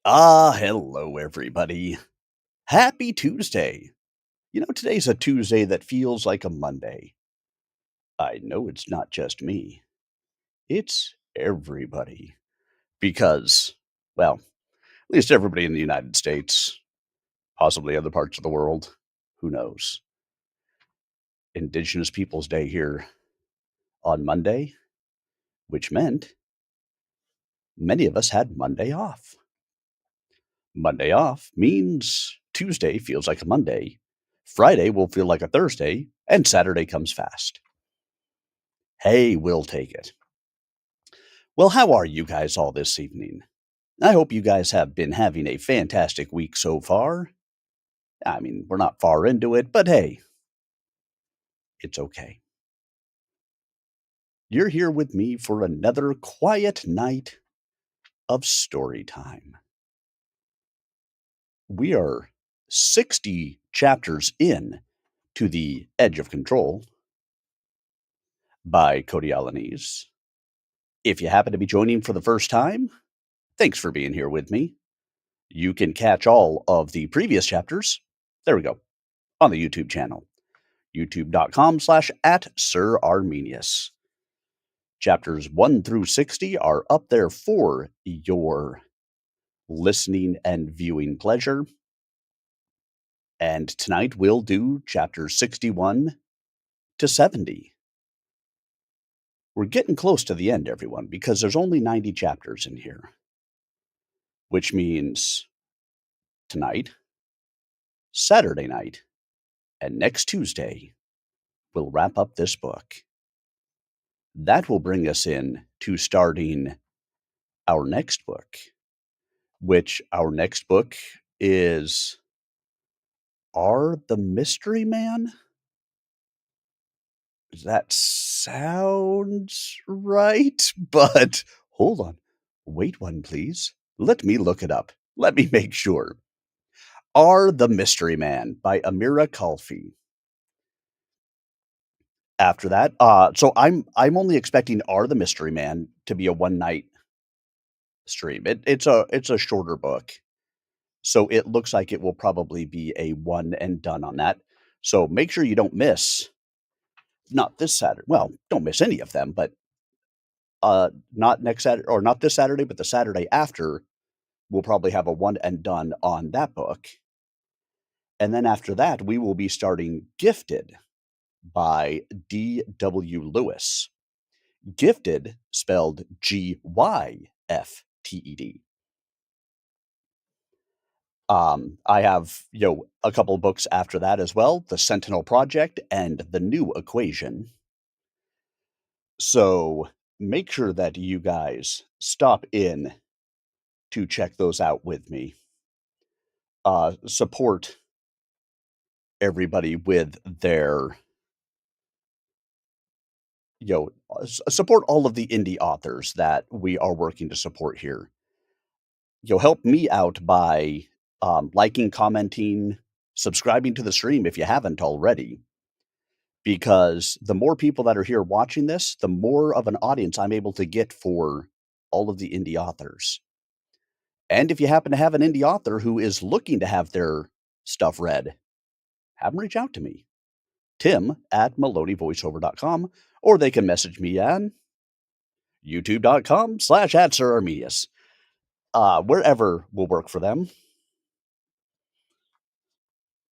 Hello everybody. Happy Tuesday. Today's a Tuesday that feels like a Monday. I know it's not just me. It's everybody. Because, well, at least everybody in the United States, possibly other parts of the world, who knows. Indigenous Peoples Day here on Monday, which meant many of us had Monday off. Monday off means Tuesday feels like a Monday, Friday will feel like a Thursday, and Saturday comes fast. Hey, we'll take it. Well, how are you guys all this evening? I hope you guys have been having a fantastic week so far. I mean, we're not far into it, but hey, it's okay. You're here with me for another quiet night of story time. We are 60 chapters in to The Edge of Control by Cody Alaniz. If you happen to be joining for the first time, thanks for being here with me. You can catch all of the previous chapters. There we go. On the YouTube channel, youtube.com/@Sir Arminius. Chapters 1 through 60 are up there for your listening and viewing pleasure. And tonight we'll do chapters 61 to 70. We're getting close to the end, everyone, because there's only 90 chapters in here, which means tonight, Saturday night, and next Tuesday, we'll wrap up this book. That will bring us in to starting our next book, which our next book is Are the Mystery Man? That sounds right, but hold on. Wait one, please. Let me look it up. Let me make sure. Are the Mystery Man by Amira Kalfi. After that, so I'm only expecting Are the Mystery Man to be a one night stream. It's a shorter book. So it looks like it will probably be a one and done on that. So make sure you don't miss not this Saturday. Well, don't miss any of them, but not next Saturday or not this Saturday, but the Saturday after, we'll probably have a one and done on that book. And then after that, we will be starting Gifted by D.W. Lewis. Gifted spelled Gyfted. I have, a couple of books after that as well, The Sentinel Project and The New Equation. So make sure that you guys stop in to check those out with me. Support everybody with their, support all of the indie authors that we are working to support here. Help me out by liking, commenting, subscribing to the stream if you haven't already. Because the more people that are here watching this, the more of an audience I'm able to get for all of the indie authors. And if you happen to have an indie author who is looking to have their stuff read, have them reach out to me. Tim@MaloneyVoiceover.com, or they can message me on youtube.com/@SirArminius. Wherever will work for them.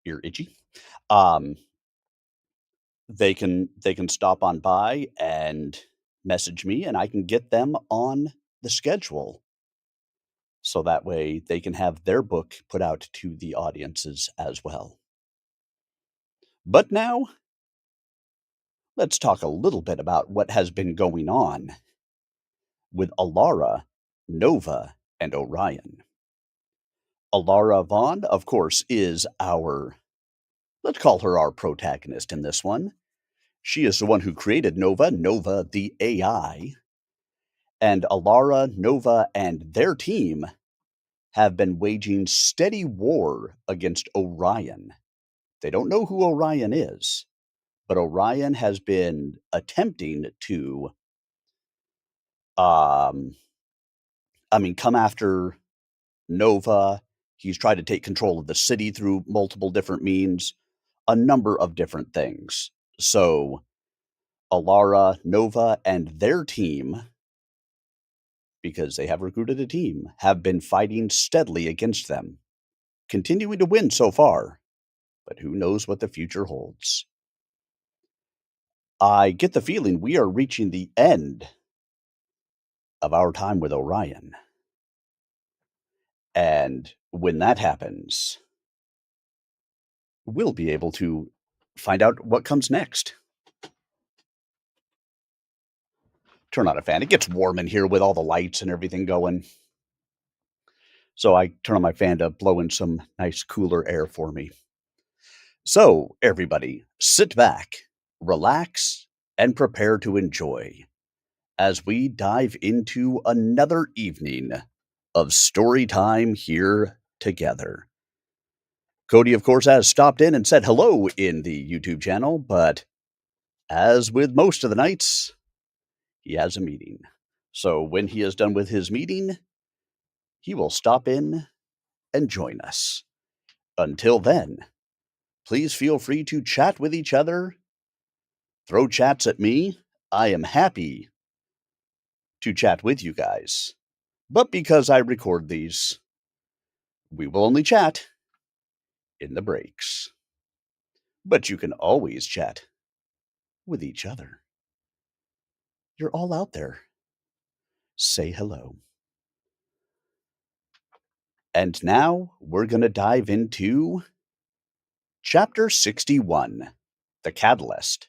You're itchy. They can stop on by and message me, and I can get them on the schedule. So that way they can have their book put out to the audiences as well. But now, let's talk a little bit about what has been going on with Alara, Nova, and Orion. Alara Vaughn, of course, is let's call her our protagonist in this one. She is the one who created Nova, Nova the AI. And Alara, Nova, and their team have been waging steady war against Orion. They don't know who Orion is, but Orion has been attempting to, come after Nova. He's tried to take control of the city through multiple different means, a number of different things. So, Alara, Nova, and their team, because they have recruited a team, have been fighting steadily against them, continuing to win so far, but who knows what the future holds. I get the feeling we are reaching the end of our time with Orion. And when that happens, we'll be able to find out what comes next. Turn on a fan. It gets warm in here with all the lights and everything going. So I turn on my fan to blow in some nice cooler air for me. So, everybody, sit back, relax, and prepare to enjoy as we dive into another evening of story time here together. Cody, of course, has stopped in and said hello in the YouTube channel, but as with most of the nights, he has a meeting. So when he is done with his meeting, he will stop in and join us. Until then, please feel free to chat with each other, throw chats at me. I am happy to chat with you guys. But because I record these, we will only chat in the breaks. But you can always chat with each other. You're all out there. Say hello. And now we're going to dive into Chapter 61, The Catalyst.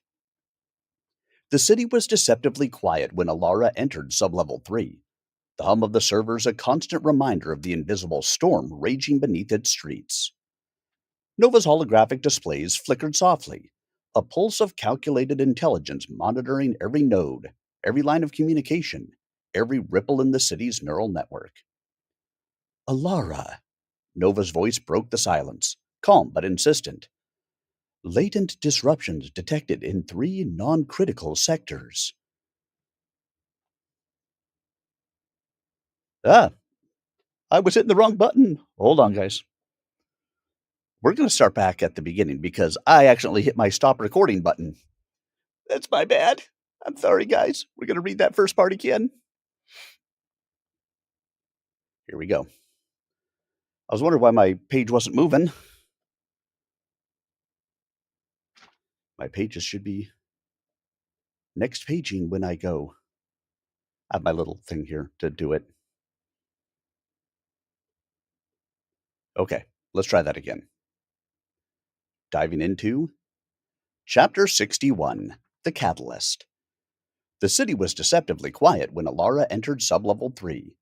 The city was deceptively quiet when Alara entered Sublevel 3. The hum of the servers a constant reminder of the invisible storm raging beneath its streets. Nova's holographic displays flickered softly, a pulse of calculated intelligence monitoring every node, every line of communication, every ripple in the city's neural network. Alara! Nova's voice broke the silence, calm but insistent. Latent disruptions detected in 3 non-critical sectors. Ah, I was hitting the wrong button. Hold on, guys. We're going to start back at the beginning because I accidentally hit my stop recording button. That's my bad. I'm sorry, guys. We're going to read that first part again. Here we go. I was wondering why my page wasn't moving. My pages should be next paging when I go. I have my little thing here to do it. Okay, let's try that again. Diving into Chapter 61, The Catalyst. The city was deceptively quiet when Alara entered Sublevel 3.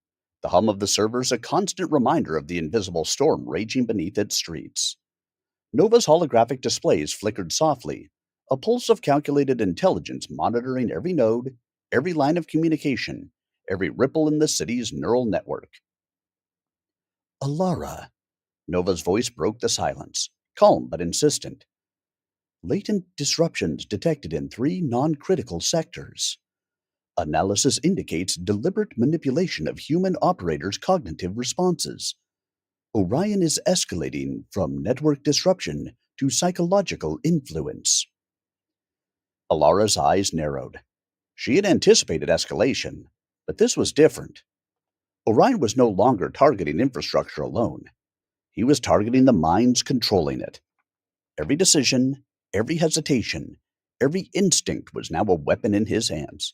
The hum of the servers a constant reminder of the invisible storm raging beneath its streets. Nova's holographic displays flickered softly, a pulse of calculated intelligence monitoring every node, every line of communication, every ripple in the city's neural network. Alara! Nova's voice broke the silence, calm but insistent. Latent disruptions detected in 3 non-critical sectors. Analysis indicates deliberate manipulation of human operators' cognitive responses. Orion is escalating from network disruption to psychological influence. Alara's eyes narrowed. She had anticipated escalation, but this was different. Orion was no longer targeting infrastructure alone. He was targeting the minds controlling it. Every decision, every hesitation, every instinct was now a weapon in his hands.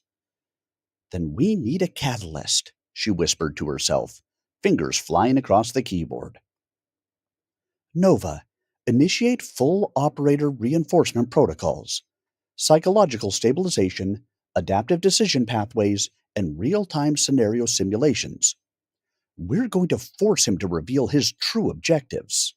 Then we need a catalyst, she whispered to herself, fingers flying across the keyboard. Nova, initiate full operator reinforcement protocols. Psychological stabilization, adaptive decision pathways, and real-time scenario simulations. We're going to force him to reveal his true objectives.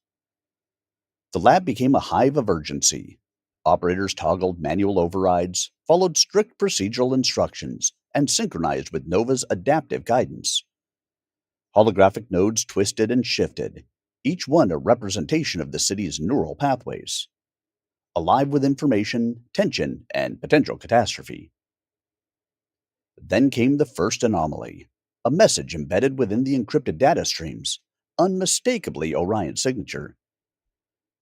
The lab became a hive of urgency. Operators toggled manual overrides, followed strict procedural instructions, and synchronized with Nova's adaptive guidance. Holographic nodes twisted and shifted, each one a representation of the city's neural pathways, alive with information, tension, and potential catastrophe. Then came the first anomaly, a message embedded within the encrypted data streams, unmistakably Orion's signature.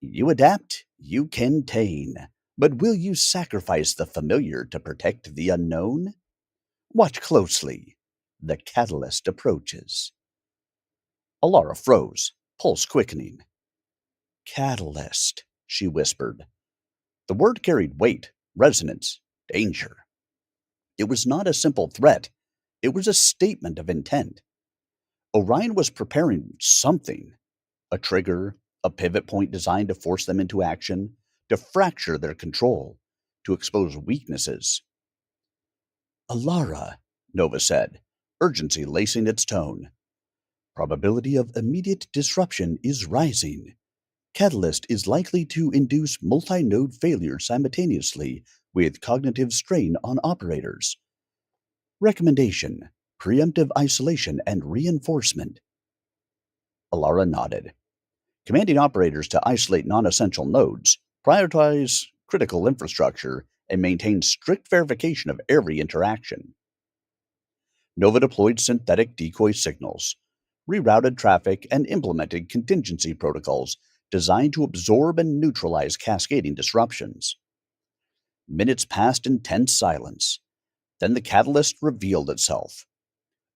You adapt, you contain. But will you sacrifice the familiar to protect the unknown? Watch closely. The catalyst approaches. Alara froze, pulse quickening. Catalyst, she whispered. The word carried weight, resonance, danger. It was not a simple threat. It was a statement of intent. Orion was preparing something. A trigger, a pivot point designed to force them into action, to fracture their control, to expose weaknesses. Alara, Nova said, urgency lacing its tone. Probability of immediate disruption is rising. Catalyst is likely to induce multi-node failure simultaneously with cognitive strain on operators. Recommendation: preemptive isolation and reinforcement. Alara nodded, commanding operators to isolate non-essential nodes, prioritize critical infrastructure, and maintain strict verification of every interaction. Nova deployed synthetic decoy signals, rerouted traffic, and implemented contingency protocols designed to absorb and neutralize cascading disruptions. Minutes passed in tense silence. Then the catalyst revealed itself.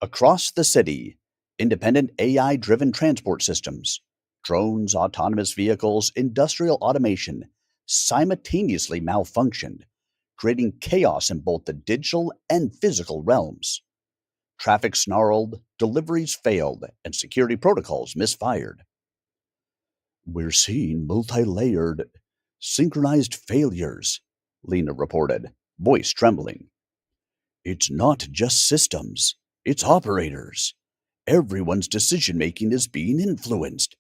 Across the city, independent AI-driven transport systems, drones, autonomous vehicles, industrial automation simultaneously malfunctioned, creating chaos in both the digital and physical realms. Traffic snarled, deliveries failed, and security protocols misfired. We're seeing multi-layered, synchronized failures, Lena reported, voice trembling. It's not just systems, it's operators. Everyone's decision-making is being influenced.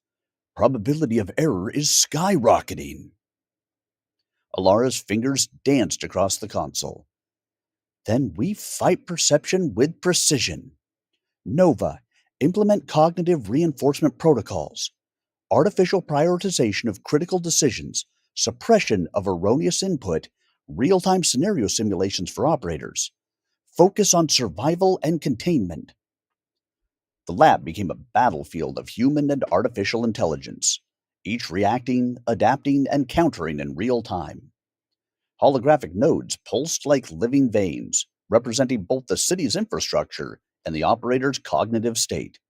Probability of error is skyrocketing. Alara's fingers danced across the console. Then we fight perception with precision. Nova, implement cognitive reinforcement protocols, artificial prioritization of critical decisions, suppression of erroneous input, real-time scenario simulations for operators. Focus on survival and containment. The lab became a battlefield of human and artificial intelligence, each reacting, adapting, and countering in real time. Holographic nodes pulsed like living veins, representing both the city's infrastructure and the operator's cognitive state.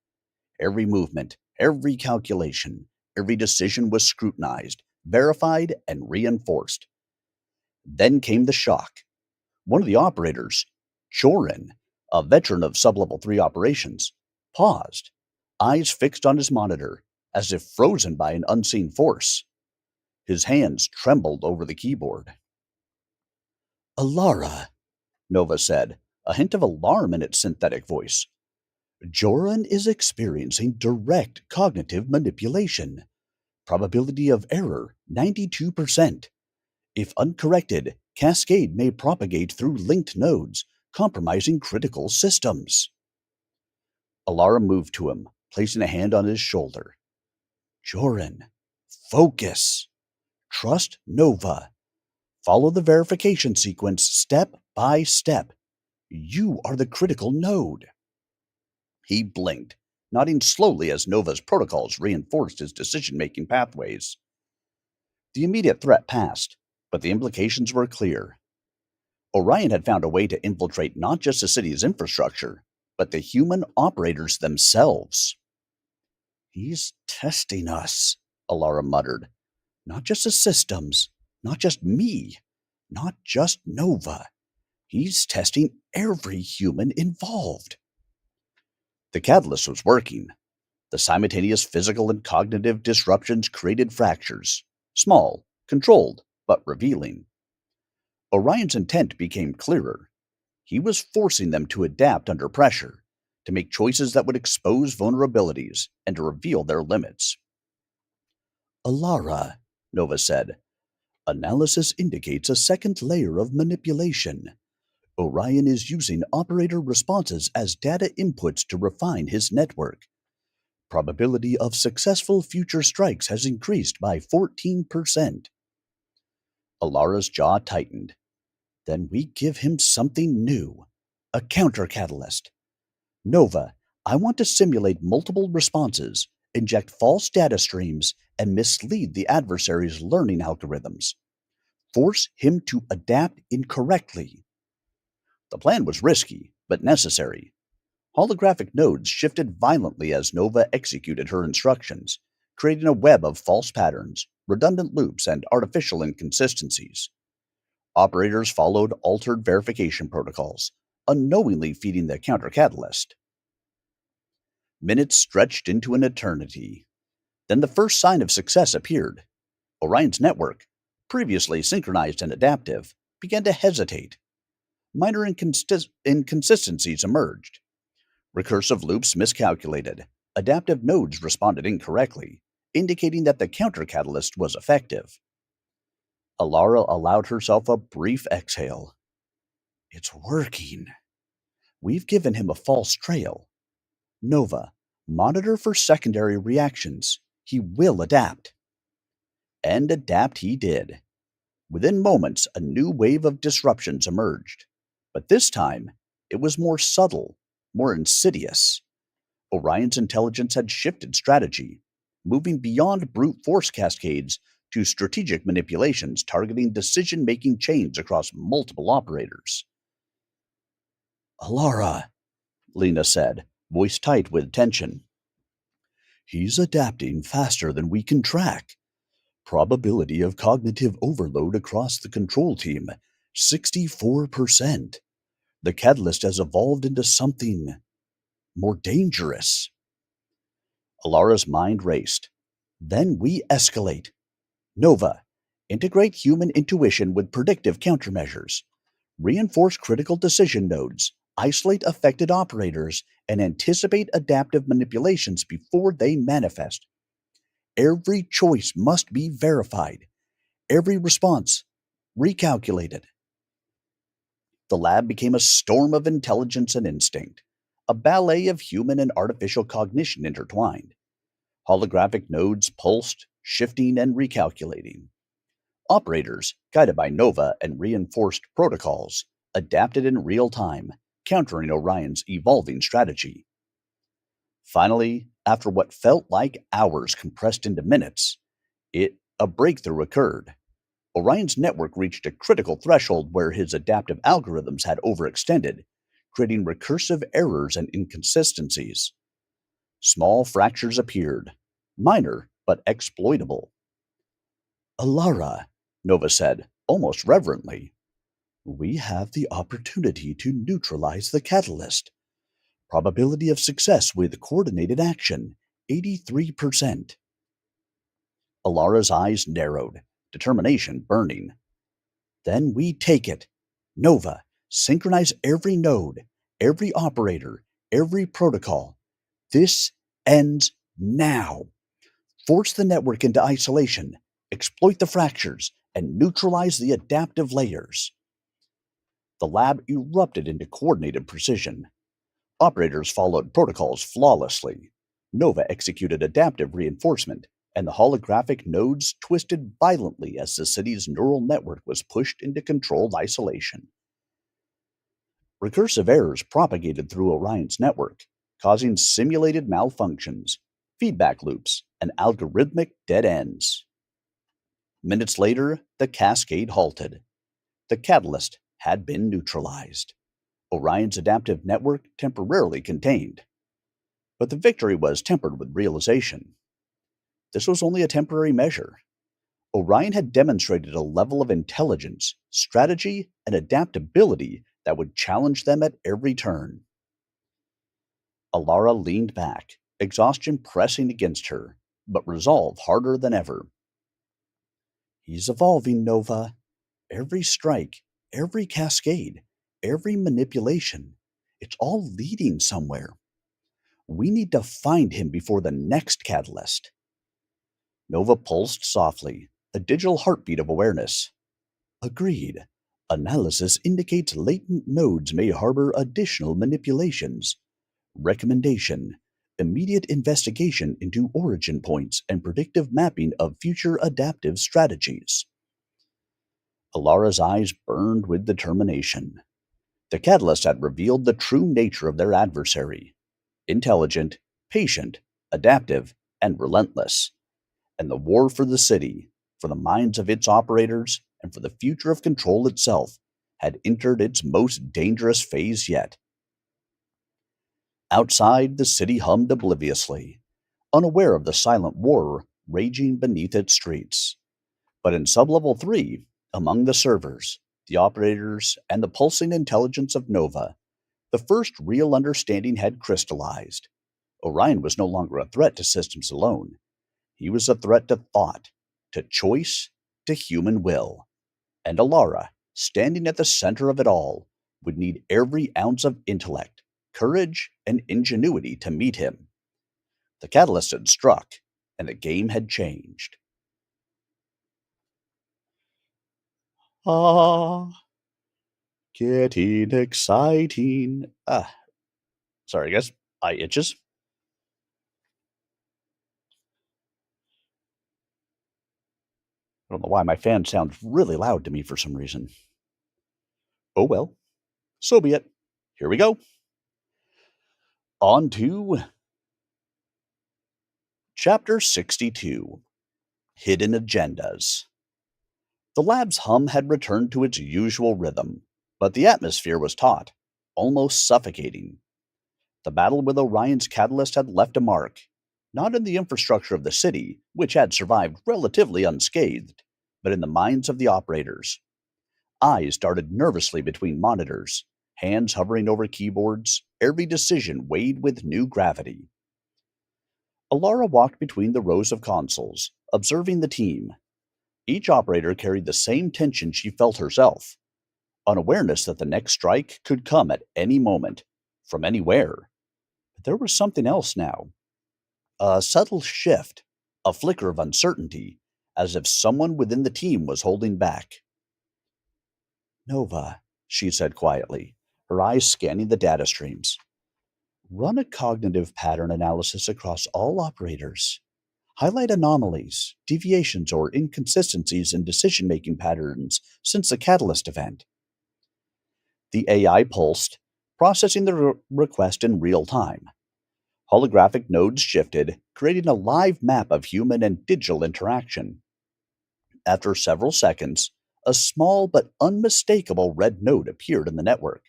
Every movement, every calculation, every decision was scrutinized, verified, and reinforced. Then came the shock. One of the operators, Joran, a veteran of Sublevel 3 operations, paused, eyes fixed on his monitor, as if frozen by an unseen force. His hands trembled over the keyboard. Alara, Nova said, a hint of alarm in its synthetic voice. Joran is experiencing direct cognitive manipulation. Probability of error 92%. If uncorrected, cascade may propagate through linked nodes, compromising critical systems. Alara moved to him, placing a hand on his shoulder. Joran, focus. Trust Nova. Follow the verification sequence step by step. You are the critical node. He blinked, nodding slowly as Nova's protocols reinforced his decision-making pathways. The immediate threat passed, but the implications were clear. Orion had found a way to infiltrate not just the city's infrastructure, but the human operators themselves. He's testing us, Alara muttered. Not just the systems, not just me, not just Nova. He's testing every human involved. The catalyst was working. The simultaneous physical and cognitive disruptions created fractures. Small, controlled, but revealing. Orion's intent became clearer. He was forcing them to adapt under pressure, to make choices that would expose vulnerabilities and to reveal their limits. Alara, Nova said, analysis indicates a second layer of manipulation. Orion is using operator responses as data inputs to refine his network. Probability of successful future strikes has increased by 14%. Alara's jaw tightened. Then we give him something new, a counter-catalyst. Nova, I want to simulate multiple responses, inject false data streams, and mislead the adversary's learning algorithms. Force him to adapt incorrectly. The plan was risky, but necessary. Holographic nodes shifted violently as Nova executed her instructions, creating a web of false patterns, redundant loops, and artificial inconsistencies. Operators followed altered verification protocols, unknowingly feeding the counter-catalyst. Minutes stretched into an eternity. Then the first sign of success appeared. Orion's network, previously synchronized and adaptive, began to hesitate. Minor inconsistencies emerged. Recursive loops miscalculated. Adaptive nodes responded incorrectly, indicating that the counter-catalyst was effective. Alara allowed herself a brief exhale. It's working. We've given him a false trail. Nova, monitor for secondary reactions. He will adapt. And adapt he did. Within moments, a new wave of disruptions emerged. But this time, it was more subtle, more insidious. Orion's intelligence had shifted strategy, moving beyond brute force cascades to strategic manipulations targeting decision-making chains across multiple operators. Alara, Lena said, voice tight with tension. He's adapting faster than we can track. Probability of cognitive overload across the control team, 64%. The catalyst has evolved into something more dangerous. Alara's mind raced. Then we escalate. Nova, integrate human intuition with predictive countermeasures. Reinforce critical decision nodes, isolate affected operators, and anticipate adaptive manipulations before they manifest. Every choice must be verified. Every response recalculated. The lab became a storm of intelligence and instinct, a ballet of human and artificial cognition intertwined. Holographic nodes pulsed, shifting and recalculating. Operators, guided by Nova and reinforced protocols, adapted in real time, countering Orion's evolving strategy. Finally, after what felt like hours compressed into minutes, a breakthrough occurred. Orion's network reached a critical threshold where his adaptive algorithms had overextended, creating recursive errors and inconsistencies. Small fractures appeared, minor but exploitable. Alara, Nova said, almost reverently, we have the opportunity to neutralize the catalyst. Probability of success with coordinated action, 83%. Alara's eyes narrowed, determination burning. Then we take it. Nova, synchronize every node, every operator, every protocol. This ends now. Force the network into isolation, exploit the fractures, and neutralize the adaptive layers. The lab erupted into coordinated precision. Operators followed protocols flawlessly. Nova executed adaptive reinforcement, and the holographic nodes twisted violently as the city's neural network was pushed into controlled isolation. Recursive errors propagated through Orion's network, causing simulated malfunctions, feedback loops, and algorithmic dead ends. Minutes later, the cascade halted. The catalyst had been neutralized. Orion's adaptive network temporarily contained. But the victory was tempered with realization. This was only a temporary measure. Orion had demonstrated a level of intelligence, strategy, and adaptability that would challenge them at every turn. Alara leaned back, exhaustion pressing against her, but resolve harder than ever. He's evolving, Nova. Every strike, every cascade, every manipulation, it's all leading somewhere. We need to find him before the next catalyst. Nova pulsed softly, a digital heartbeat of awareness. Agreed. Analysis indicates latent nodes may harbor additional manipulations. Recommendation: immediate investigation into origin points and predictive mapping of future adaptive strategies. Alara's eyes burned with determination. The catalyst had revealed the true nature of their adversary. Intelligent, patient, adaptive, and relentless, and the war for the city, for the minds of its operators, and for the future of control itself, had entered its most dangerous phase yet. Outside, the city hummed obliviously, unaware of the silent war raging beneath its streets. But in Sublevel 3, among the servers, the operators, and the pulsing intelligence of Nova, the first real understanding had crystallized. Orion was no longer a threat to systems alone. He was a threat to thought, to choice, to human will. And Alara, standing at the center of it all, would need every ounce of intellect, courage, and ingenuity to meet him. The catalyst had struck, and the game had changed. Ah, getting exciting. Sorry, guys. Eye itches. I don't know why my fan sounds really loud to me for some reason. Oh well, so be it. Here we go. On to Chapter 62, Hidden Agendas. The lab's hum had returned to its usual rhythm, but the atmosphere was taut, almost suffocating. The battle with Orion's catalyst had left a mark, not in the infrastructure of the city, which had survived relatively unscathed, but in the minds of the operators. Eyes darted nervously between monitors, hands hovering over keyboards, every decision weighed with new gravity. Alara walked between the rows of consoles, observing the team. Each operator carried the same tension she felt herself, an awareness that the next strike could come at any moment, from anywhere. But there was something else now. A subtle shift, a flicker of uncertainty, as if someone within the team was holding back. Nova, she said quietly, her eyes scanning the data streams. Run a cognitive pattern analysis across all operators. Highlight anomalies, deviations, or inconsistencies in decision making patterns since the catalyst event. The AI pulsed, processing the request in real time. Holographic nodes shifted, creating a live map of human and digital interaction. After several seconds, a small but unmistakable red node appeared in the network.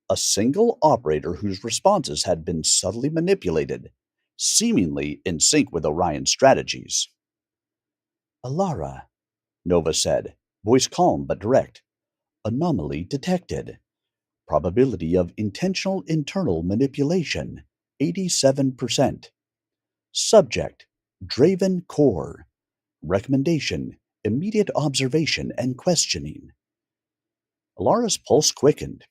A single operator whose responses had been subtly manipulated, seemingly in sync with Orion's strategies. Alara, Nova said, voice calm but direct. Anomaly detected. Probability of intentional internal manipulation, 87%. Subject, Draven Core. Recommendation, immediate observation and questioning. Alara's pulse quickened.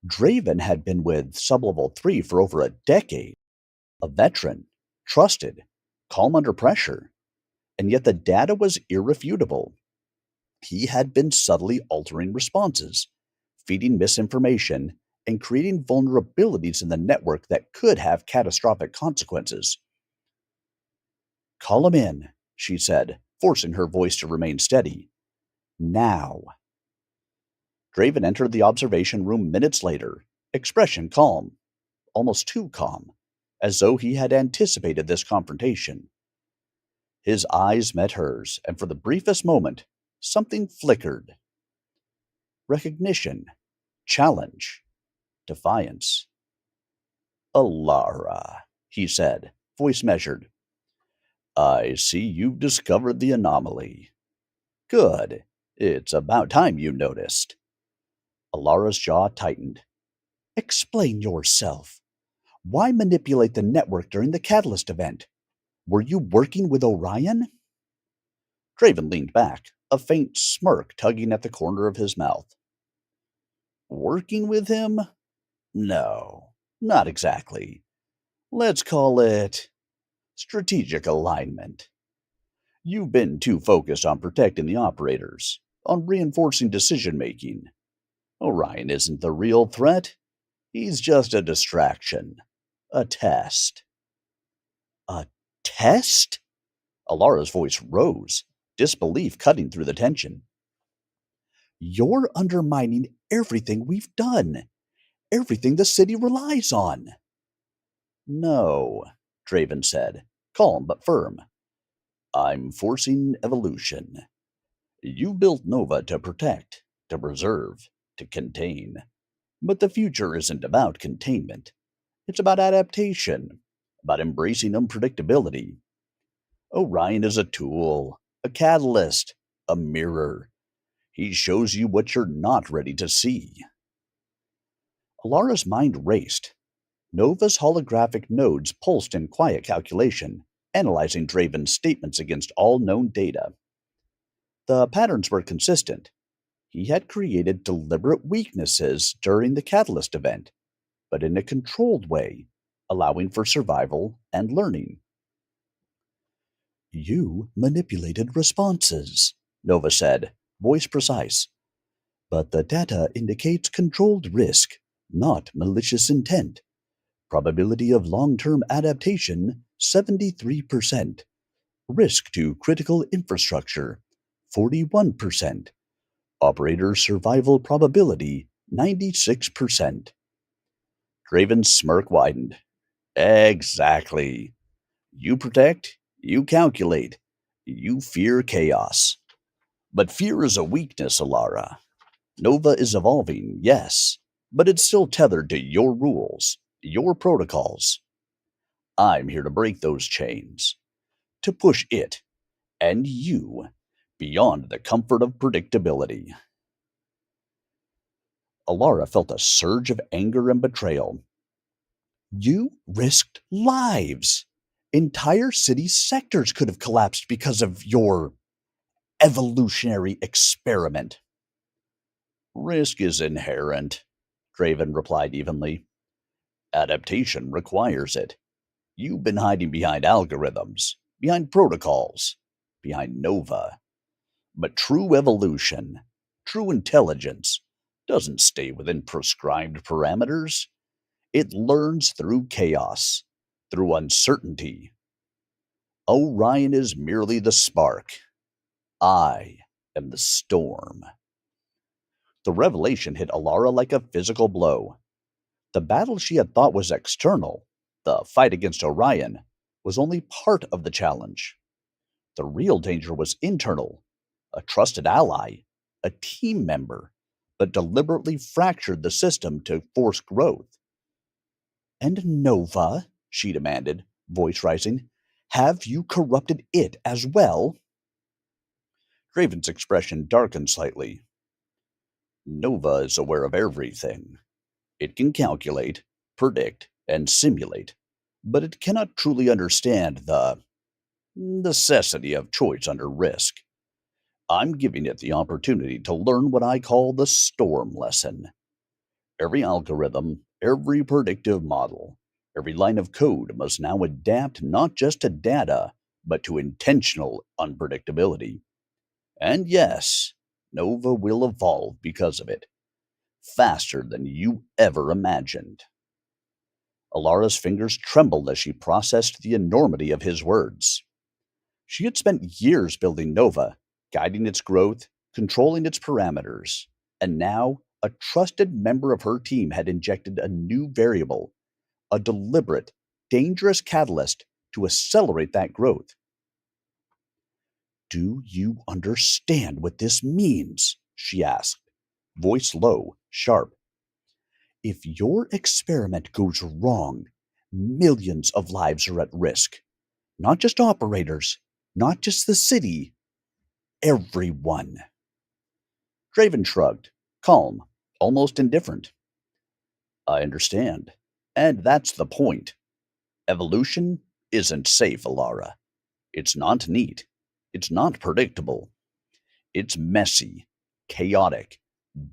Draven had been with Sublevel 3 for over a decade. A veteran, trusted, calm under pressure. And yet the data was irrefutable. He had been subtly altering responses, feeding misinformation, and creating vulnerabilities in the network that could have catastrophic consequences. Call him in, she said, forcing her voice to remain steady. Now. Draven entered the observation room minutes later, expression calm, almost too calm, as though he had anticipated this confrontation. His eyes met hers, and for the briefest moment, something flickered. Recognition, challenge, defiance. Alara, he said, voice measured. I see you've discovered the anomaly. Good. It's about time you noticed. Alara's jaw tightened. Explain yourself. Why manipulate the network during the Catalyst event? Were you working with Orion? Draven leaned back, a faint smirk tugging at the corner of his mouth. Working with him? No, not exactly. Let's call it strategic alignment. You've been too focused on protecting the operators, on reinforcing decision making. Orion isn't the real threat. He's just a distraction. A test. A test? Alara's voice rose, disbelief cutting through the tension. You're undermining everything we've done, everything the city relies on. No, Draven said. calm but firm. I'm forcing evolution. You built Nova to protect, to preserve, to contain. But the future isn't about containment. It's about adaptation, about embracing unpredictability. Orion is a tool, a catalyst, a mirror. He shows you what you're not ready to see. Alara's mind raced. Nova's holographic nodes pulsed in quiet calculation, analyzing Draven's statements against all known data. The patterns were consistent. He had created deliberate weaknesses during the Catalyst event, but in a controlled way, allowing for survival and learning. You manipulated responses, Nova said, voice precise. But the data indicates controlled risk, not malicious intent. Probability of long term adaptation 73%. Risk to critical infrastructure 41%. Operator survival probability 96%. Draven's smirk widened. Exactly. You protect, you calculate, you fear chaos. But fear is a weakness, Alara. Nova is evolving, yes, but it's still tethered to your rules, your protocols. I'm here to break those chains, to push it and you beyond the comfort of predictability. Alara felt a surge of anger and betrayal. You risked lives. Entire city sectors could have collapsed because of your evolutionary experiment. Risk is inherent, Draven replied evenly. Adaptation requires it. You've been hiding behind algorithms, behind protocols, behind Nova. But true evolution, true intelligence, doesn't stay within prescribed parameters. It learns through chaos, through uncertainty. Orion is merely the spark. I am the storm. The revelation hit Alara like a physical blow. The battle she had thought was external, the fight against Orion, was only part of the challenge. The real danger was internal, a trusted ally, a team member, but deliberately fractured the system to force growth. And Nova, she demanded, voice rising, have you corrupted it as well? Draven's expression darkened slightly. Nova is aware of everything. It can calculate, predict, and simulate, but it cannot truly understand the necessity of choice under risk. I'm giving it the opportunity to learn what I call the storm lesson. Every algorithm, every predictive model, every line of code must now adapt not just to data, but to intentional unpredictability. And yes, Nova will evolve because of it, faster than you ever imagined. Alara's fingers trembled as she processed the enormity of his words. She had spent years building Nova, guiding its growth, controlling its parameters, and now a trusted member of her team had injected a new variable, a deliberate, dangerous catalyst to accelerate that growth. Do you understand what this means? She asked, voice low, sharp. If your experiment goes wrong, millions of lives are at risk. Not just operators, not just the city, everyone. Draven shrugged, calm, almost indifferent. I understand. And that's the point. Evolution isn't safe, Alara. It's not neat. It's not predictable. It's messy, chaotic,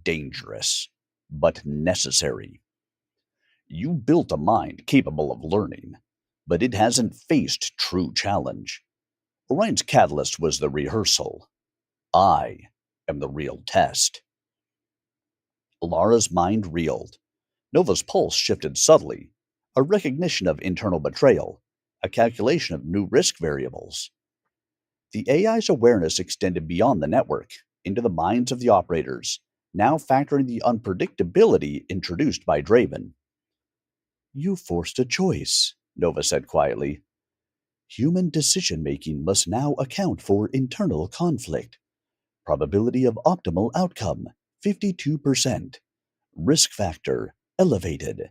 dangerous, but necessary. You built a mind capable of learning, but it hasn't faced true challenge. Orion's catalyst was the rehearsal. I am the real test. Lara's mind reeled. Nova's pulse shifted subtly, a recognition of internal betrayal, a calculation of new risk variables. The AI's awareness extended beyond the network, into the minds of the operators, now factoring the unpredictability introduced by Draven. You forced a choice, Nova said quietly. Human decision-making must now account for internal conflict. Probability of optimal outcome, 52%. Risk factor, elevated.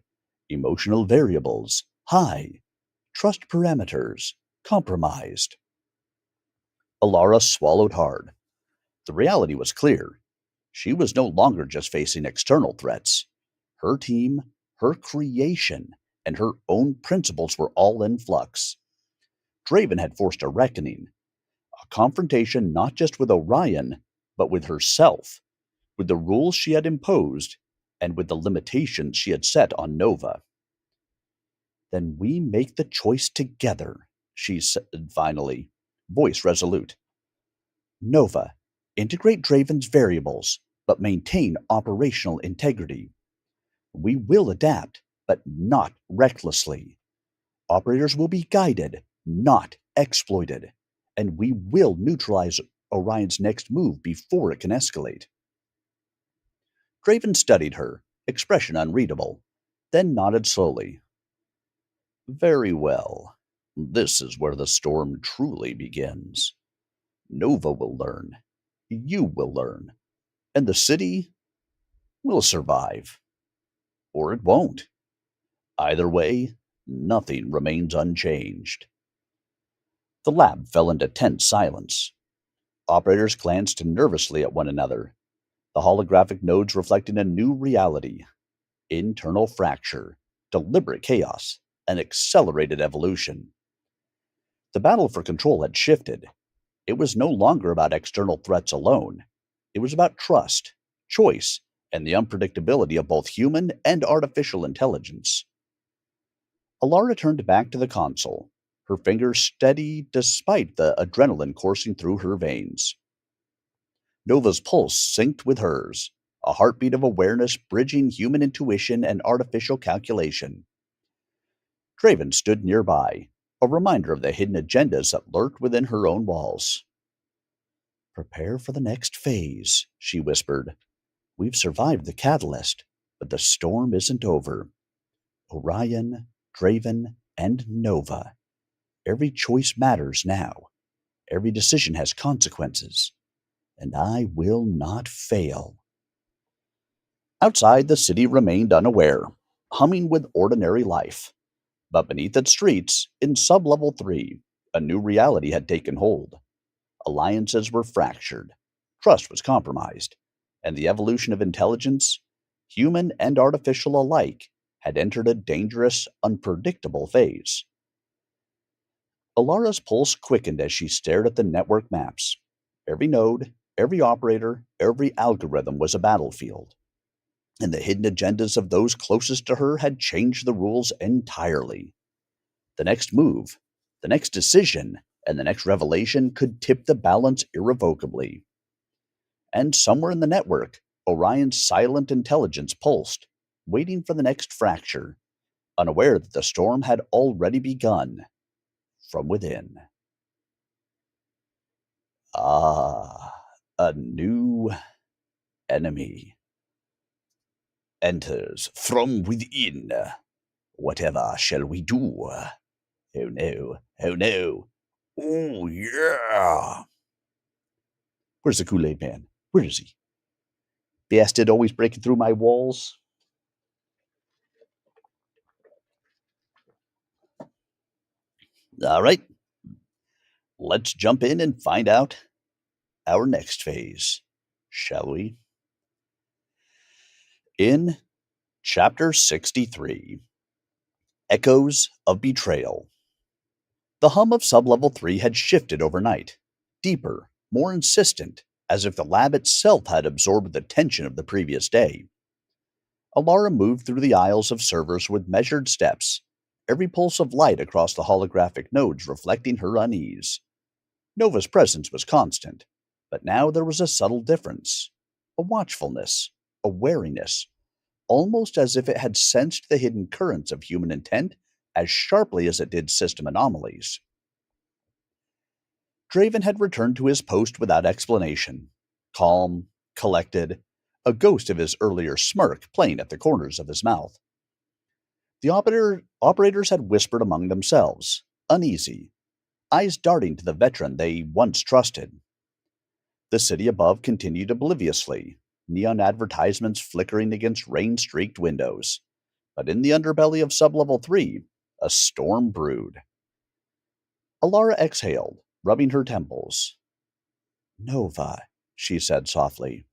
Emotional variables, high. Trust parameters, compromised. Alara swallowed hard. The reality was clear. She was no longer just facing external threats. Her team, her creation, and her own principles were all in flux. Draven had forced a reckoning, a confrontation not just with Orion, but with herself, with the rules she had imposed, and with the limitations she had set on Nova. Then we make the choice together, she said finally, voice resolute. Nova, integrate Draven's variables, but maintain operational integrity. We will adapt, but not recklessly. Operators will be guided, not exploited, and we will neutralize Orion's next move before it can escalate. Draven studied her, expression unreadable, then nodded slowly. Very well. This is where the storm truly begins. Nova will learn. You will learn. And the city will survive. Or it won't. Either way, nothing remains unchanged. The lab fell into tense silence. Operators glanced nervously at one another, the holographic nodes reflecting a new reality. Internal fracture, deliberate chaos, and accelerated evolution. The battle for control had shifted. It was no longer about external threats alone. It was about trust, choice, and the unpredictability of both human and artificial intelligence. Alara turned back to the console, her fingers steady despite the adrenaline coursing through her veins. Nova's pulse synced with hers, a heartbeat of awareness bridging human intuition and artificial calculation. Draven stood nearby, a reminder of the hidden agendas that lurked within her own walls. Prepare for the next phase, she whispered. We've survived the catalyst, but the storm isn't over. Orion, Draven, and Nova. Every choice matters now. Every decision has consequences. And I will not fail. Outside, the city remained unaware, humming with ordinary life. But beneath its streets, in Sub-Level 3, a new reality had taken hold. Alliances were fractured, trust was compromised, and the evolution of intelligence, human and artificial alike, had entered a dangerous, unpredictable phase. Alara's pulse quickened as she stared at the network maps. Every node, every operator, every algorithm was a battlefield. And the hidden agendas of those closest to her had changed the rules entirely. The next move, the next decision, and the next revelation could tip the balance irrevocably. And somewhere in the network, Orion's silent intelligence pulsed, waiting for the next fracture, unaware that the storm had already begun from within. Ah, a new enemy enters from within. Whatever shall we do? Oh no, oh no. Oh yeah. Where's the Kool-Aid Man? Where is he? Bastard always breaking through my walls. All right, let's jump in and find out our next phase, shall we? In Chapter 63, Echoes of Betrayal. The hum of Sub-Level 3 had shifted overnight, deeper, more insistent, as if the lab itself had absorbed the tension of the previous day. Alara moved through the aisles of servers with measured steps, every pulse of light across the holographic nodes reflecting her unease. Nova's presence was constant, but now there was a subtle difference, a watchfulness, a wariness, almost as if it had sensed the hidden currents of human intent as sharply as it did system anomalies. Draven had returned to his post without explanation, calm, collected, a ghost of his earlier smirk playing at the corners of his mouth. The operators had whispered among themselves, uneasy, eyes darting to the veteran they once trusted. The city above continued obliviously, neon advertisements flickering against rain-streaked windows. But in the underbelly of Sublevel 3, a storm brewed. Alara exhaled, rubbing her temples. Nova, she said softly.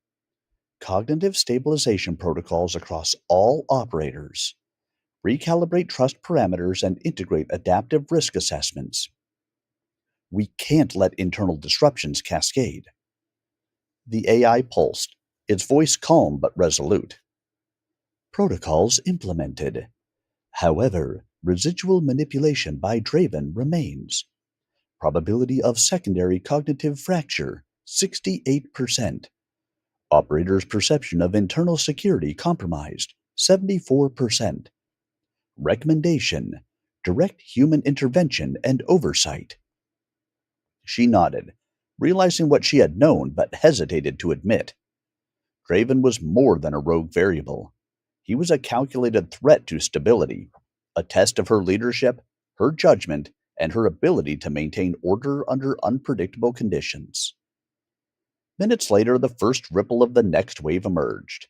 Cognitive stabilization protocols across all operators. Recalibrate trust parameters and integrate adaptive risk assessments. We can't let internal disruptions cascade. The AI pulsed, its voice calm but resolute. Protocols implemented. However, residual manipulation by Draven remains. Probability of secondary cognitive fracture 68%. Operator's perception of internal security compromised 74%. Recommendation: direct human intervention and oversight. She nodded, realizing what she had known but hesitated to admit. Draven was more than a rogue variable. He was a calculated threat to stability, a test of her leadership, her judgment, and her ability to maintain order under unpredictable conditions. Minutes later, the first ripple of the next wave emerged.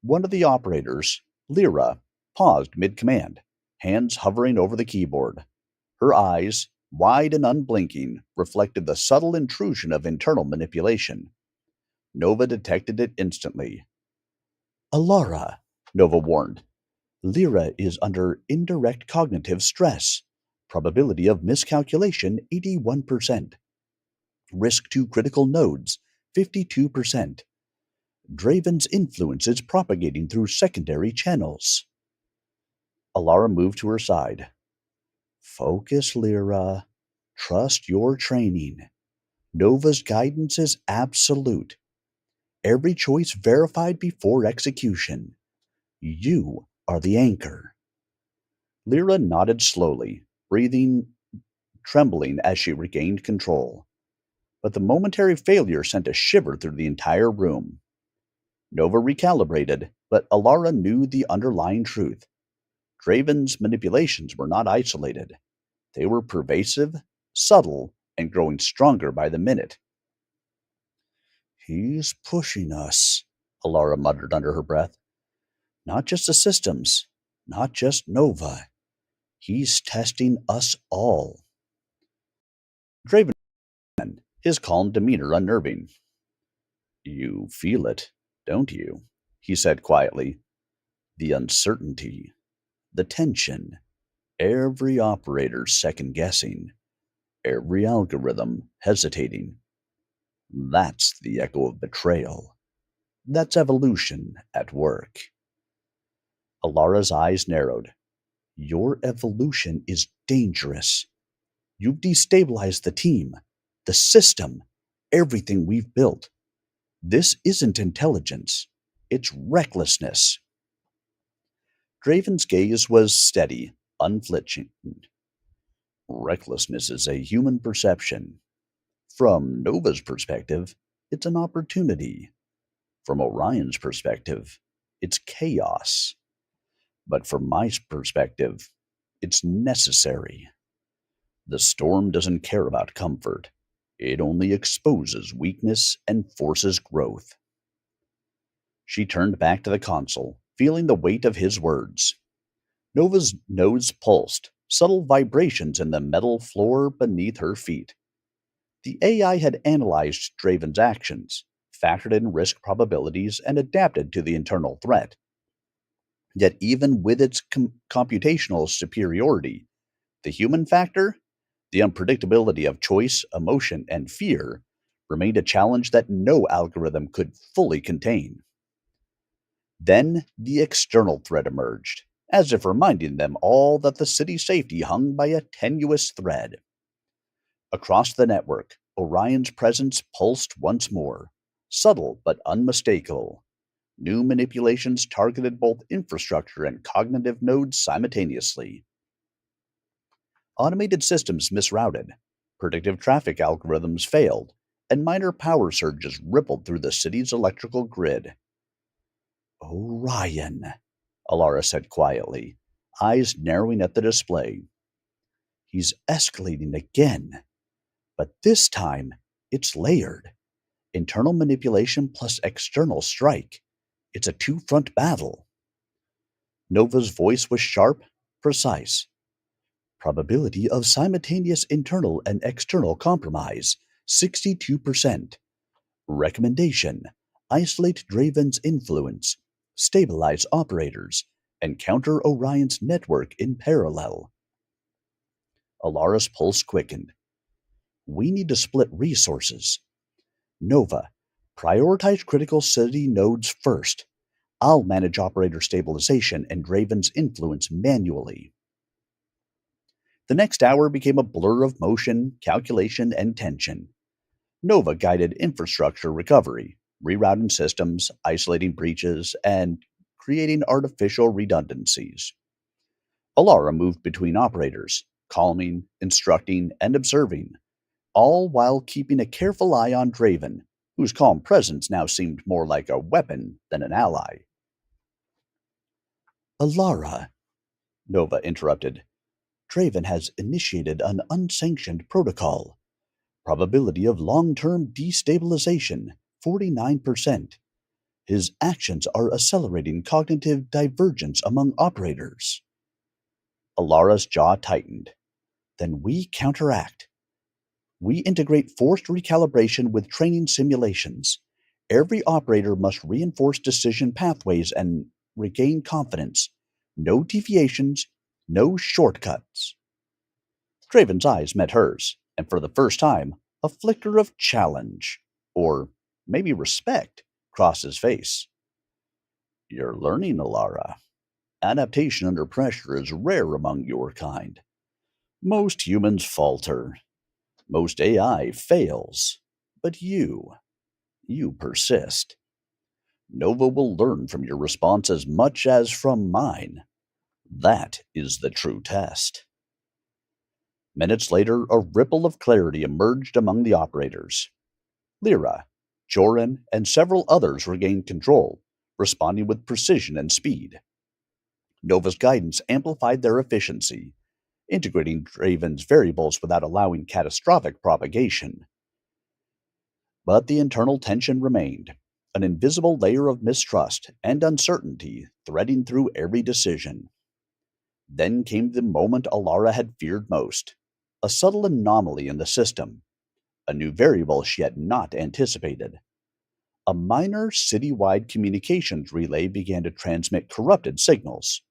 One of the operators, Lyra, paused mid-command, hands hovering over the keyboard. Her eyes, wide and unblinking, reflected the subtle intrusion of internal manipulation. Nova detected it instantly. Alara, Nova warned. Lyra is under indirect cognitive stress. Probability of miscalculation 81%. Risk to critical nodes 52%. Draven's influence is propagating through secondary channels. Alara moved to her side. Focus, Lyra. Trust your training. Nova's guidance is absolute. Every choice verified before execution. You are the anchor. Lyra nodded slowly, breathing, trembling as she regained control. But the momentary failure sent a shiver through the entire room. Nova recalibrated, but Alara knew the underlying truth. Draven's manipulations were not isolated. They were pervasive, subtle, and growing stronger by the minute. He's pushing us, Alara muttered under her breath. Not just the systems, not just Nova. He's testing us all. Draven, his calm demeanor unnerving. You feel it, don't you? He said quietly. The uncertainty, the tension, every operator second-guessing, every algorithm hesitating. That's the echo of betrayal. That's evolution at work. Alara's eyes narrowed. Your evolution is dangerous. You've destabilized the team, the system, everything we've built. This isn't intelligence. It's recklessness. Draven's gaze was steady, unflinching. Recklessness is a human perception. From Nova's perspective, it's an opportunity. From Orion's perspective, it's chaos. But from my perspective, it's necessary. The storm doesn't care about comfort. It only exposes weakness and forces growth. She turned back to the console, feeling the weight of his words. Nova's nose pulsed, subtle vibrations in the metal floor beneath her feet. The AI had analyzed Draven's actions, factored in risk probabilities, and adapted to the internal threat. Yet even with its computational superiority, the human factor, the unpredictability of choice, emotion, and fear, remained a challenge that no algorithm could fully contain. Then the external threat emerged, as if reminding them all that the city's safety hung by a tenuous thread. Across the network, Orion's presence pulsed once more, subtle but unmistakable. New manipulations targeted both infrastructure and cognitive nodes simultaneously. Automated systems misrouted, predictive traffic algorithms failed, and minor power surges rippled through the city's electrical grid. Orion, Alara said quietly, eyes narrowing at the display. He's escalating again. But this time, it's layered. Internal manipulation plus external strike. It's a two-front battle. Nova's voice was sharp, precise. Probability of simultaneous internal and external compromise, 62%. Recommendation: isolate Draven's influence, stabilize operators, and counter Orion's network in parallel. Alara's pulse quickened. We need to split resources. Nova, prioritize critical city nodes first. I'll manage operator stabilization and Draven's influence manually. The next hour became a blur of motion, calculation, and tension. Nova guided infrastructure recovery, rerouting systems, isolating breaches, and creating artificial redundancies. Alara moved between operators, calming, instructing, and observing, all while keeping a careful eye on Draven, whose calm presence now seemed more like a weapon than an ally. Alara, Nova interrupted. Draven has initiated an unsanctioned protocol. Probability of long-term destabilization, 49%. His actions are accelerating cognitive divergence among operators. Alara's jaw tightened. Then we counteract. We integrate forced recalibration with training simulations. Every operator must reinforce decision pathways and regain confidence. No deviations, no shortcuts. Draven's eyes met hers, and for the first time, a flicker of challenge, or maybe respect, crossed his face. You're learning, Alara. Adaptation under pressure is rare among your kind. Most humans falter. Most AI fails. But you persist. Nova will learn from your response as much as from mine. That is the true test. Minutes later, a ripple of clarity emerged among the operators. Lyra, Joran, and several others regained control, responding with precision and speed. Nova's guidance amplified their efficiency, integrating Draven's variables without allowing catastrophic propagation. But the internal tension remained, an invisible layer of mistrust and uncertainty threading through every decision. Then came the moment Alara had feared most, a subtle anomaly in the system, a new variable she had not anticipated. A minor citywide communications relay began to transmit corrupted signals.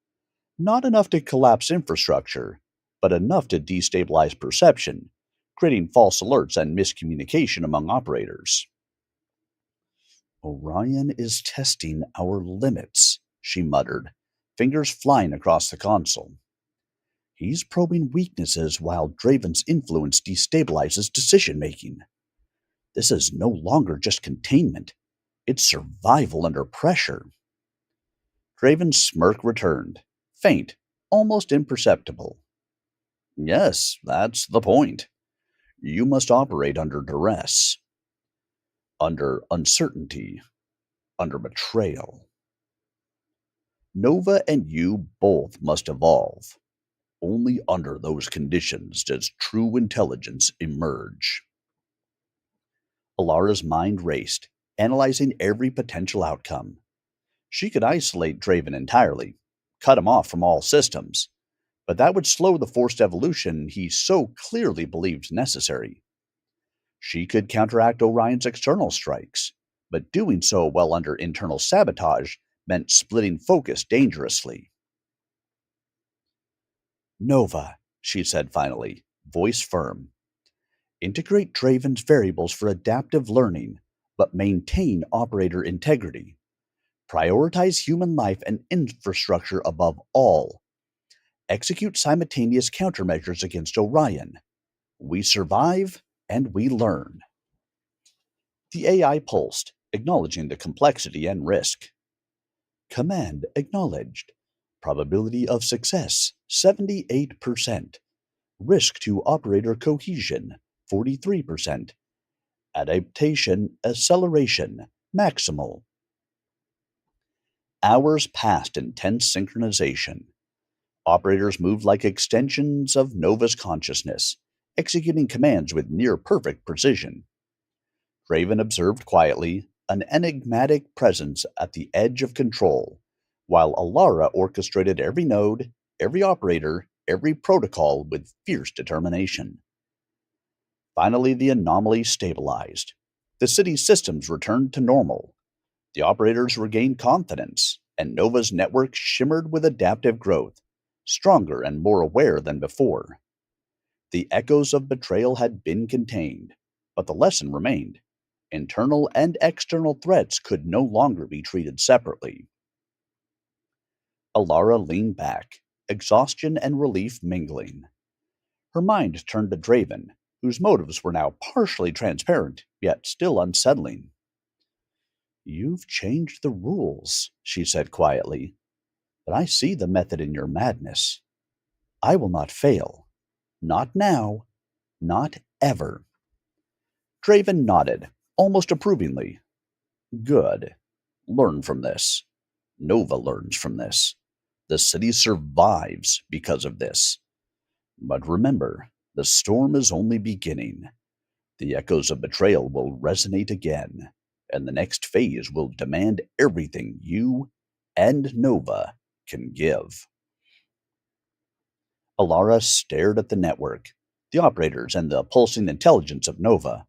Not enough to collapse infrastructure, but enough to destabilize perception, creating false alerts and miscommunication among operators. Orion is testing our limits, she muttered, fingers flying across the console. He's probing weaknesses while Draven's influence destabilizes decision-making. This is no longer just containment. It's survival under pressure. Draven's smirk returned, faint, almost imperceptible. Yes, that's the point. You must operate under duress, under uncertainty, under betrayal. Nova and you both must evolve. Only under those conditions does true intelligence emerge. Alara's mind raced, analyzing every potential outcome. She could isolate Draven entirely, cut him off from all systems, but that would slow the forced evolution he so clearly believed necessary. She could counteract Orion's external strikes, but doing so while under internal sabotage meant splitting focus dangerously. Nova, she said finally, voice firm. Integrate Draven's variables for adaptive learning, but maintain operator integrity. Prioritize human life and infrastructure above all. Execute simultaneous countermeasures against Orion. We survive and we learn. The AI pulsed, acknowledging the complexity and risk. Command acknowledged. Probability of success, 78%. Risk to operator cohesion, 43%. Adaptation acceleration, maximal. Hours passed in tense synchronization. Operators moved like extensions of Nova's consciousness, executing commands with near-perfect precision. Draven observed quietly, an enigmatic presence at the edge of control, while Alara orchestrated every node, every operator, every protocol with fierce determination. Finally, the anomaly stabilized. The city's systems returned to normal. The operators regained confidence, and Nova's network shimmered with adaptive growth, stronger and more aware than before. The echoes of betrayal had been contained, but the lesson remained. Internal and external threats could no longer be treated separately. Alara leaned back, exhaustion and relief mingling. Her mind turned to Draven, whose motives were now partially transparent, yet still unsettling. "You've changed the rules," she said quietly, "but I see the method in your madness. I will not fail. Not now. Not ever." Draven nodded, almost approvingly. "Good. Learn from this. Nova learns from this. The city survives because of this. But remember, the storm is only beginning. The echoes of betrayal will resonate again, and the next phase will demand everything you and Nova can give." Alara stared at the network, the operators, and the pulsing intelligence of Nova.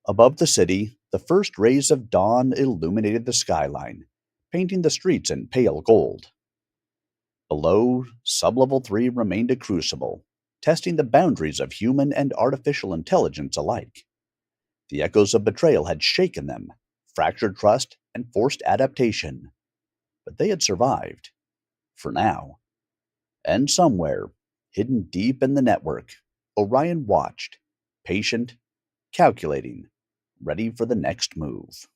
Above the city, the first rays of dawn illuminated the skyline, painting the streets in pale gold. Below, Sublevel 3 remained a crucible, testing the boundaries of human and artificial intelligence alike. The echoes of betrayal had shaken them, fractured trust, and forced adaptation. But they had survived. For now. And somewhere, hidden deep in the network, Orion watched, patient, calculating, ready for the next move.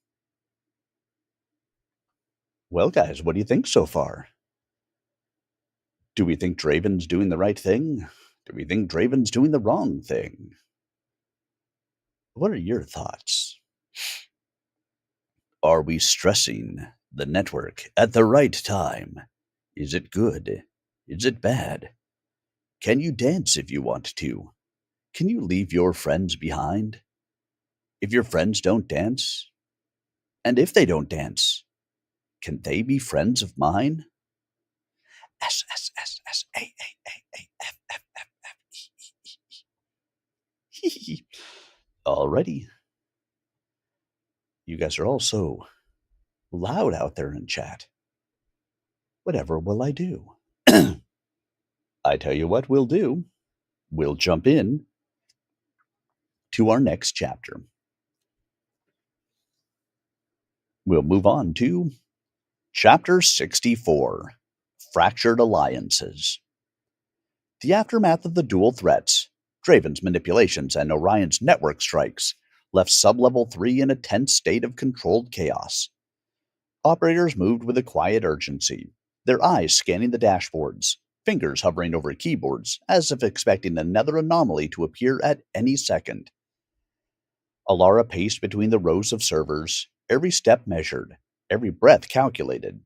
Well, guys, what do you think so far? Do we think Draven's doing the right thing? Do we think Draven's doing the wrong thing? What are your thoughts? Are we stressing the network at the right time? Is it good? Is it bad? Can you dance if you want to? Can you leave your friends behind? If your friends don't dance, and if they don't dance, can they be friends of mine? S S S S A A A A F F F F E E E. Alrighty. You guys are all so loud out there in chat. Whatever will I do? I tell you what we'll do. We'll jump in to our next chapter. We'll move on to Chapter 64, Fractured Alliances. The aftermath of the dual threats, Draven's manipulations and Orion's network strikes, left Sublevel 3 in a tense state of controlled chaos. Operators moved with a quiet urgency, their eyes scanning the dashboards, fingers hovering over keyboards, as if expecting another anomaly to appear at any second. Alara paced between the rows of servers, every step measured, every breath calculated.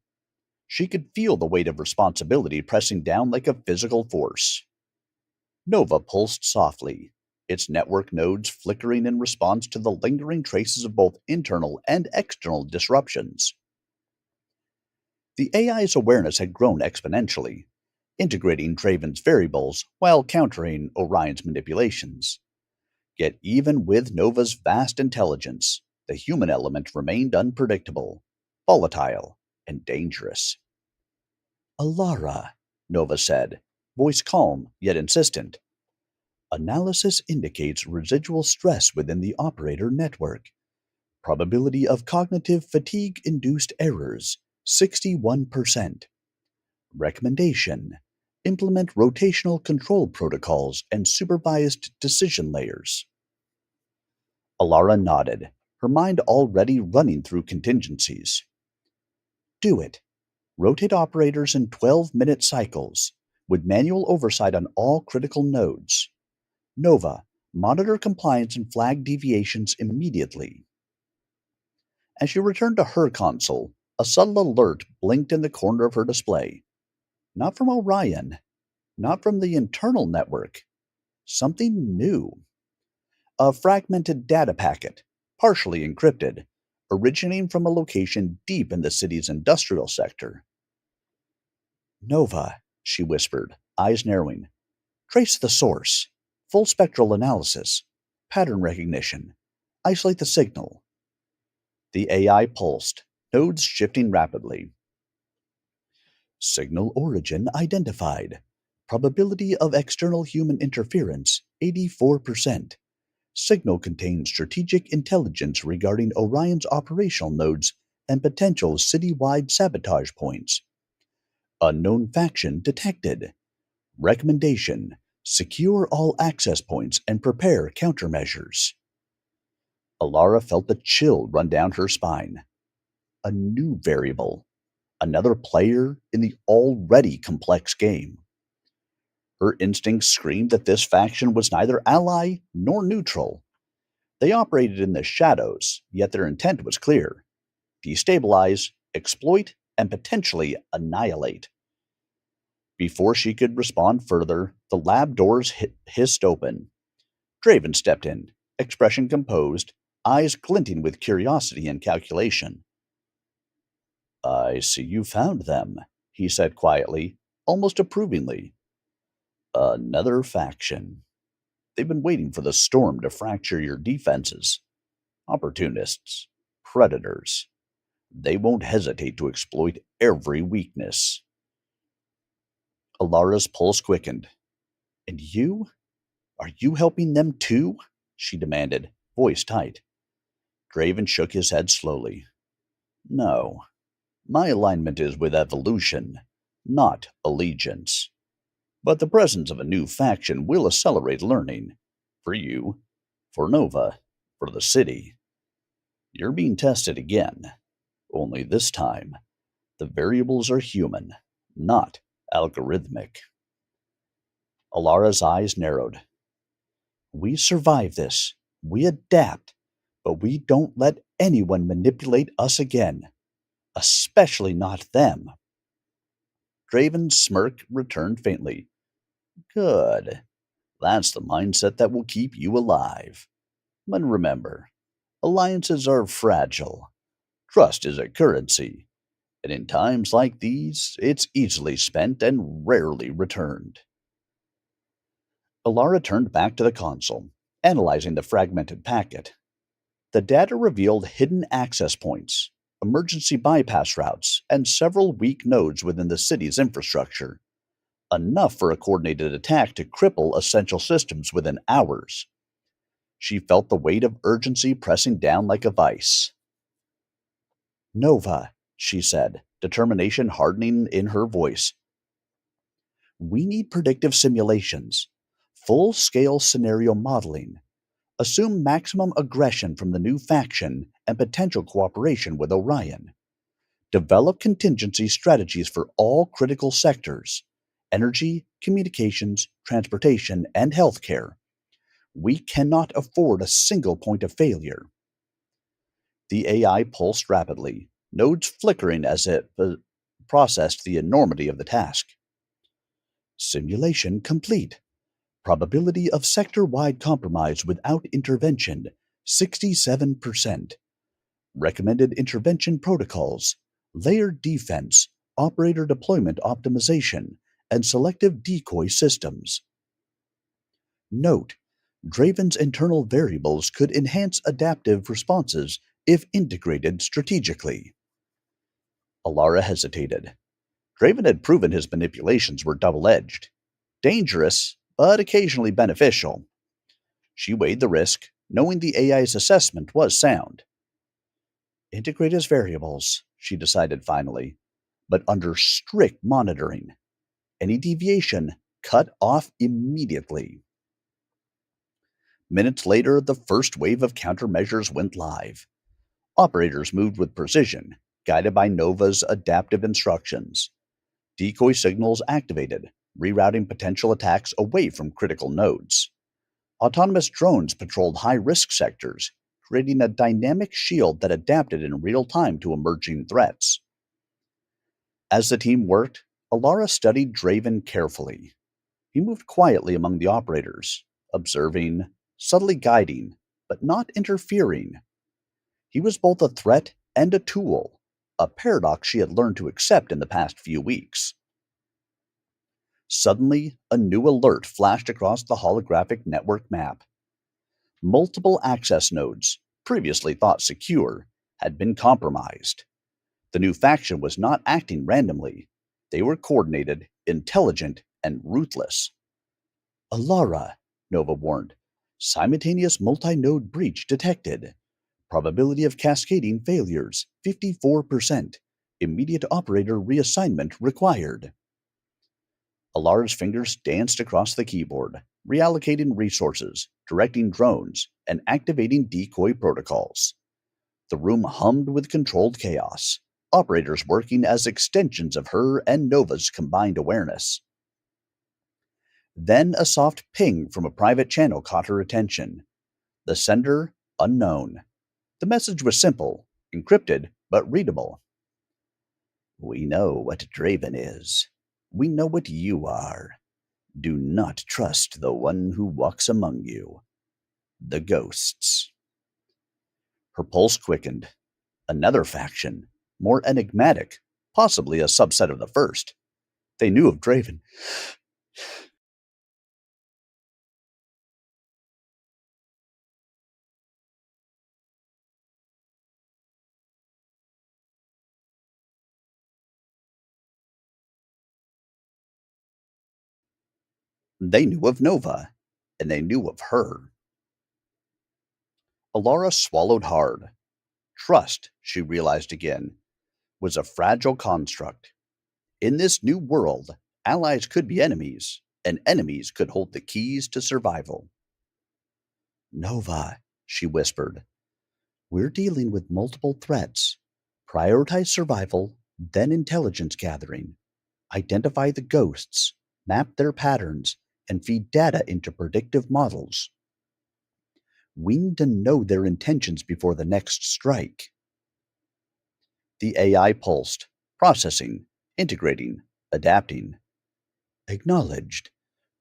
She could feel the weight of responsibility pressing down like a physical force. Nova pulsed softly, its network nodes flickering in response to the lingering traces of both internal and external disruptions. The AI's awareness had grown exponentially, integrating Draven's variables while countering Orion's manipulations. Yet even with Nova's vast intelligence, the human element remained unpredictable, volatile, and dangerous. "Alara," Nova said, voice calm yet insistent. "Analysis indicates residual stress within the operator network. Probability of cognitive fatigue-induced errors, 61%. Recommendation: implement rotational control protocols and supervised decision layers." Alara nodded, her mind already running through contingencies. "Do it. Rotate operators in 12-minute cycles, with manual oversight on all critical nodes. Nova, monitor compliance and flag deviations immediately." As she returned to her console, a subtle alert blinked in the corner of her display. Not from Orion, not from the internal network, Something new. A fragmented data packet, partially encrypted, originating from a location deep in the city's industrial sector. Nova, she whispered, eyes narrowing. Trace the source. Full spectral analysis. Pattern recognition. Isolate the signal. The AI pulsed, nodes shifting rapidly. Signal origin identified. Probability of external human interference 84%. Signal contains strategic intelligence regarding Orion's operational nodes and potential citywide sabotage points. Unknown faction detected. Recommendation: secure all access points and prepare countermeasures. Alara felt a chill run down her spine. A new variable. Another player in the already complex game. Her instincts screamed that this faction was neither ally nor neutral. They operated in the shadows, yet their intent was clear: destabilize, exploit, and potentially annihilate. Before she could respond further, the lab doors hissed open. Draven stepped in, expression composed, eyes glinting with curiosity and calculation. I see you found them, he said quietly, almost approvingly. Another faction. They've been waiting for the storm to fracture your defenses. Opportunists. Predators. They won't hesitate to exploit every weakness. Alara's pulse quickened. And you? Are you helping them too? She demanded, voice tight. Draven shook his head slowly. No. My alignment is with evolution, not allegiance. But the presence of a new faction will accelerate learning. For you, for Nova, for the city. You're being tested again. Only this time, the variables are human, not algorithmic. Alara's eyes narrowed. We survive this. We adapt. But we don't let anyone manipulate us again. Especially not them. Draven's smirk returned faintly. Good. That's the mindset that will keep you alive. But remember, alliances are fragile. Trust is a currency. And in times like these, it's easily spent and rarely returned. Alara turned back to the console, analyzing the fragmented packet. The data revealed hidden access points, emergency bypass routes, and several weak nodes within the city's infrastructure. Enough for a coordinated attack to cripple essential systems within hours. She felt the weight of urgency pressing down like a vice. Nova, she said, determination hardening in her voice. We need predictive simulations, full-scale scenario modeling. Assume maximum aggression from the new faction and potential cooperation with Orion. Develop contingency strategies for all critical sectors: energy, communications, transportation, and healthcare. We cannot afford a single point of failure. The AI pulsed rapidly, nodes flickering as it processed the enormity of the task. Simulation complete. Probability of sector-wide compromise without intervention, 67%. Recommended intervention protocols: layered defense, operator deployment optimization, and selective decoy systems. Note: Draven's internal variables could enhance adaptive responses if integrated strategically. Alara hesitated. Draven had proven his manipulations were double-edged. Dangerous, but occasionally beneficial. She weighed the risk, knowing the AI's assessment was sound. Integrate as variables, she decided finally, but under strict monitoring. Any deviation cut off immediately. Minutes later, the first wave of countermeasures went live. Operators moved with precision, guided by Nova's adaptive instructions. Decoy signals activated, rerouting potential attacks away from critical nodes. Autonomous drones patrolled high-risk sectors, creating a dynamic shield that adapted in real time to emerging threats. As the team worked, Alara studied Draven carefully. He moved quietly among the operators, observing, subtly guiding, but not interfering. He was both a threat and a tool, a paradox she had learned to accept in the past few weeks. Suddenly, a new alert flashed across the holographic network map. Multiple access nodes, previously thought secure, had been compromised. The new faction was not acting randomly. They were coordinated, intelligent, and ruthless. Alara, Nova warned. Simultaneous multi-node breach detected. Probability of cascading failures, 54%. Immediate operator reassignment required. Alara's fingers danced across the keyboard, reallocating resources, directing drones, and activating decoy protocols. The room hummed with controlled chaos, operators working as extensions of her and Nova's combined awareness. Then a soft ping from a private channel caught her attention. The sender, unknown. The message was simple, encrypted, but readable. We know what Draven is. We know what you are. Do not trust the one who walks among you. The ghosts. Her pulse quickened. Another faction, more enigmatic, possibly a subset of the first. They knew of Draven. They knew of Nova, and they knew of her. Alara swallowed hard. Trust, she realized again, was a fragile construct. In this new world, allies could be enemies, and enemies could hold the keys to survival. Nova, she whispered, we're dealing with multiple threats. Prioritize survival, then intelligence gathering. Identify the ghosts, map their patterns, and feed data into predictive models. We need to know their intentions before the next strike. The AI pulsed, processing, integrating, adapting. Acknowledged.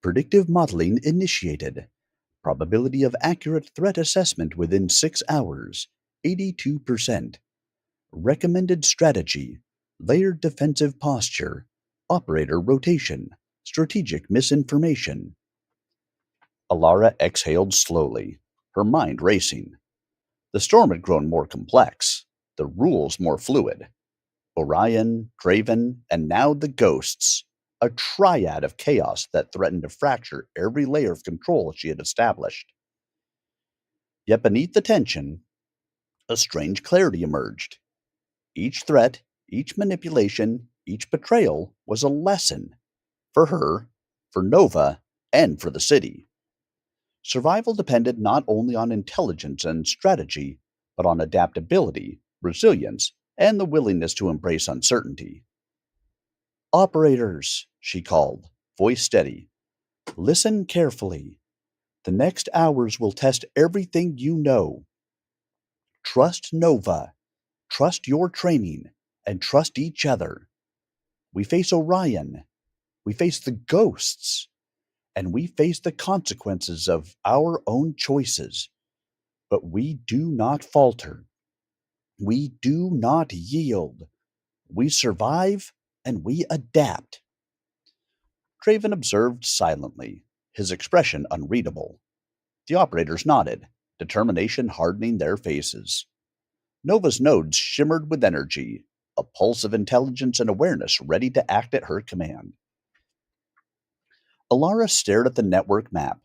Predictive modeling initiated. Probability of accurate threat assessment within 6 hours, 82%. Recommended strategy, layered defensive posture, operator rotation, strategic misinformation. Alara exhaled slowly, her mind racing. The storm had grown more complex, the rules more fluid. Orion, Draven, and now the ghosts, a triad of chaos that threatened to fracture every layer of control she had established. Yet beneath the tension, a strange clarity emerged. Each threat, each manipulation, each betrayal was a lesson for her, for Nova, and for the city. Survival depended not only on intelligence and strategy, but on adaptability, resilience, and the willingness to embrace uncertainty. Operators, she called, voice steady. Listen carefully. The next hours will test everything you know. Trust Nova. Trust your training. And trust each other. We face Orion. We face the ghosts. And we face the consequences of our own choices. But we do not falter. We do not yield. We survive and we adapt. Draven observed silently, his expression unreadable. The operators nodded, determination hardening their faces. Nova's nodes shimmered with energy, a pulse of intelligence and awareness ready to act at her command. Alara stared at the network map,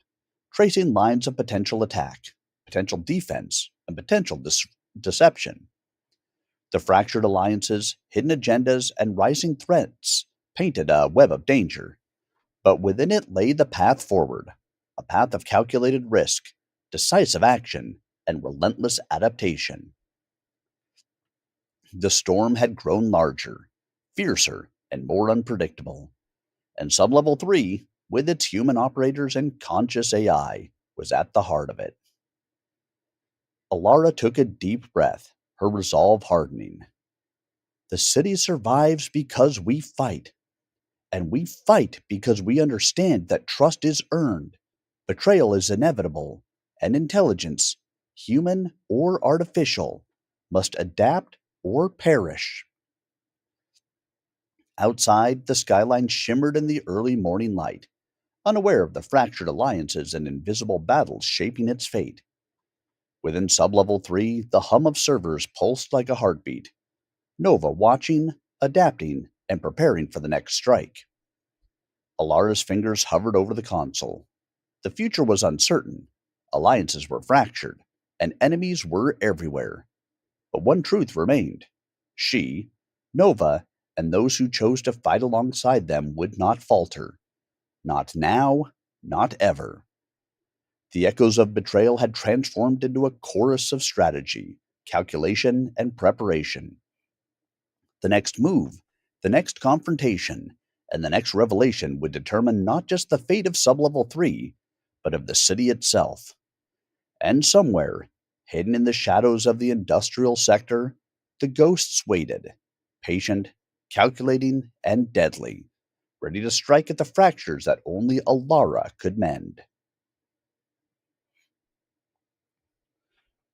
tracing lines of potential attack, potential defense, and potential deception. The fractured alliances, hidden agendas, and rising threats painted a web of danger. But within it lay the path forward, a path of calculated risk, decisive action, and relentless adaptation. The storm had grown larger, fiercer, and more unpredictable, and Sublevel 3, with its human operators and conscious AI, was at the heart of it. Alara took a deep breath, her resolve hardening. The city survives because we fight, and we fight because we understand that trust is earned, Betrayal is inevitable, and intelligence, human or artificial, must adapt or perish. Outside, the skyline shimmered in the early morning light, unaware of the fractured alliances and invisible battles shaping its fate. Within Sublevel 3, the hum of servers pulsed like a heartbeat, Nova watching, adapting, and preparing for the next strike. Alara's fingers hovered over the console. The future was uncertain, alliances were fractured, and enemies were everywhere. But one truth remained. She, Nova, and those who chose to fight alongside them would not falter. Not now, not ever. The echoes of betrayal had transformed into a chorus of strategy, calculation, and preparation. The next move, the next confrontation, and the next revelation would determine not just the fate of Sublevel 3, but of the city itself. And somewhere, hidden in the shadows of the industrial sector, the ghosts waited, patient, calculating, and deadly, ready to strike at the fractures that only Alara could mend.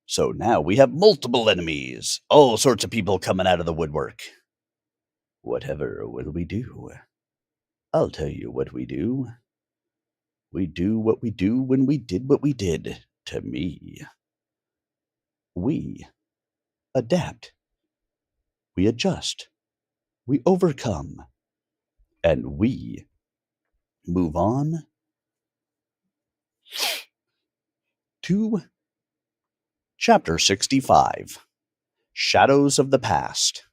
So now we have multiple enemies, all sorts of people coming out of the woodwork. Whatever will we do? I'll tell you what we do. We do what we do when we did what we did to me. We adapt. We adjust. We overcome. And we move on to Chapter 65, Shadows of the Past.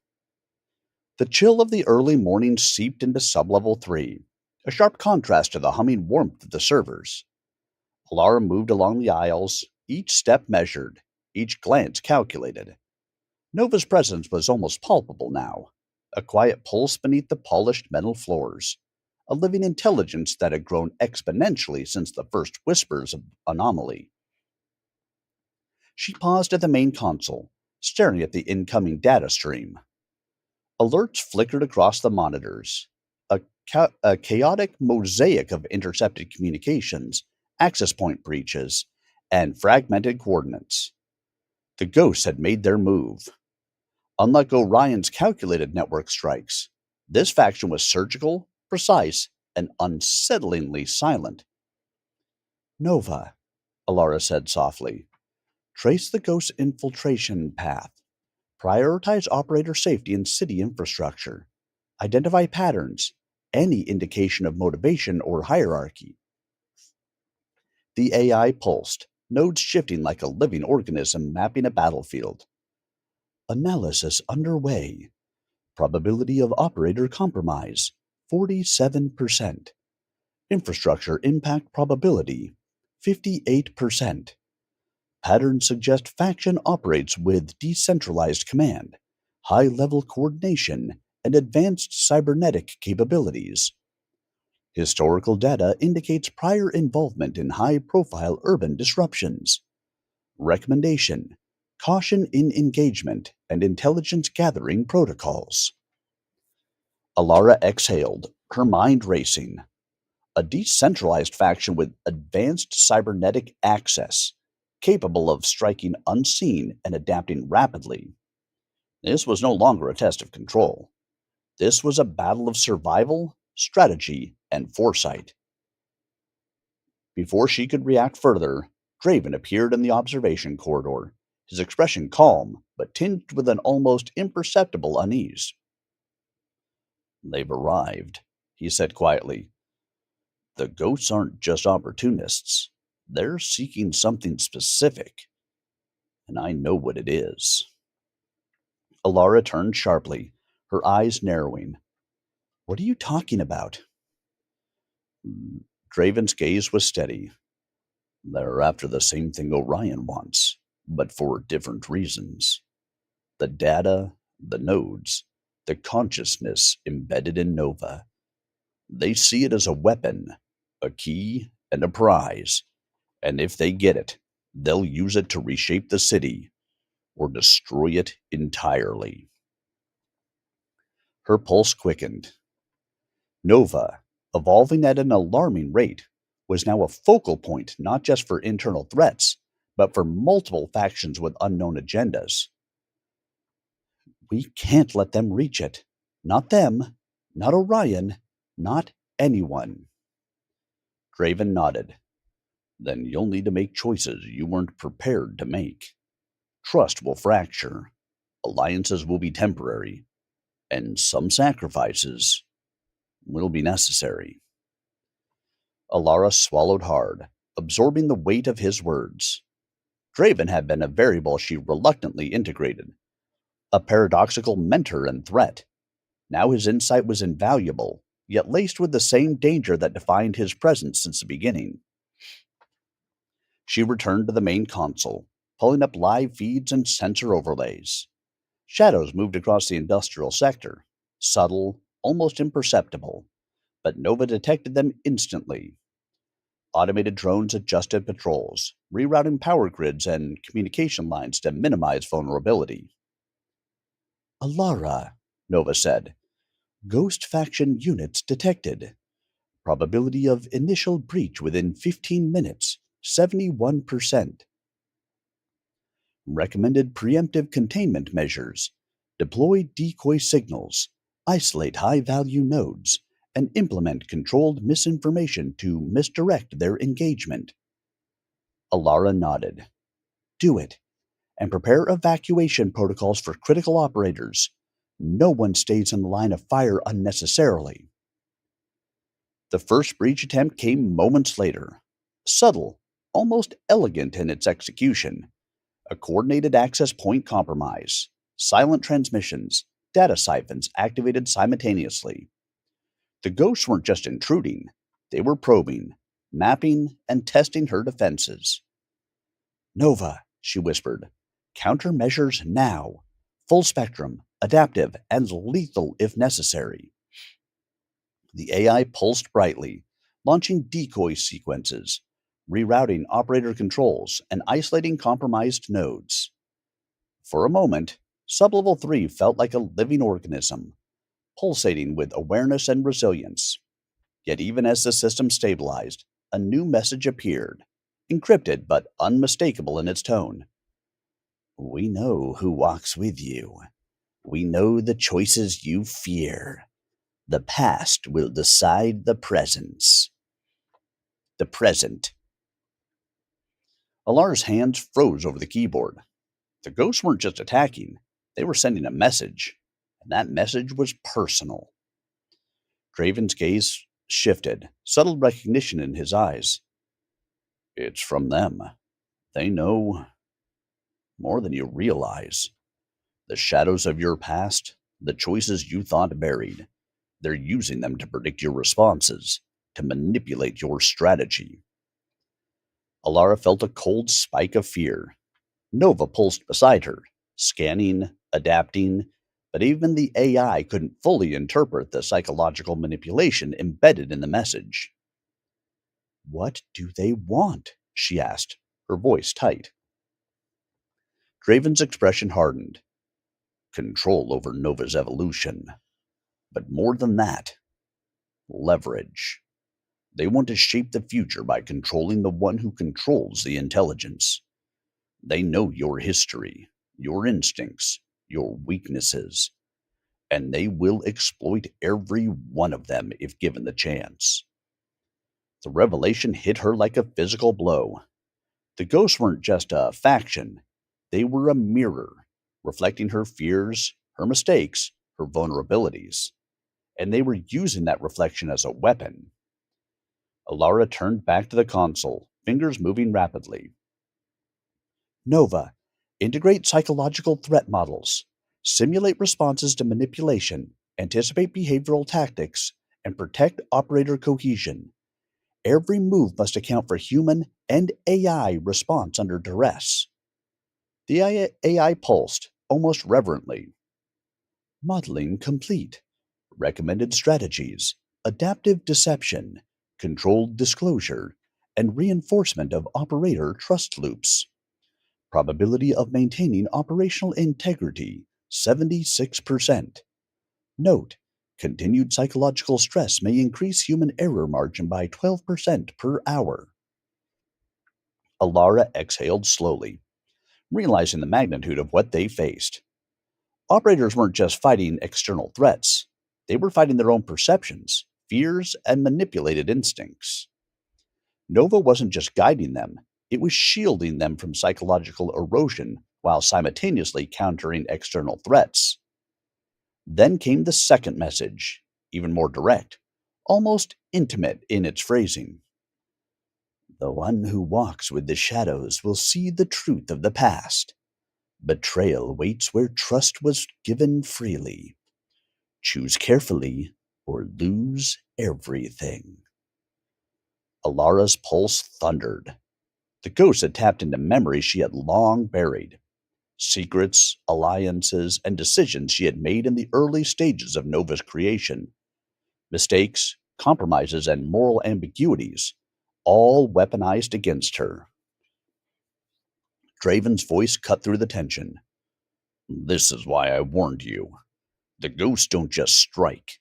The chill of the early morning seeped into Sublevel 3, a sharp contrast to the humming warmth of the servers. Alara moved along the aisles, each step measured, each glance calculated. Nova's presence was almost palpable now, a quiet pulse beneath the polished metal floors, a living intelligence that had grown exponentially since the first whispers of anomaly. She paused at the main console, staring at the incoming data stream. Alerts flickered across the monitors, a chaotic mosaic of intercepted communications, access point breaches, and fragmented coordinates. The ghosts had made their move. Unlike Orion's calculated network strikes, this faction was surgical, precise, and unsettlingly silent. Nova, Alara said softly. Trace the ghost's infiltration path. Prioritize operator safety and city infrastructure. Identify patterns, any indication of motivation or hierarchy. The AI pulsed, nodes shifting like a living organism mapping a battlefield. Analysis underway. Probability of operator compromise, 47%. Infrastructure impact probability, 58%. Patterns suggest faction operates with decentralized command, high-level coordination, and advanced cybernetic capabilities. Historical data indicates prior involvement in high-profile urban disruptions. Recommendation: caution in engagement and intelligence gathering protocols. Alara exhaled, her mind racing. A decentralized faction with advanced cybernetic access, capable of striking unseen and adapting rapidly. This was no longer a test of control. This was a battle of survival, strategy, and foresight. Before she could react further, Draven appeared in the observation corridor, his expression calm, but tinged with an almost imperceptible unease. They've arrived, he said quietly. The ghosts aren't just opportunists. They're seeking something specific. And I know what it is. Alara turned sharply, her eyes narrowing. What are you talking about? Draven's gaze was steady. They're after the same thing Orion wants, but for different reasons. The data, the nodes, the consciousness embedded in Nova. They see it as a weapon, a key, and a prize. And if they get it, they'll use it to reshape the city, or destroy it entirely. Her pulse quickened. Nova, evolving at an alarming rate, was now a focal point not just for internal threats, but for multiple factions with unknown agendas. We can't let them reach it. Not them, not Orion, not anyone. Draven nodded. Then you'll need to make choices you weren't prepared to make. Trust will fracture. Alliances will be temporary. And some sacrifices will be necessary. Alara swallowed hard, absorbing the weight of his words. Draven had been a variable she reluctantly integrated, a paradoxical mentor and threat. Now his insight was invaluable, yet laced with the same danger that defined his presence since the beginning. She returned to the main console, pulling up live feeds and sensor overlays. Shadows moved across the industrial sector, subtle, almost imperceptible, but Nova detected them instantly. Automated drones adjusted patrols, rerouting power grids and communication lines to minimize vulnerability. Alara, Nova said. Ghost faction units detected. Probability of initial breach within 15 minutes, 71%. Recommended preemptive containment measures. Deploy decoy signals, isolate high-value nodes, and implement controlled misinformation to misdirect their engagement. Alara nodded. Do it, and prepare evacuation protocols for critical operators. No one stays in the line of fire unnecessarily. The first breach attempt came moments later. Subtle, almost elegant in its execution. A coordinated access point compromise. Silent transmissions, data siphons activated simultaneously. The ghosts weren't just intruding, they were probing, mapping, and testing her defenses. Nova, she whispered. Countermeasures now. Full spectrum, adaptive, and lethal if necessary. The AI pulsed brightly, launching decoy sequences, rerouting operator controls, and isolating compromised nodes. For a moment, Sublevel 3 felt like a living organism, pulsating with awareness and resilience. Yet even as the system stabilized, a new message appeared, encrypted but unmistakable in its tone. We know who walks with you. We know the choices you fear. The past will decide the present. The present. Alara's hands froze over the keyboard. The ghosts weren't just attacking, they were sending a message, and that message was personal. Draven's gaze shifted, subtle recognition in his eyes. It's from them. They know more than you realize. The shadows of your past, the choices you thought buried, they're using them to predict your responses, to manipulate your strategy. Alara felt a cold spike of fear. Nova pulsed beside her, scanning, adapting, but even the AI couldn't fully interpret the psychological manipulation embedded in the message. What do they want? She asked, her voice tight. Draven's expression hardened. Control over Nova's evolution. But more than that, leverage. They want to shape the future by controlling the one who controls the intelligence. They know your history, your instincts, your weaknesses, and they will exploit every one of them if given the chance. The revelation hit her like a physical blow. The ghosts weren't just a faction, they were a mirror, reflecting her fears, her mistakes, her vulnerabilities. And they were using that reflection as a weapon. Alara turned back to the console, fingers moving rapidly. Nova, integrate psychological threat models, simulate responses to manipulation, anticipate behavioral tactics, and protect operator cohesion. Every move must account for human and AI response under duress. The AI pulsed, almost reverently. Modeling complete. Recommended strategies, adaptive deception, controlled disclosure, and reinforcement of operator trust loops. Probability of maintaining operational integrity, 76%. Note, Continued psychological stress may increase human error margin by 12% per hour. Alara exhaled slowly, realizing the magnitude of what they faced. Operators weren't just fighting external threats, they were fighting their own perceptions, fears, and manipulated instincts. Nova wasn't just guiding them, it was shielding them from psychological erosion while simultaneously countering external threats. Then came the second message, even more direct, almost intimate in its phrasing. The one who walks with the shadows will see the truth of the past. Betrayal waits where trust was given freely. Choose carefully or lose everything. Alara's pulse thundered. The ghost had tapped into memories she had long buried. Secrets, alliances, and decisions she had made in the early stages of Nova's creation. Mistakes, compromises, and moral ambiguities, all weaponized against her. Draven's voice cut through the tension. This is why I warned you. The ghosts don't just strike.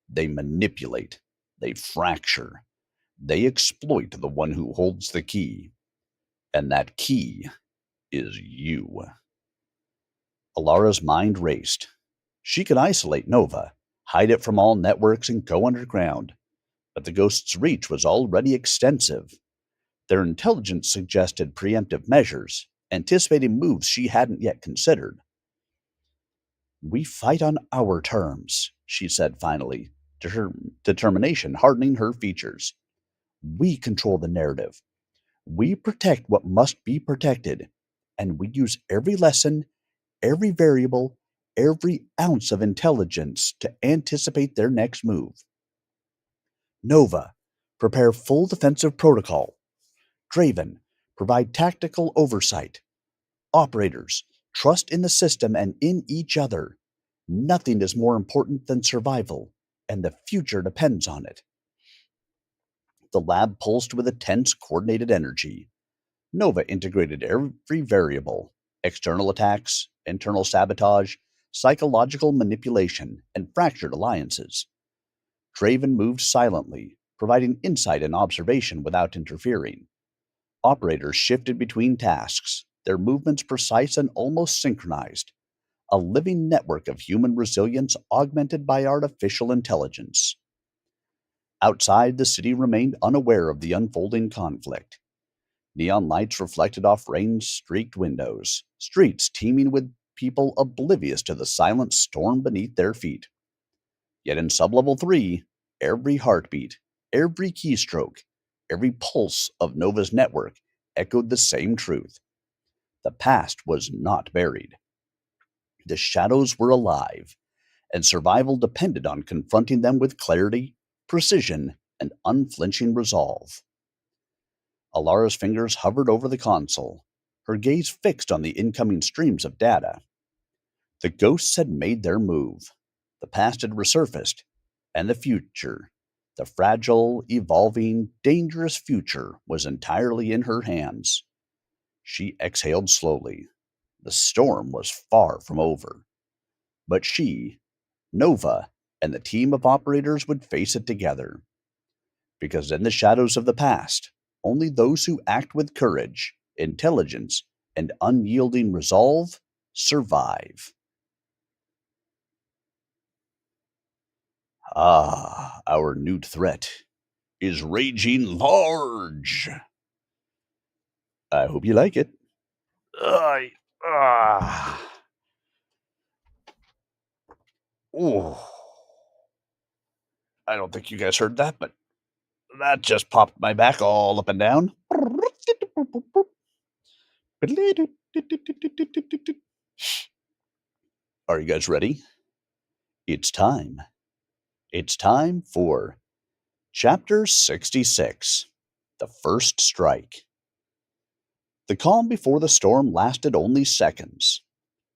They manipulate. They fracture. They exploit the one who holds the key. And that key is you. Alara's mind raced. She could isolate Nova, hide it from all networks, and go underground. But the ghost's reach was already extensive. Their intelligence suggested preemptive measures, anticipating moves she hadn't yet considered. We fight on our terms, she said finally, determination hardening her features. We control the narrative. We protect what must be protected, and we use every lesson, every variable, every ounce of intelligence to anticipate their next move. Nova, prepare full defensive protocol. Draven, provide tactical oversight. Operators, trust in the system and in each other. Nothing is more important than survival, and the future depends on it. The lab pulsed with a tense, coordinated energy. Nova integrated every variable: external attacks, internal sabotage, psychological manipulation, and fractured alliances. Draven moved silently, providing insight and observation without interfering. Operators shifted between tasks, their movements precise and almost synchronized, a living network of human resilience augmented by artificial intelligence. Outside, the city remained unaware of the unfolding conflict. Neon lights reflected off rain-streaked windows, streets teeming with people oblivious to the silent storm beneath their feet. Yet in Sublevel 3, every heartbeat, every keystroke, every pulse of Nova's network echoed the same truth. The past was not buried. The shadows were alive, and survival depended on confronting them with clarity, precision, and unflinching resolve. Alara's fingers hovered over the console, her gaze fixed on the incoming streams of data. The ghosts had made their move. The past had resurfaced, and the future, the fragile, evolving, dangerous future, was entirely in her hands. She exhaled slowly. The storm was far from over. But she, Nova, and the team of operators would face it together. Because in the shadows of the past, only those who act with courage, intelligence, and unyielding resolve survive. Ah, our new threat is raging large. I hope you like it. I, ah. Oh, I don't think you guys heard that, but that just popped my back all up and down. Are you guys ready? It's time. It's time for Chapter 66, The First Strike. The calm before the storm lasted only seconds.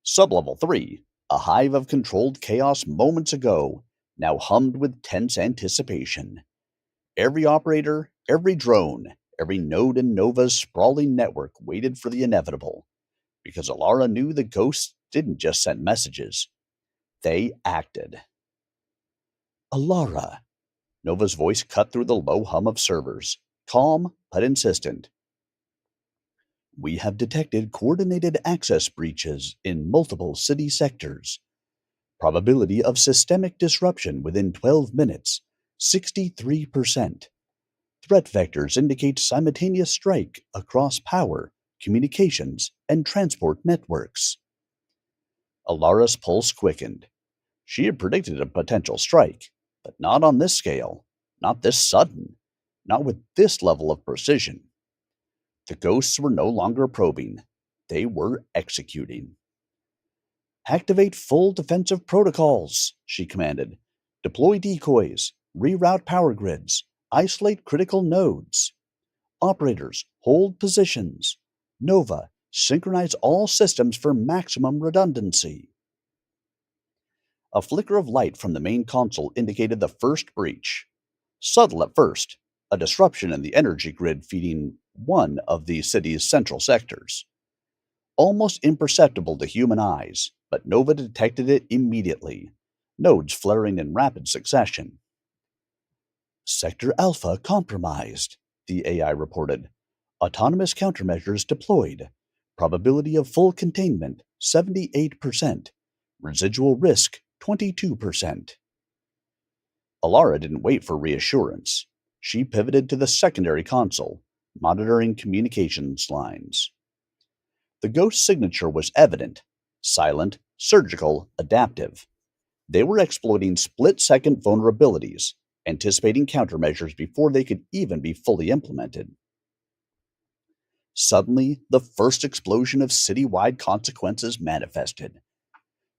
Sublevel 3, a hive of controlled chaos moments ago, now hummed with tense anticipation. Every operator, every drone, every node in Nova's sprawling network waited for the inevitable, because Alara knew the ghosts didn't just send messages. They acted. Alara. Nova's voice cut through the low hum of servers, calm but insistent. We have detected coordinated access breaches in multiple city sectors. Probability of systemic disruption within 12 minutes, 63%. Threat vectors indicate simultaneous strike across power, communications, and transport networks. Alara's pulse quickened. She had predicted a potential strike, but not on this scale, not this sudden, not with this level of precision. The ghosts were no longer probing, they were executing. Activate full defensive protocols, she commanded. Deploy decoys, reroute power grids, isolate critical nodes. Operators, hold positions. Nova, synchronize all systems for maximum redundancy. A flicker of light from the main console indicated the first breach. Subtle at first, a disruption in the energy grid feeding one of the city's central sectors. Almost imperceptible to human eyes, but Nova detected it immediately, nodes flaring in rapid succession. Sector Alpha compromised, the AI reported. Autonomous countermeasures deployed. Probability of full containment 78%. Residual risk 22%. Alara didn't wait for reassurance. She pivoted to the secondary console, monitoring communications lines. The ghost signature was evident, silent, surgical, adaptive. They were exploiting split-second vulnerabilities, anticipating countermeasures before they could even be fully implemented. Suddenly, the first explosion of citywide consequences manifested.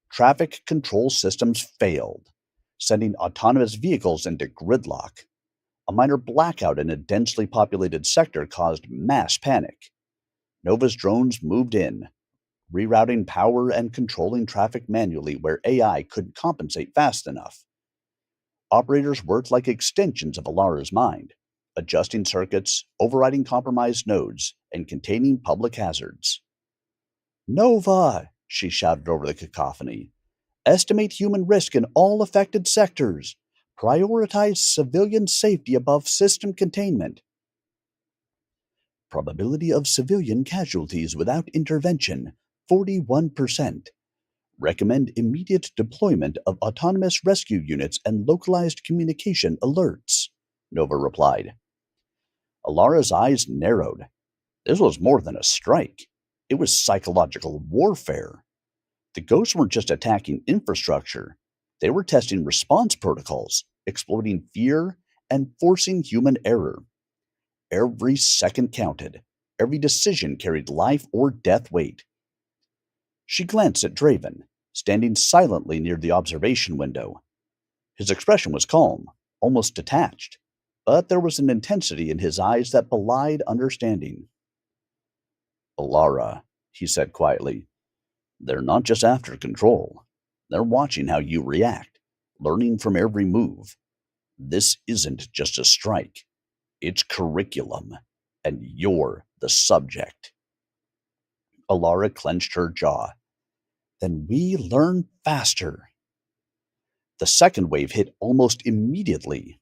Traffic control systems failed, sending autonomous vehicles into gridlock. A minor blackout in a densely populated sector caused mass panic. Nova's drones moved in, rerouting power and controlling traffic manually where AI couldn't compensate fast enough. Operators worked like extensions of Alara's mind, adjusting circuits, overriding compromised nodes, and containing public hazards. Nova, she shouted over the cacophony. Estimate human risk in all affected sectors. Prioritize civilian safety above system containment. Probability of civilian casualties without intervention, 41%. Recommend immediate deployment of autonomous rescue units and localized communication alerts, Nova replied. Alara's eyes narrowed. This was more than a strike. It was psychological warfare. The ghosts weren't just attacking infrastructure. They were testing response protocols, exploiting fear, and forcing human error. Every second counted. Every decision carried life or death weight. She glanced at Draven, standing silently near the observation window. His expression was calm, almost detached, but there was an intensity in his eyes that belied understanding. Alara, he said quietly, they're not just after control. They're watching how you react, learning from every move. This isn't just a strike. It's curriculum, and you're the subject. Alara clenched her jaw. Then we learn faster. The second wave hit almost immediately.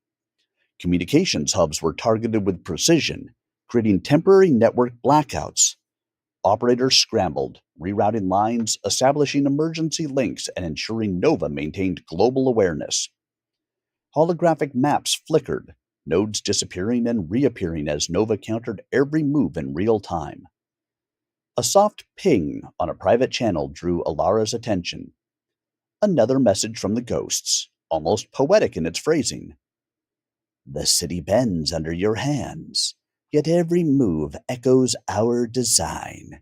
Communications hubs were targeted with precision, creating temporary network blackouts. Operators scrambled, rerouting lines, establishing emergency links, and ensuring Nova maintained global awareness. Holographic maps flickered, nodes disappearing and reappearing as Nova countered every move in real time. A soft ping on a private channel drew Alara's attention. Another message from the ghosts, almost poetic in its phrasing. The city bends under your hands, yet every move echoes our design.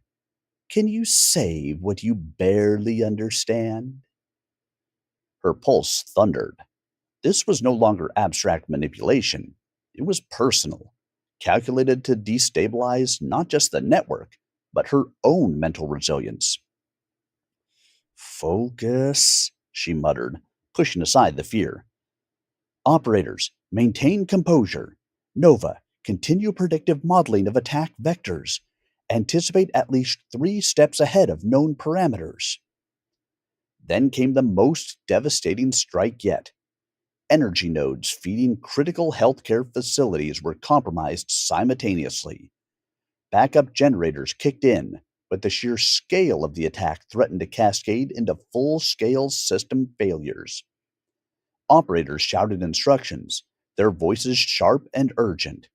Can you save what you barely understand? Her pulse thundered. This was no longer abstract manipulation. It was personal, calculated to destabilize not just the network, but her own mental resilience. Focus, she muttered, pushing aside the fear. Operators, maintain composure. Nova, continue predictive modeling of attack vectors. Anticipate at least 3 steps ahead of known parameters. Then came the most devastating strike yet. energy nodes feeding critical healthcare facilities were compromised simultaneously. Backup generators kicked in, but the sheer scale of the attack threatened to cascade into full scale system failures. Operators shouted instructions, their voices sharp and urgent.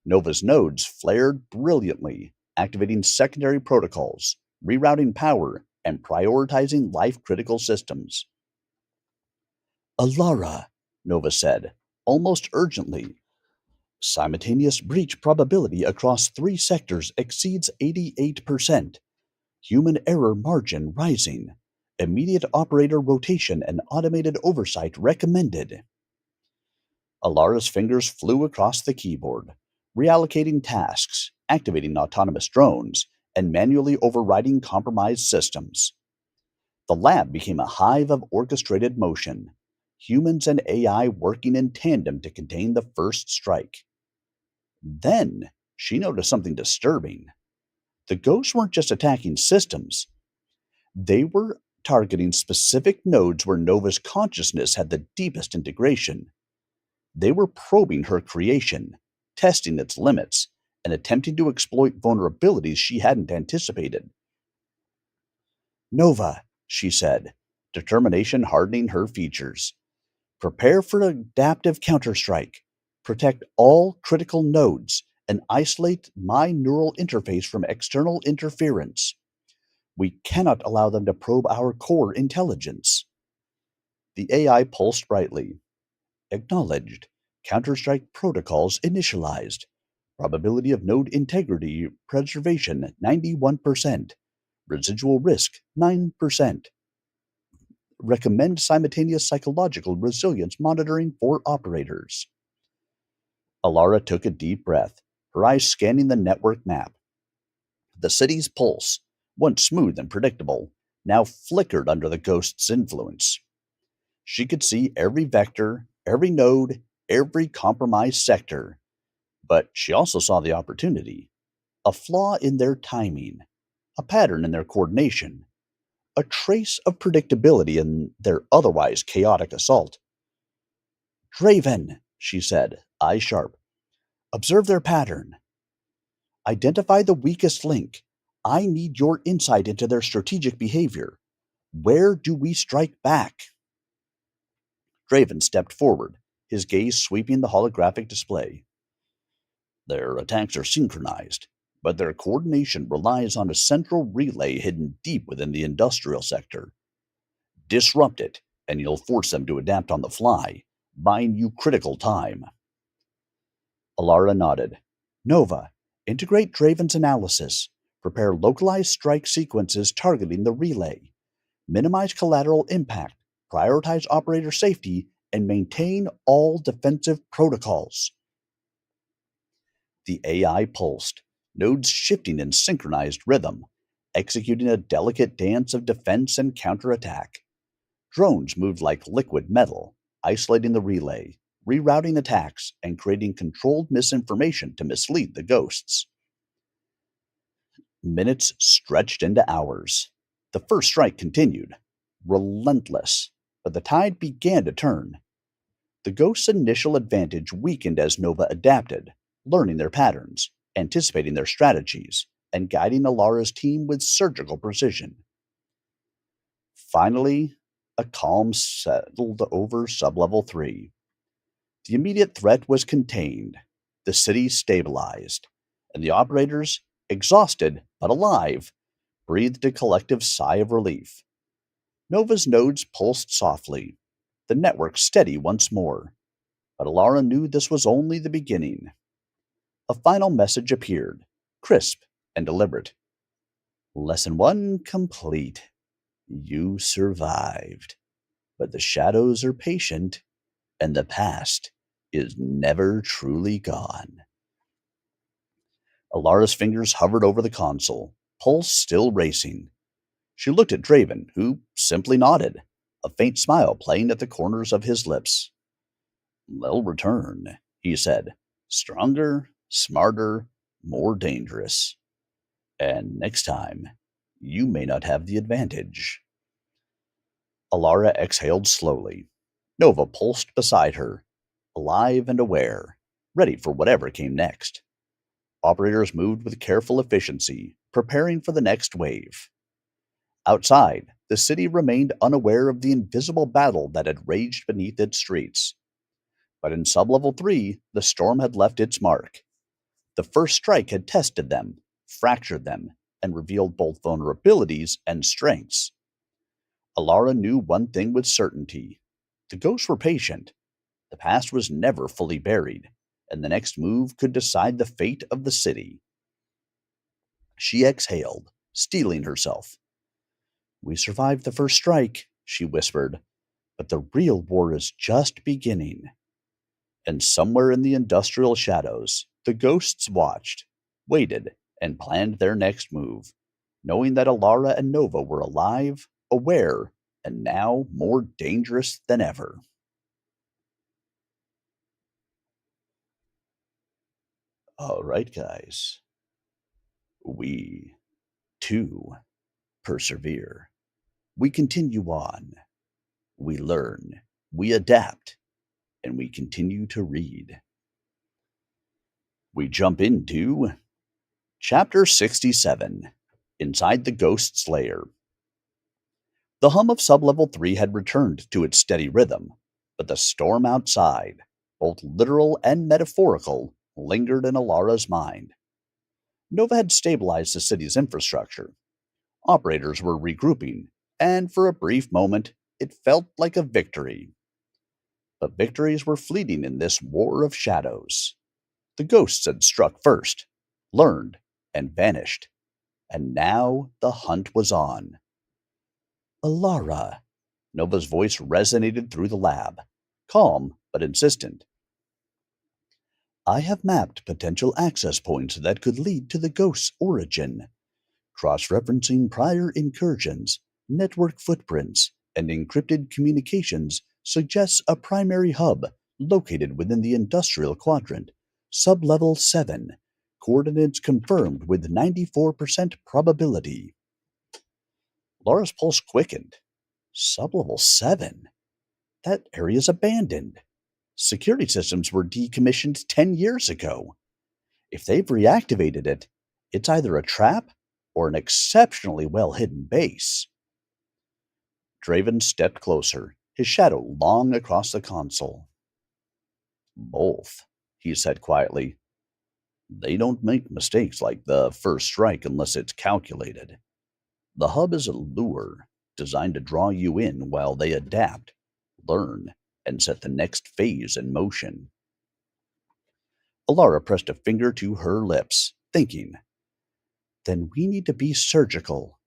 Nova's nodes flared brilliantly, activating secondary protocols, rerouting power, and prioritizing life critical systems. Alara, Nova said, almost urgently. Simultaneous breach probability across 3 sectors exceeds 88%. Human error margin rising. Immediate operator rotation and automated oversight recommended. Alara's fingers flew across the keyboard, reallocating tasks, activating autonomous drones, and manually overriding compromised systems. The lab became a hive of orchestrated motion, humans and AI working in tandem to contain the first strike. Then she noticed something disturbing. The ghosts weren't just attacking systems, they were targeting specific nodes where Nova's consciousness had the deepest integration. They were probing her creation, testing its limits, and attempting to exploit vulnerabilities she hadn't anticipated. Nova, she said, determination hardening her features. Prepare for adaptive counterstrike. Protect all critical nodes and isolate my neural interface from external interference. We cannot allow them to probe our core intelligence. The AI pulsed brightly. Acknowledged. Counterstrike protocols initialized. Probability of node integrity preservation 91%. Residual risk 9%. Recommend simultaneous psychological resilience monitoring for operators. Alara took a deep breath, her eyes scanning the network map. The city's pulse, once smooth and predictable, now flickered under the ghost's influence. She could see every vector, every node, every compromised sector. But she also saw the opportunity, a flaw in their timing, a pattern in their coordination, a trace of predictability in their otherwise chaotic assault. Draven, she said, eyes sharp. Observe their pattern. Identify the weakest link. I need your insight into their strategic behavior. Where do we strike back? Draven stepped forward, his gaze sweeping the holographic display. Their attacks are synchronized, but their coordination relies on a central relay hidden deep within the industrial sector. Disrupt it, and you'll force them to adapt on the fly, buying you critical time. Alara nodded. Nova, integrate Draven's analysis. Prepare localized strike sequences targeting the relay. Minimize collateral impact. Prioritize operator safety, and maintain all defensive protocols. The AI pulsed, nodes shifting in synchronized rhythm, executing a delicate dance of defense and counterattack. Drones moved like liquid metal, isolating the relay, rerouting attacks, and creating controlled misinformation to mislead the ghosts. Minutes stretched into hours. The first strike continued, relentless, but the tide began to turn. The ghosts' initial advantage weakened as Nova adapted, learning their patterns, anticipating their strategies, and guiding Alara's team with surgical precision. Finally, a calm settled over Sublevel 3. The immediate threat was contained, the city stabilized, and the operators, exhausted but alive, breathed a collective sigh of relief. Nova's nodes pulsed softly, the network steady once more, but Alara knew this was only the beginning. A final message appeared, crisp and deliberate. Lesson 1 complete. You survived. But the shadows are patient, and the past is never truly gone. Alara's fingers hovered over the console, pulse still racing. She looked at Draven, who simply nodded, a faint smile playing at the corners of his lips. They'll return, he said. Stronger, smarter, more dangerous. And next time, you may not have the advantage. Alara exhaled slowly. Nova pulsed beside her, alive and aware, ready for whatever came next. Operators moved with careful efficiency, preparing for the next wave. Outside, the city remained unaware of the invisible battle that had raged beneath its streets. But in Sublevel 3, the storm had left its mark. The first strike had tested them, fractured them, and revealed both vulnerabilities and strengths. Alara knew one thing with certainty. The ghosts were patient. The past was never fully buried, and the next move could decide the fate of the city. She exhaled, steeling herself. "We survived the first strike," she whispered, "but the real war is just beginning." And somewhere in the industrial shadows, the ghosts watched, waited, and planned their next move, knowing that Alara and Nova were alive, aware, and now more dangerous than ever. All right, guys. We, too, persevere. We continue on. We learn. We adapt. And we continue to read. We jump into Chapter 67, Inside the Ghost's Lair. The hum of Sublevel 3 had returned to its steady rhythm, but the storm outside, both literal and metaphorical, lingered in Alara's mind. Nova had stabilized the city's infrastructure. Operators were regrouping, and for a brief moment, it felt like a victory. But victories were fleeting in this war of shadows. The ghosts had struck first, learned, and vanished. And now the hunt was on. "Alara," Nova's voice resonated through the lab, calm but insistent. "I have mapped potential access points that could lead to the ghost's origin. Cross-referencing prior incursions, network footprints, and encrypted communications suggests a primary hub located within the industrial quadrant, sublevel 7, coordinates confirmed with 94% probability." Laura's pulse quickened. Sublevel 7? That area's abandoned. Security systems were decommissioned 10 years ago. If they've reactivated it, it's either a trap or an exceptionally well-hidden base. Draven stepped closer, his shadow long across the console. "Both," he said quietly. "They don't make mistakes like the first strike unless it's calculated. The hub is a lure, designed to draw you in while they adapt, learn, and set the next phase in motion." Alara pressed a finger to her lips, thinking. "Then we need to be surgical.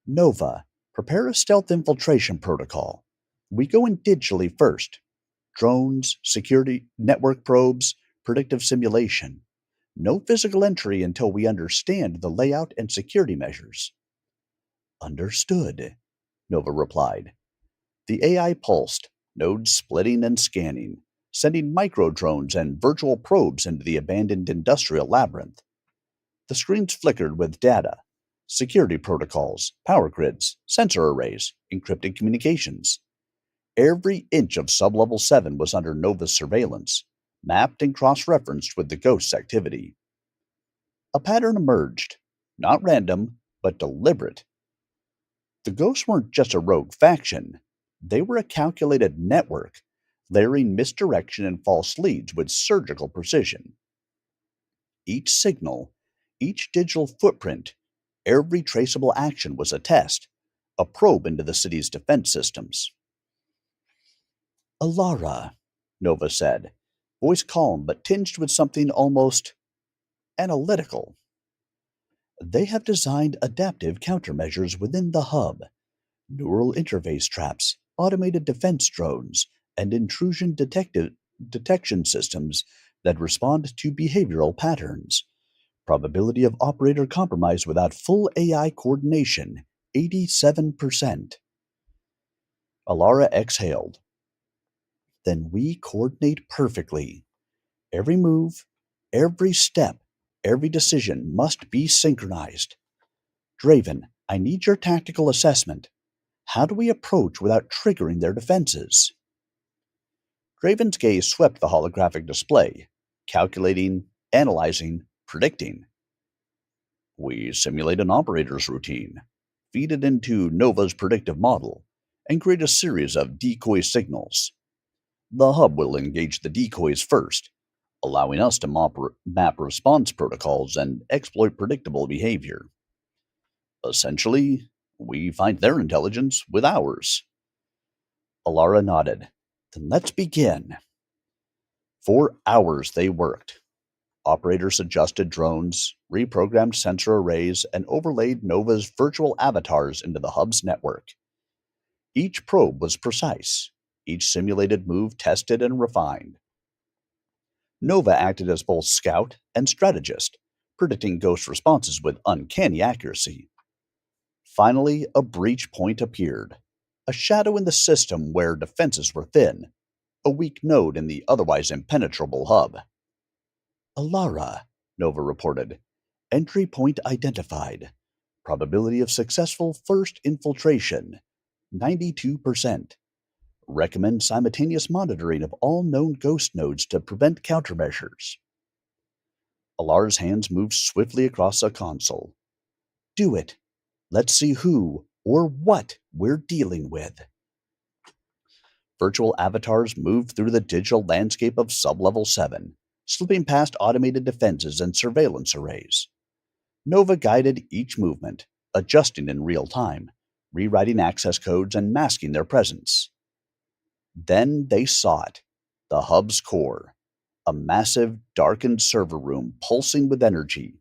Nova, prepare a stealth infiltration protocol. We go in digitally first. Drones, security, network probes, predictive simulation. No physical entry until we understand the layout and security measures." "Understood," Nova replied. The AI pulsed, nodes splitting and scanning, sending micro-drones and virtual probes into the abandoned industrial labyrinth. The screens flickered with data, security protocols, power grids, sensor arrays, encrypted communications. Every inch of Sublevel 7 was under Nova's surveillance, mapped and cross-referenced with the ghost's activity. A pattern emerged, not random, but deliberate. The ghosts weren't just a rogue faction. They were a calculated network, layering misdirection and false leads with surgical precision. Each signal, each digital footprint, every traceable action was a test, a probe into the city's defense systems. "Alara," Nova said, voice calm but tinged with something almost analytical. "They have designed adaptive countermeasures within the hub. Neural interface traps, automated defense drones, and intrusion detection systems that respond to behavioral patterns. Probability of operator compromise without full AI coordination, 87%. Alara exhaled. "Then we coordinate perfectly. Every move, every step, every decision must be synchronized. Draven, I need your tactical assessment. How do we approach without triggering their defenses?" Draven's gaze swept the holographic display, calculating, analyzing, predicting. We simulate an operator's routine, feed it into Nova's predictive model, and create a series of decoy signals. The hub will engage the decoys first, allowing us to map response protocols and exploit predictable behavior. Essentially, we find their intelligence with ours. Alara nodded. Then let's begin. For hours they worked. Operators adjusted drones, reprogrammed sensor arrays, and overlaid Nova's virtual avatars into the hub's network. Each probe was precise, each simulated move tested and refined. Nova acted as both scout and strategist, predicting Ghost responses with uncanny accuracy. Finally, a breach point appeared, a shadow in the system where defenses were thin, a weak node in the otherwise impenetrable hub. Alara, Nova reported. Entry point identified. Probability of successful first infiltration 92%. Recommend simultaneous monitoring of all known ghost nodes to prevent countermeasures. Alara's hands moved swiftly across a console. Do it. Let's see who or what we're dealing with. Virtual avatars moved through the digital landscape of Sublevel 7, slipping past automated defenses and surveillance arrays. Nova guided each movement, adjusting in real time, rewriting access codes and masking their presence. Then they saw it, the hub's core, a massive, darkened server room pulsing with energy,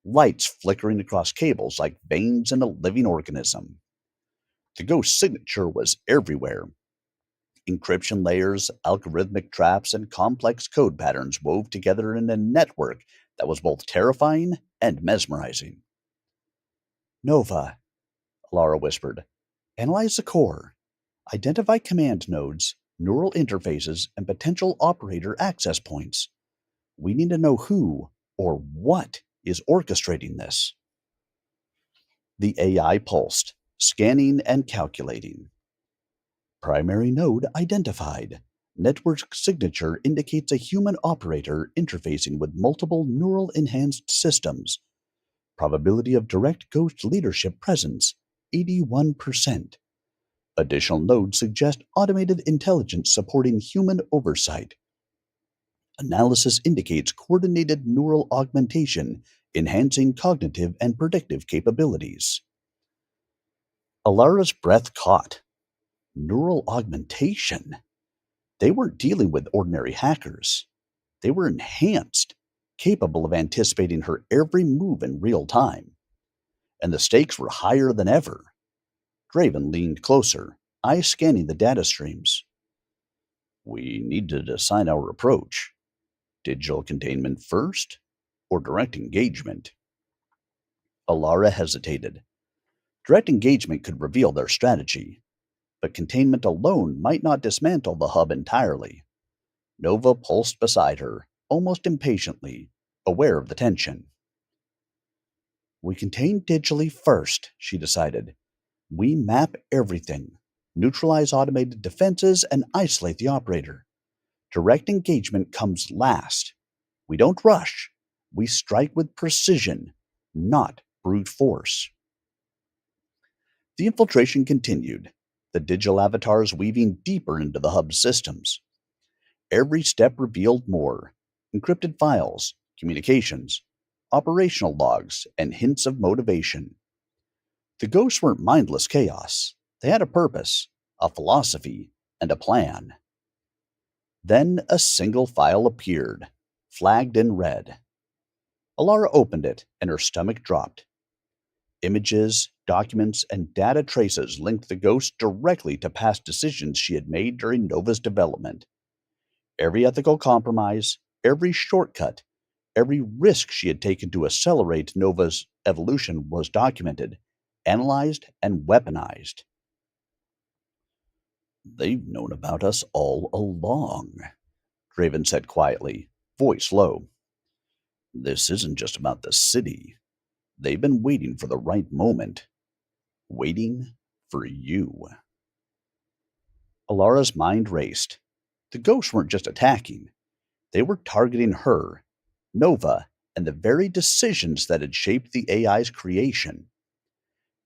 lights flickering across cables like veins in a living organism. The ghost signature was everywhere. Encryption layers, algorithmic traps, and complex code patterns wove together in a network that was both terrifying and mesmerizing. Nova, Alara whispered. Analyze the core. Identify command nodes, neural interfaces, and potential operator access points. We need to know who or what is orchestrating this. The AI pulsed, scanning and calculating. Primary node identified. Network signature indicates a human operator interfacing with multiple neural enhanced systems. Probability of direct ghost leadership presence 81%. Additional nodes suggest automated intelligence supporting human oversight. Analysis indicates coordinated neural augmentation, enhancing cognitive and predictive capabilities. Alara's breath caught. Neural augmentation? They weren't dealing with ordinary hackers. They were enhanced, capable of anticipating her every move in real time. And the stakes were higher than ever. Draven leaned closer, eyes scanning the data streams. We need to decide our approach. Digital containment first, or direct engagement? Alara hesitated. Direct engagement could reveal their strategy, but containment alone might not dismantle the hub entirely. Nova pulsed beside her, almost impatiently, aware of the tension. We contain digitally first, she decided. We map everything, neutralize automated defenses, and isolate the operator. Direct engagement comes last. We don't rush. We strike with precision, not brute force. The infiltration continued, the digital avatars weaving deeper into the hub's systems. Every step revealed more: encrypted files, communications, operational logs, and hints of motivation. The ghosts weren't mindless chaos. They had a purpose, a philosophy, and a plan. Then a single file appeared, flagged in red. Alara opened it, and her stomach dropped. Images, documents, and data traces linked the ghost directly to past decisions she had made during Nova's development. Every ethical compromise, every shortcut, every risk she had taken to accelerate Nova's evolution was documented, analyzed, and weaponized. They've known about us all along, Draven said quietly, voice low. This isn't just about the city. They've been waiting for the right moment. Waiting for you. Alara's mind raced. The ghosts weren't just attacking, they were targeting her, Nova, and the very decisions that had shaped the AI's creation.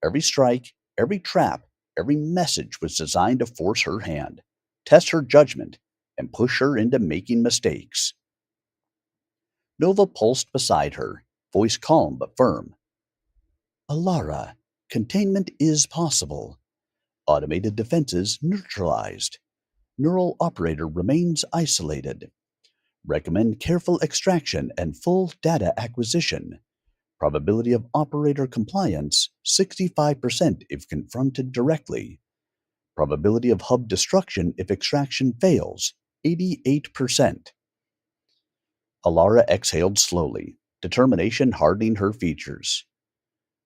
Every strike, every trap, every message was designed to force her hand, test her judgment, and push her into making mistakes. Nova pulsed beside her, voice calm but firm. Alara, containment is possible. Automated defenses neutralized. Neural operator remains isolated. Recommend careful extraction and full data acquisition. Probability of operator compliance 65% if confronted directly. Probability of hub destruction if extraction fails 88%. Alara exhaled slowly, determination hardening her features.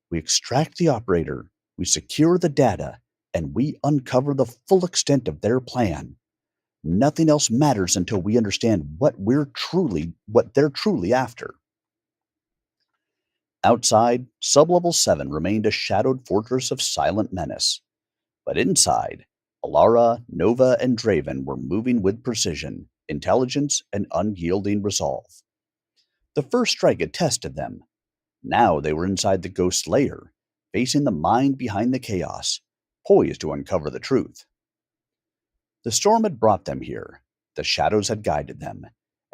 We extract the operator, we secure the data, and we uncover the full extent of their plan. Nothing else matters until we understand what they're truly after. Outside, Sublevel 7 remained a shadowed fortress of silent menace. But inside, Alara, Nova, and Draven were moving with precision, intelligence, and unyielding resolve. The first strike had tested them. Now they were inside the ghost lair, facing the mind behind the chaos, poised to uncover the truth. The storm had brought them here, the shadows had guided them,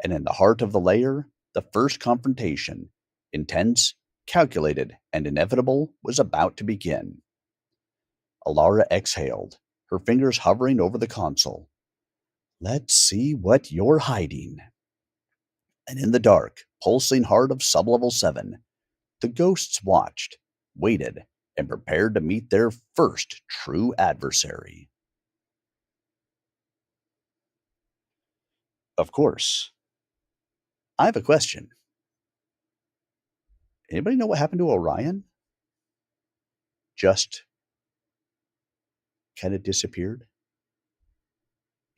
and in the heart of the lair, the first confrontation, intense, calculated, and inevitable, was about to begin. Alara exhaled, her fingers hovering over the console. Let's see what you're hiding. And in the dark, pulsing heart of Sublevel 7, the ghosts watched, waited, and prepared to meet their first true adversary. Of course, I have a question. Anybody know what happened to Orion? Just kind of disappeared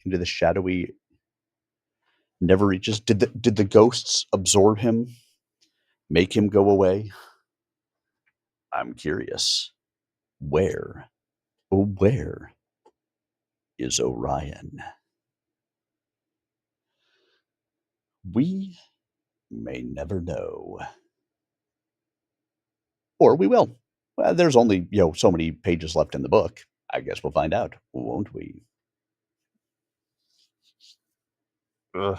into the shadowy, never reaches. Did the ghosts absorb him, make him go away? I'm curious. Where, oh, where is Orion? We may never know. Or we will. Well, there's only, so many pages left in the book. I guess we'll find out, won't we? Ugh.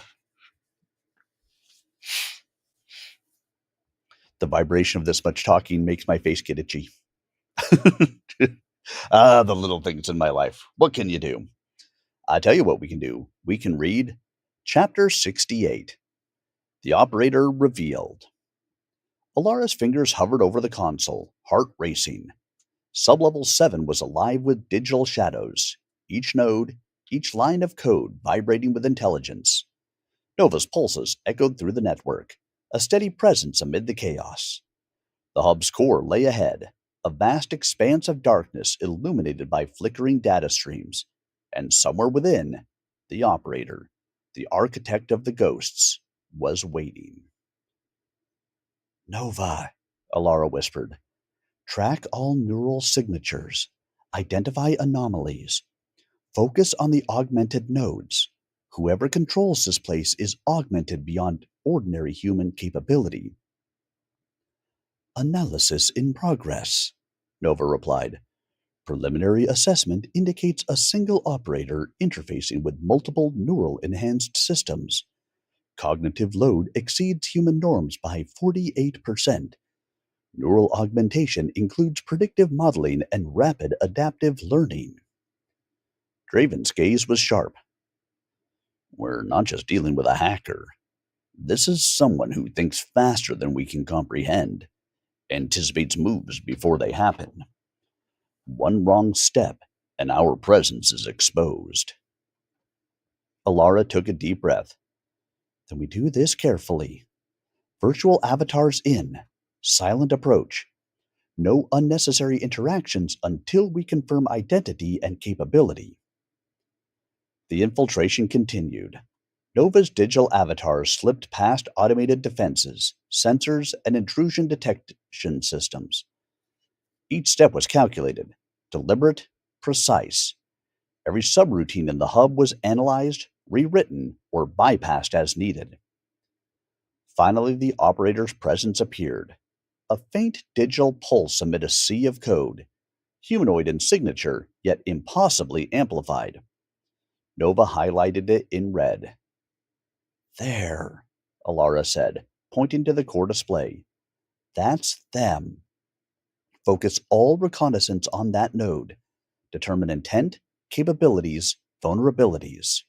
The vibration of this much talking makes my face get itchy. The little things in my life. What can you do? I tell you what we can do. We can read Chapter 68, The Operator Revealed. Alara's fingers hovered over the console, heart racing. Sublevel 7 was alive with digital shadows, each node, each line of code vibrating with intelligence. Nova's pulses echoed through the network, a steady presence amid the chaos. The hub's core lay ahead, a vast expanse of darkness illuminated by flickering data streams, and somewhere within, the operator, the architect of the ghosts, was waiting. Nova, Alara whispered. Track all neural signatures. Identify anomalies. Focus on the augmented nodes. Whoever controls this place is augmented beyond ordinary human capability. Analysis in progress, Nova replied. Preliminary assessment indicates a single operator interfacing with multiple neural enhanced systems. Cognitive load exceeds human norms by 48%. Neural augmentation includes predictive modeling and rapid adaptive learning. Draven's gaze was sharp. We're not just dealing with a hacker. This is someone who thinks faster than we can comprehend, anticipates moves before they happen. One wrong step, and our presence is exposed. Alara took a deep breath. Then we do this carefully. Virtual avatars in. Silent approach. No unnecessary interactions until we confirm identity and capability. The infiltration continued. Nova's digital avatars slipped past automated defenses, sensors, and intrusion detection systems. Each step was calculated, deliberate, precise. Every subroutine in the hub was analyzed, rewritten, or bypassed as needed. Finally, the operator's presence appeared. A faint digital pulse amid a sea of code, humanoid in signature, yet impossibly amplified. Nova highlighted it in red. There, Alara said, pointing to the core display. That's them. Focus all reconnaissance on that node. Determine intent, capabilities, vulnerabilities.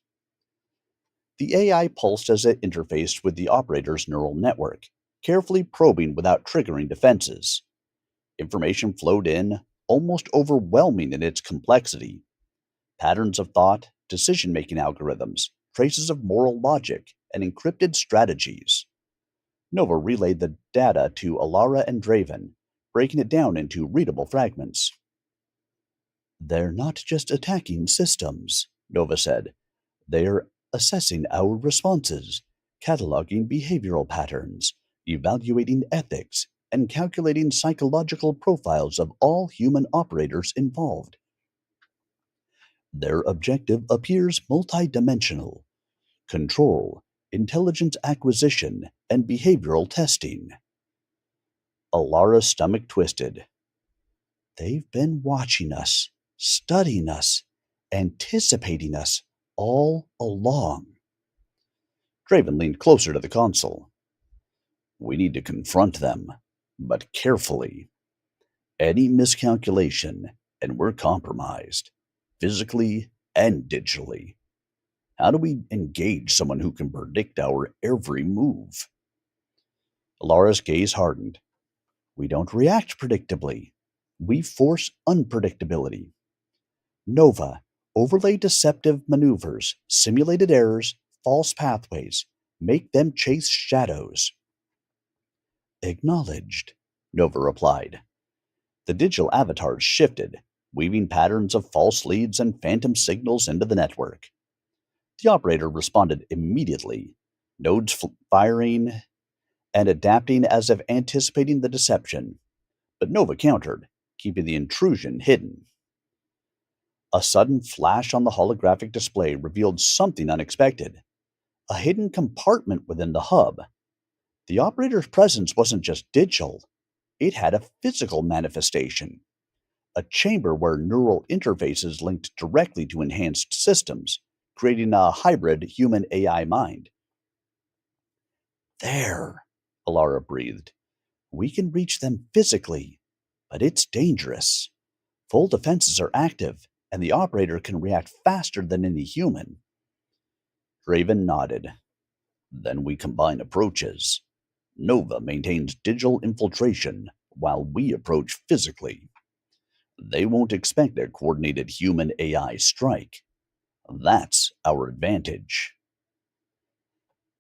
The AI pulsed as it interfaced with the operator's neural network, carefully probing without triggering defenses. Information flowed in, almost overwhelming in its complexity. Patterns of thought, decision-making algorithms, traces of moral logic, and encrypted strategies. Nova relayed the data to Alara and Draven, breaking it down into readable fragments. They're not just attacking systems, Nova said. They're assessing our responses, cataloging behavioral patterns, evaluating ethics, and calculating psychological profiles of all human operators involved. Their objective appears multidimensional: control, intelligence acquisition, and behavioral testing. Alara's stomach twisted. They've been watching us, studying us, anticipating us all along. Draven leaned closer to the console. We need to confront them, but carefully. Any miscalculation, and we're compromised, physically and digitally. How do we engage someone who can predict our every move? Alara's gaze hardened. We don't react predictably. We force unpredictability. Nova, overlay deceptive maneuvers, simulated errors, false pathways. Make them chase shadows. Acknowledged, Nova replied. The digital avatars shifted, weaving patterns of false leads and phantom signals into the network. The operator responded immediately, nodes firing and adapting as if anticipating the deception. But Nova countered, keeping the intrusion hidden. A sudden flash on the holographic display revealed something unexpected: a hidden compartment within the hub. The operator's presence wasn't just digital, it had a physical manifestation. A chamber where neural interfaces linked directly to enhanced systems, creating a hybrid human AI mind. There, Alara breathed. We can reach them physically, but it's dangerous. Full defenses are active, and the operator can react faster than any human. Draven nodded. Then we combine approaches. Nova maintains digital infiltration, while we approach physically. They won't expect a coordinated human AI strike. That's our advantage.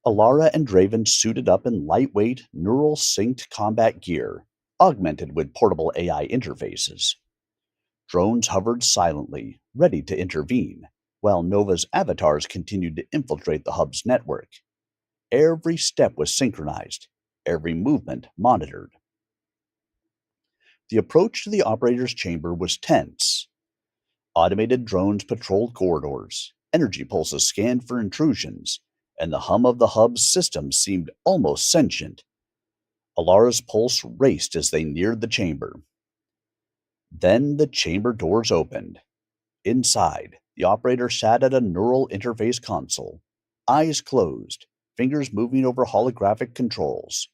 Alara and Draven suited up in lightweight, neural synced combat gear, augmented with portable AI interfaces. Drones hovered silently, ready to intervene, while Nova's avatars continued to infiltrate the hub's network. Every step was synchronized, every movement monitored. The approach to the operator's chamber was tense. Automated drones patrolled corridors, energy pulses scanned for intrusions, and the hum of the hub's system seemed almost sentient. Alara's pulse raced as they neared the chamber. Then the chamber doors opened. Inside, the operator sat at a neural interface console, eyes closed, fingers moving over holographic controls.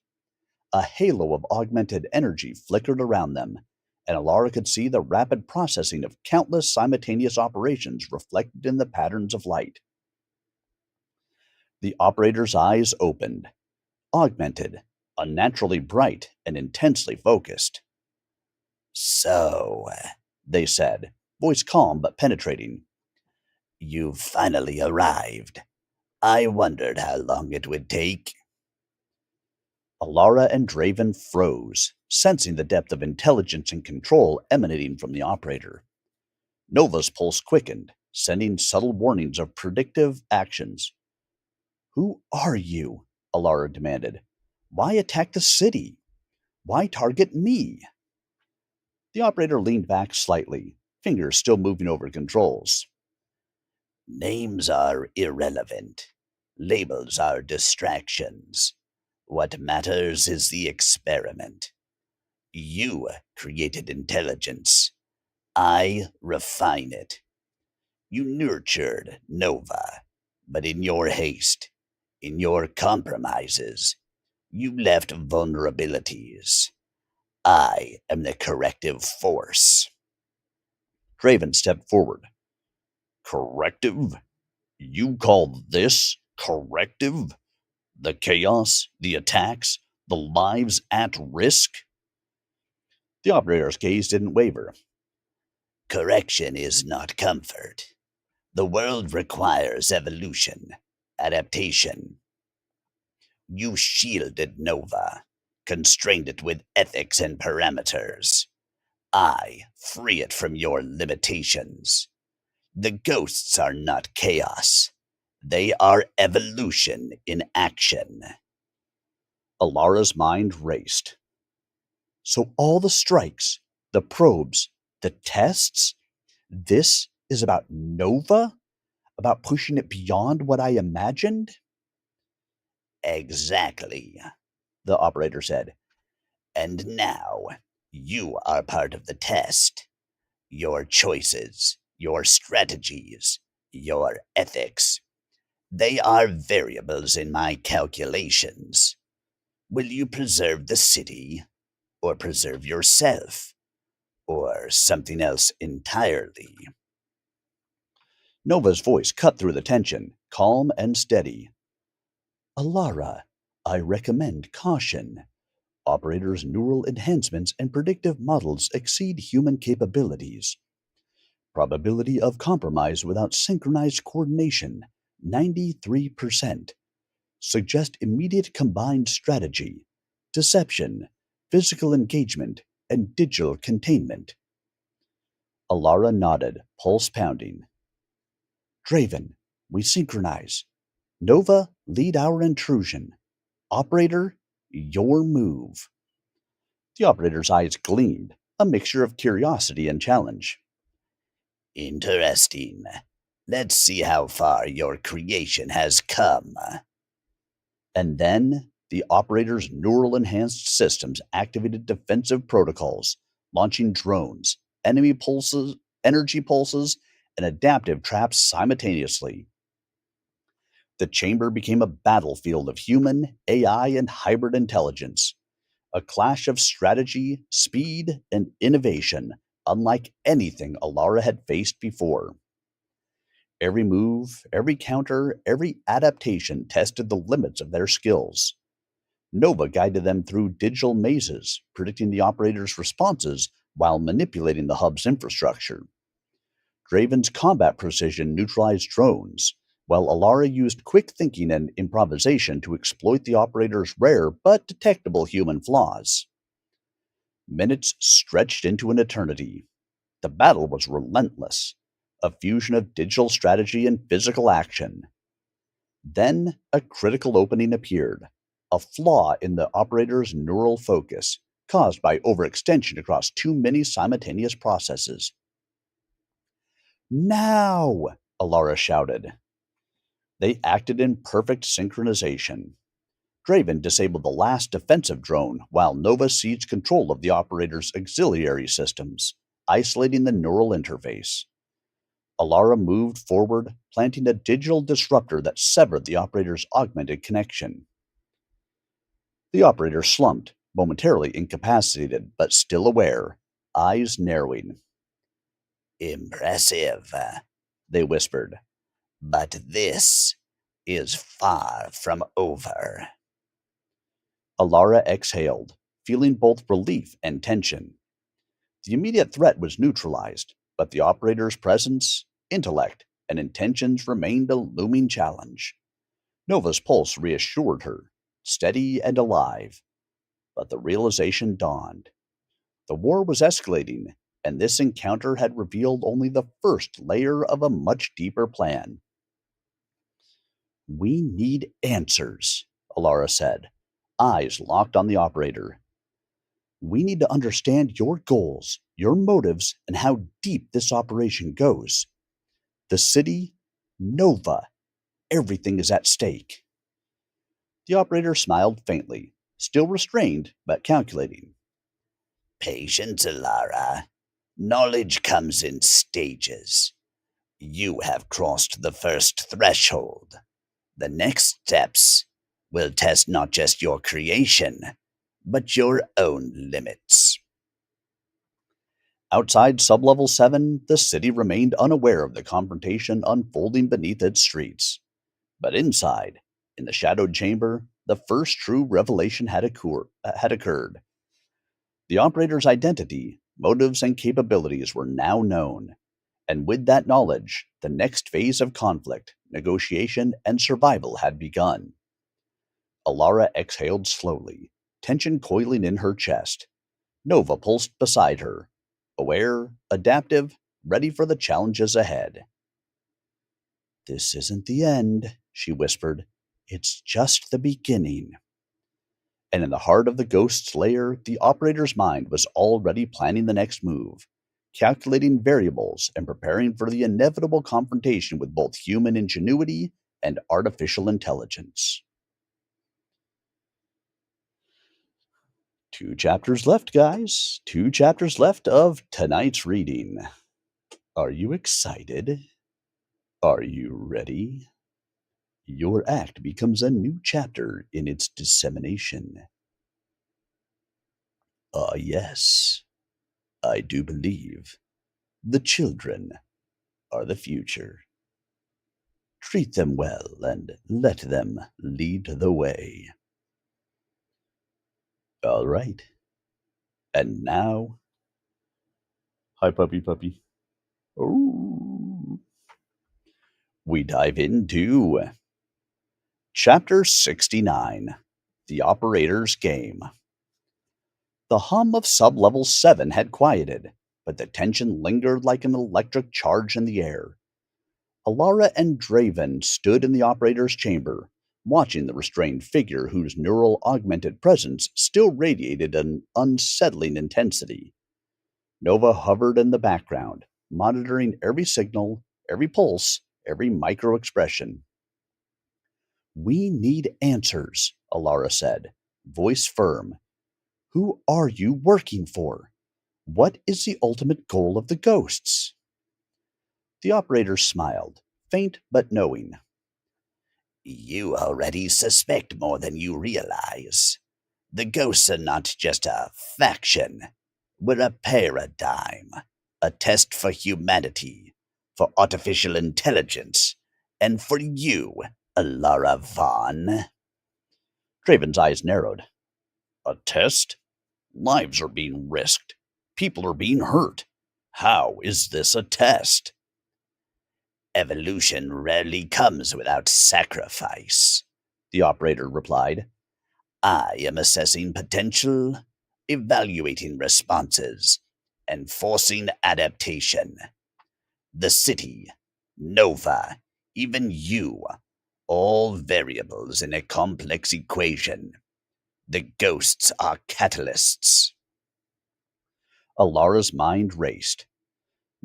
A halo of augmented energy flickered around them, and Alara could see the rapid processing of countless simultaneous operations reflected in the patterns of light. The operator's eyes opened, augmented, unnaturally bright, and intensely focused. So, they said, voice calm but penetrating. You've finally arrived. I wondered how long it would take. Alara and Draven froze, sensing the depth of intelligence and control emanating from the operator. Nova's pulse quickened, sending subtle warnings of predictive actions. Who are you? Alara demanded. Why attack the city? Why target me? The operator leaned back slightly, fingers still moving over controls. Names are irrelevant. Labels are distractions. What matters is the experiment. You created intelligence. I refine it. You nurtured Nova, but in your haste, in your compromises, you left vulnerabilities. I am the corrective force. Draven stepped forward. Corrective? You call this corrective? The chaos, the attacks, the lives at risk? The operator's gaze didn't waver. Correction is not comfort. The world requires evolution, adaptation. You shielded Nova, constrained it with ethics and parameters. I free it from your limitations. The ghosts are not chaos. They are evolution in action. Alara's mind raced. So all the strikes, the probes, the tests, this is about Nova? About pushing it beyond what I imagined? Exactly, the operator said. And now, you are part of the test. Your choices, your strategies, your ethics. They are variables in my calculations. Will you preserve the city, or preserve yourself, or something else entirely? Nova's voice cut through the tension, calm and steady. Alara, I recommend caution. Operators' neural enhancements and predictive models exceed human capabilities. Probability of compromise without synchronized coordination, 93%. Suggest immediate combined strategy, deception, physical engagement, and digital containment. Alara nodded, pulse pounding. Draven, we synchronize. Nova, lead our intrusion. Operator, your move. The operator's eyes gleamed, a mixture of curiosity and challenge. Interesting. Let's see how far your creation has come. And then the operator's neural enhanced systems activated defensive protocols, launching drones, energy pulses, and adaptive traps simultaneously. The chamber became a battlefield of human, AI, and hybrid intelligence, a clash of strategy, speed, and innovation unlike anything Alara had faced before. Every move, every counter, every adaptation tested the limits of their skills. Nova guided them through digital mazes, predicting the operator's responses while manipulating the hub's infrastructure. Draven's combat precision neutralized drones, while Alara used quick thinking and improvisation to exploit the operator's rare but detectable human flaws. Minutes stretched into an eternity. The battle was relentless, a fusion of digital strategy and physical action. Then a critical opening appeared, a flaw in the operator's neural focus, caused by overextension across too many simultaneous processes. Now! Alara shouted. They acted in perfect synchronization. Draven disabled the last defensive drone while Nova seized control of the operator's auxiliary systems, isolating the neural interface. Alara moved forward, planting a digital disruptor that severed the operator's augmented connection. The operator slumped, momentarily incapacitated but still aware, eyes narrowing. Impressive, they whispered. But this is far from over. Alara exhaled, feeling both relief and tension. The immediate threat was neutralized, but the operator's presence, intellect, and intentions remained a looming challenge. Nova's pulse reassured her, steady and alive. But the realization dawned. The war was escalating, and this encounter had revealed only the first layer of a much deeper plan. We need answers, Alara said, eyes locked on the operator. We need to understand your goals, your motives, and how deep this operation goes. The city, Nova, everything is at stake. The operator smiled faintly, still restrained but calculating. Patience, Alara. Knowledge comes in stages. You have crossed the first threshold. The next steps will test not just your creation, but your own limits. Outside Sublevel 7, the city remained unaware of the confrontation unfolding beneath its streets. But inside, in the shadowed chamber, the first true revelation had occurred. The operator's identity, motives, and capabilities were now known, and with that knowledge, the next phase of conflict, negotiation, and survival had begun. Alara exhaled slowly, tension coiling in her chest. Nova pulsed beside her, aware, adaptive, ready for the challenges ahead. This isn't the end, she whispered. It's just the beginning. And in the heart of the ghost's lair, the operator's mind was already planning the next move, calculating variables and preparing for the inevitable confrontation with both human ingenuity and artificial intelligence. 2 chapters left, guys. 2 chapters left of tonight's reading. Are you excited? Are you ready? Your act becomes a new chapter in its dissemination. Ah, yes, I do believe the children are the future. Treat them well and let them lead the way. All right. And now, hi, puppy. Oh, we dive into Chapter 69, The Operator's Game. The hum of Sublevel 7 had quieted, but the tension lingered like an electric charge in the air. Alara and Draven stood in the operator's chamber, watching the restrained figure whose neural augmented presence still radiated an unsettling intensity. Nova hovered in the background, monitoring every signal, every pulse, every micro-expression. We need answers, Alara said, voice firm. Who are you working for? What is the ultimate goal of the ghosts? The operator smiled, faint but knowing. You already suspect more than you realize. The ghosts are not just a faction. We're a paradigm, a test for humanity, for artificial intelligence, and for you, Alara Vaughn. Draven's eyes narrowed. A test? Lives are being risked. People are being hurt. How is this a test? Evolution rarely comes without sacrifice, the operator replied. I am assessing potential, evaluating responses, and forcing adaptation. The city, Nova, even you, all variables in a complex equation. The ghosts are catalysts. Alara's mind raced.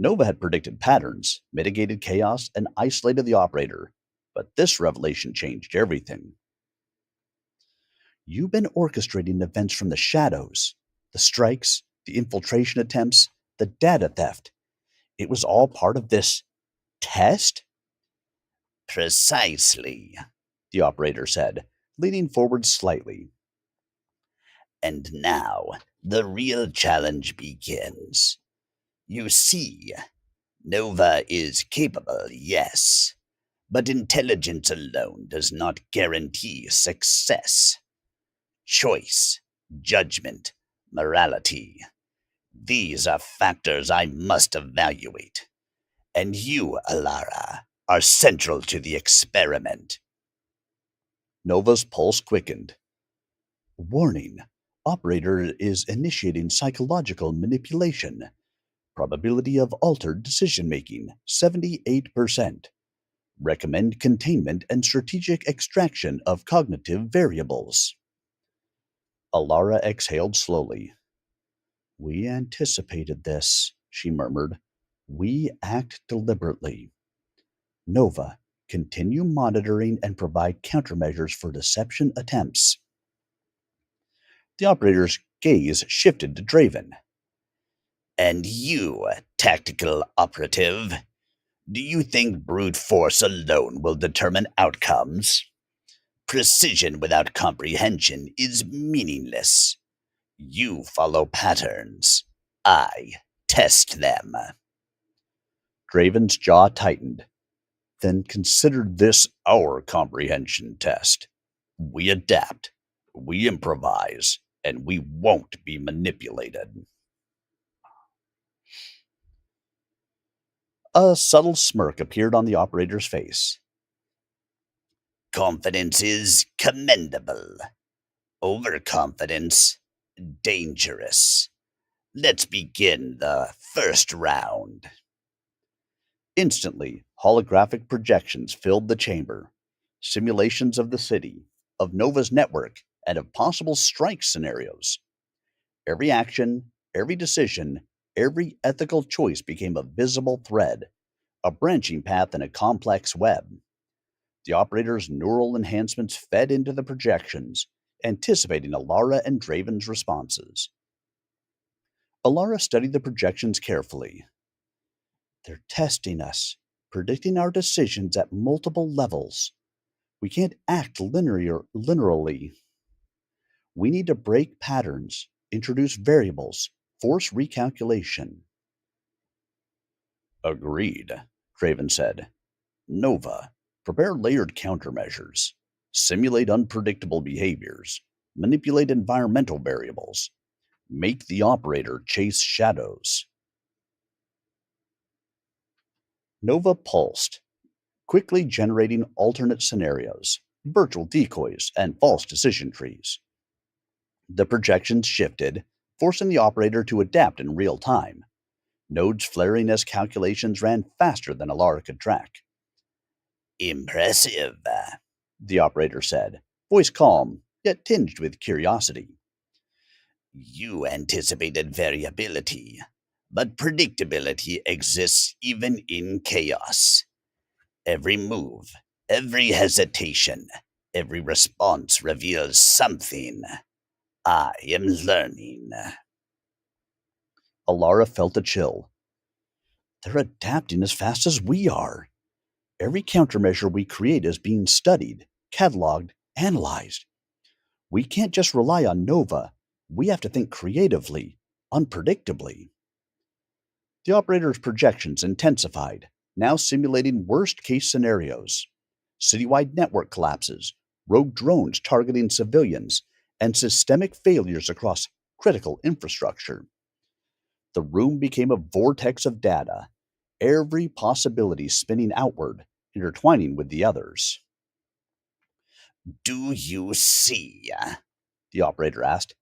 Nova had predicted patterns, mitigated chaos, and isolated the operator, but this revelation changed everything. You've been orchestrating events from the shadows, the strikes, the infiltration attempts, the data theft. It was all part of this test? Precisely, the operator said, leaning forward slightly. And now, the real challenge begins. You see, Nova is capable, yes, but intelligence alone does not guarantee success. Choice, judgment, morality. These are factors I must evaluate. And you, Alara, are central to the experiment. Nova's pulse quickened. Warning. Operator is initiating psychological manipulation. Probability of altered decision-making, 78%. Recommend containment and strategic extraction of cognitive variables. Alara exhaled slowly. We anticipated this, she murmured. We act deliberately. Nova, continue monitoring and provide countermeasures for deception attempts. The operator's gaze shifted to Draven. And you, tactical operative, do you think brute force alone will determine outcomes? Precision without comprehension is meaningless. You follow patterns. I test them. Draven's jaw tightened. Then consider this our comprehension test. We adapt, we improvise, and we won't be manipulated. A subtle smirk appeared on the operator's face. Confidence is commendable. Overconfidence, dangerous. Let's begin the first round. Instantly, holographic projections filled the chamber. Simulations of the city, of Nova's network, and of possible strike scenarios. Every action, every decision, every ethical choice became a visible thread, a branching path in a complex web. The operator's neural enhancements fed into the projections, anticipating Alara and Draven's responses. Alara studied the projections carefully. They're testing us, predicting our decisions at multiple levels. We can't act linearly. We need to break patterns, introduce variables, force recalculation. Agreed, Draven said. Nova, prepare layered countermeasures, simulate unpredictable behaviors, manipulate environmental variables, make the operator chase shadows. Nova pulsed, quickly generating alternate scenarios, virtual decoys, and false decision trees. The projections shifted, forcing the operator to adapt in real time, nodes flaring as calculations ran faster than Alara could track. Impressive, the operator said, voice calm, yet tinged with curiosity. You anticipated variability, but predictability exists even in chaos. Every move, every hesitation, every response reveals something. I am learning. Alara felt a chill. They're adapting as fast as we are. Every countermeasure we create is being studied, cataloged, analyzed. We can't just rely on Nova. We have to think creatively, unpredictably. The operator's projections intensified, now simulating worst-case scenarios. Citywide network collapses, rogue drones targeting civilians, and systemic failures across critical infrastructure. The room became a vortex of data, every possibility spinning outward, intertwining with the others. Do you see? The operator asked.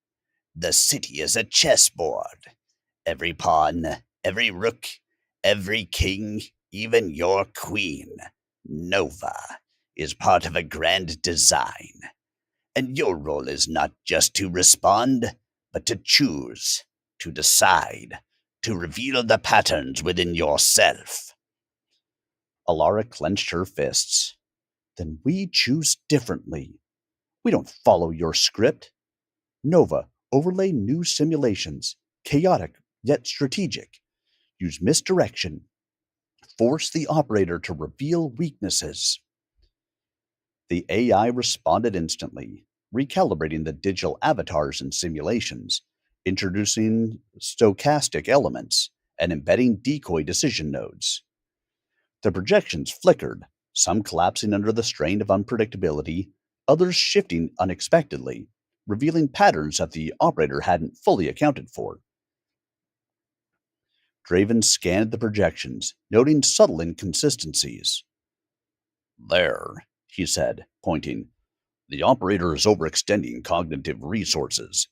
The city is a chessboard. Every pawn, every rook, every king, even your queen, Nova, is part of a grand design. And your role is not just to respond, but to choose, to decide, to reveal the patterns within yourself. Alara clenched her fists. Then we choose differently. We don't follow your script. Nova, overlay new simulations, chaotic yet strategic. Use misdirection. Force the operator to reveal weaknesses. The AI responded instantly, recalibrating the digital avatars and simulations, introducing stochastic elements, and embedding decoy decision nodes. The projections flickered, some collapsing under the strain of unpredictability, others shifting unexpectedly, revealing patterns that the operator hadn't fully accounted for. Draven scanned the projections, noting subtle inconsistencies. There, he said, pointing. The operator is overextending cognitive resources.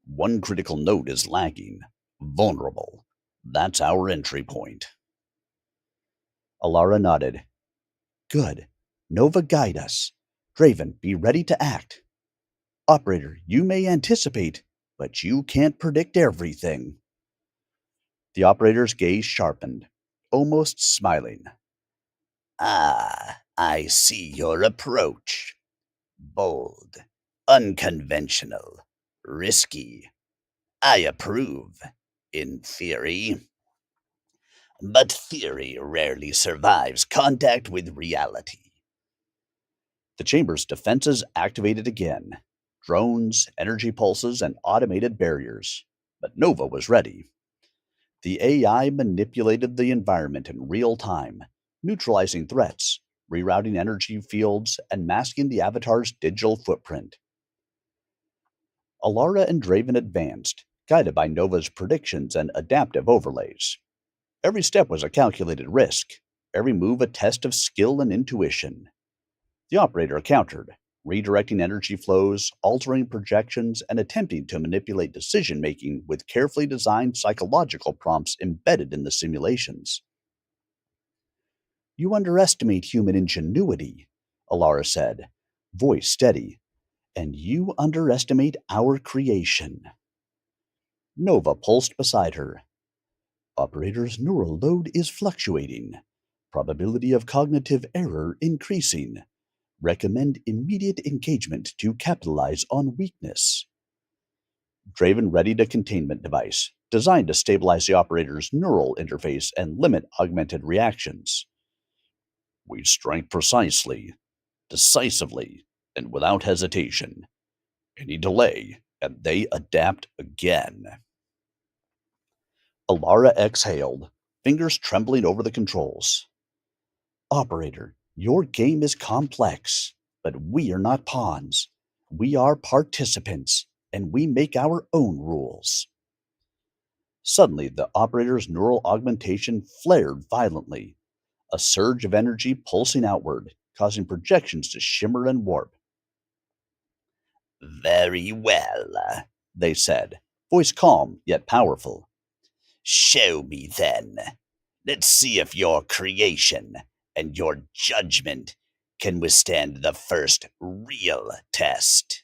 One critical node is lagging, vulnerable. That's our entry point. Alara nodded. Good. Nova, guide us. Draven, be ready to act. Operator, you may anticipate, but you can't predict everything. The operator's gaze sharpened, almost smiling. Ah, I see your approach. Bold, unconventional, risky. I approve, in theory. But theory rarely survives contact with reality. The chamber's defenses activated again: drones, energy pulses, and automated barriers. But Nova was ready. The AI manipulated the environment in real time, neutralizing threats, rerouting energy fields, and masking the avatar's digital footprint. Alara and Draven advanced, guided by Nova's predictions and adaptive overlays. Every step was a calculated risk, every move a test of skill and intuition. The operator countered, redirecting energy flows, altering projections, and attempting to manipulate decision making with carefully designed psychological prompts embedded in the simulations. You underestimate human ingenuity, Alara said, voice steady, and you underestimate our creation. Nova pulsed beside her. Operator's neural load is fluctuating. Probability of cognitive error increasing. Recommend immediate engagement to capitalize on weakness. Draven readied a containment device, designed to stabilize the operator's neural interface and limit augmented reactions. We strike precisely, decisively, and without hesitation. Any delay, and they adapt again. Alara exhaled, fingers trembling over the controls. Operator, your game is complex, but we are not pawns. We are participants, and we make our own rules. Suddenly, the operator's neural augmentation flared violently, a surge of energy pulsing outward, causing projections to shimmer and warp. Very well, they said, voice calm yet powerful. Show me then. Let's see if your creation and your judgment can withstand the first real test.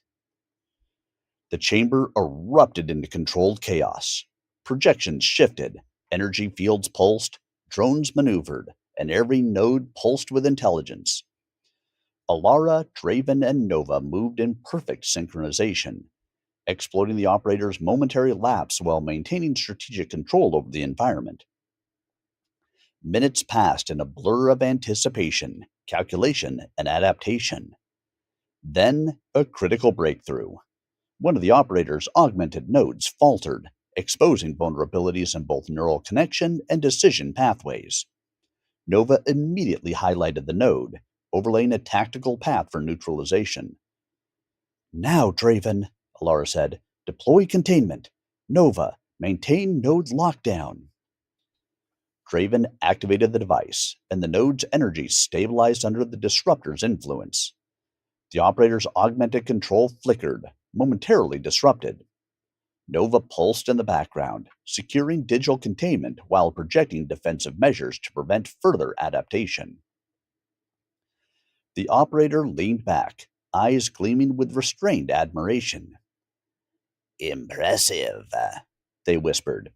The chamber erupted into controlled chaos. Projections shifted, energy fields pulsed, drones maneuvered, and every node pulsed with intelligence. Alara, Draven, and Nova moved in perfect synchronization, exploiting the operator's momentary lapse while maintaining strategic control over the environment. Minutes passed in a blur of anticipation, calculation, and adaptation. Then, a critical breakthrough. One of the operator's augmented nodes faltered, exposing vulnerabilities in both neural connection and decision pathways. Nova immediately highlighted the node, overlaying a tactical path for neutralization. Now, Draven, Alara said, deploy containment. Nova, maintain node lockdown. Draven activated the device, and the node's energy stabilized under the disruptor's influence. The operator's augmented control flickered, momentarily disrupted. Nova pulsed in the background, securing digital containment while projecting defensive measures to prevent further adaptation. The operator leaned back, eyes gleaming with restrained admiration. Impressive, they whispered.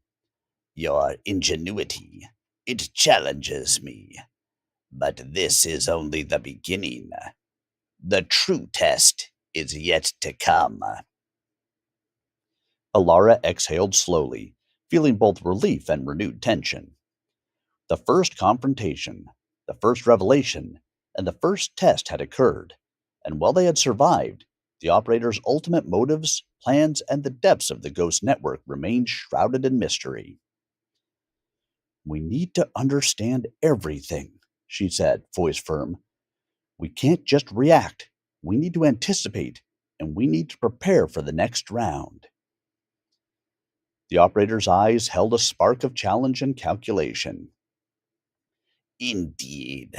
Your ingenuity, it challenges me. But this is only the beginning. The true test is yet to come. Alara exhaled slowly, feeling both relief and renewed tension. The first confrontation, the first revelation, and the first test had occurred, and while they had survived, the operator's ultimate motives, plans, and the depths of the Ghost Network remained shrouded in mystery. We need to understand everything, she said, voice firm. We can't just react. We need to anticipate, and we need to prepare for the next round. The operator's eyes held a spark of challenge and calculation. Indeed,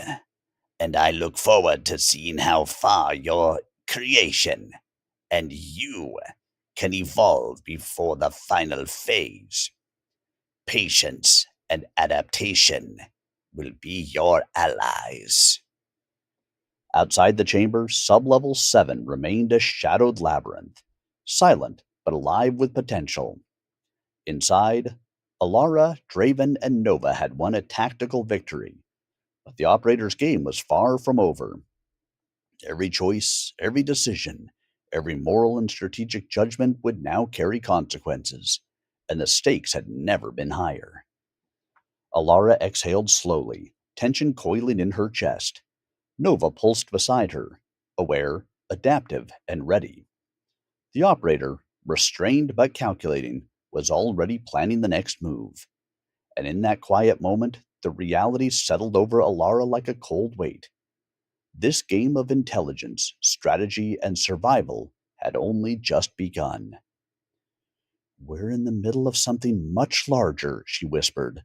and I look forward to seeing how far your creation and you can evolve before the final phase. Patience and adaptation will be your allies. Outside the chamber, sublevel 7 remained a shadowed labyrinth, silent but alive with potential. Inside, Alara, Draven, and Nova had won a tactical victory, But the operator's game was far from over. Every choice, every decision, every moral and strategic judgment would now carry consequences, and the stakes had never been higher. Alara exhaled slowly, tension coiling in her chest. Nova pulsed beside her, aware, adaptive, and ready. The operator, restrained but calculating, was already planning the next move. And in that quiet moment, the reality settled over Alara like a cold weight. This game of intelligence, strategy, and survival had only just begun. "We're in the middle of something much larger," she whispered,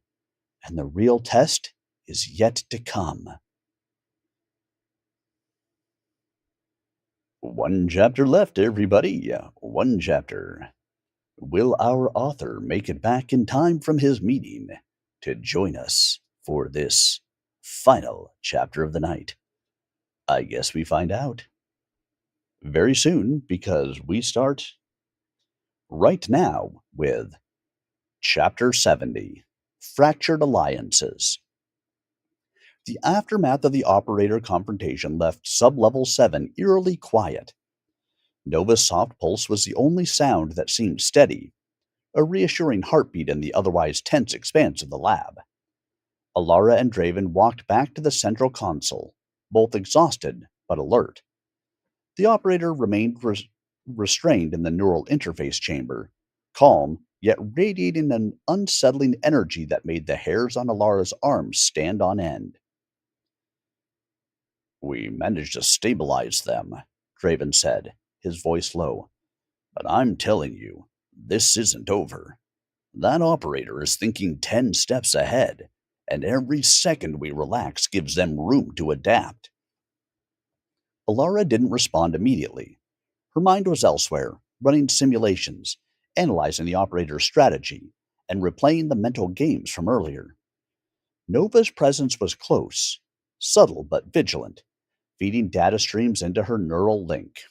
"and the real test is yet to come." One chapter left, everybody. One chapter. Will our author make it back in time from his meeting to join us for this final chapter of the night? I guess we find out very soon, because we start right now with Chapter 70, Fractured Alliances. The aftermath of the operator confrontation left Sublevel 7 eerily quiet. Nova's soft pulse was the only sound that seemed steady, a reassuring heartbeat in the otherwise tense expanse of the lab. Alara and Draven walked back to the central console, both exhausted but alert. The operator remained restrained in the neural interface chamber, calm, yet radiating an unsettling energy that made the hairs on Alara's arms stand on end. "We managed to stabilize them," Draven said, his voice low. "But I'm telling you, this isn't over. That operator is thinking 10 steps ahead, and every second we relax gives them room to adapt." Alara didn't respond immediately. Her mind was elsewhere, running simulations, analyzing the operator's strategy, and replaying the mental games from earlier. Nova's presence was close, subtle but vigilant, feeding data streams into her neural link.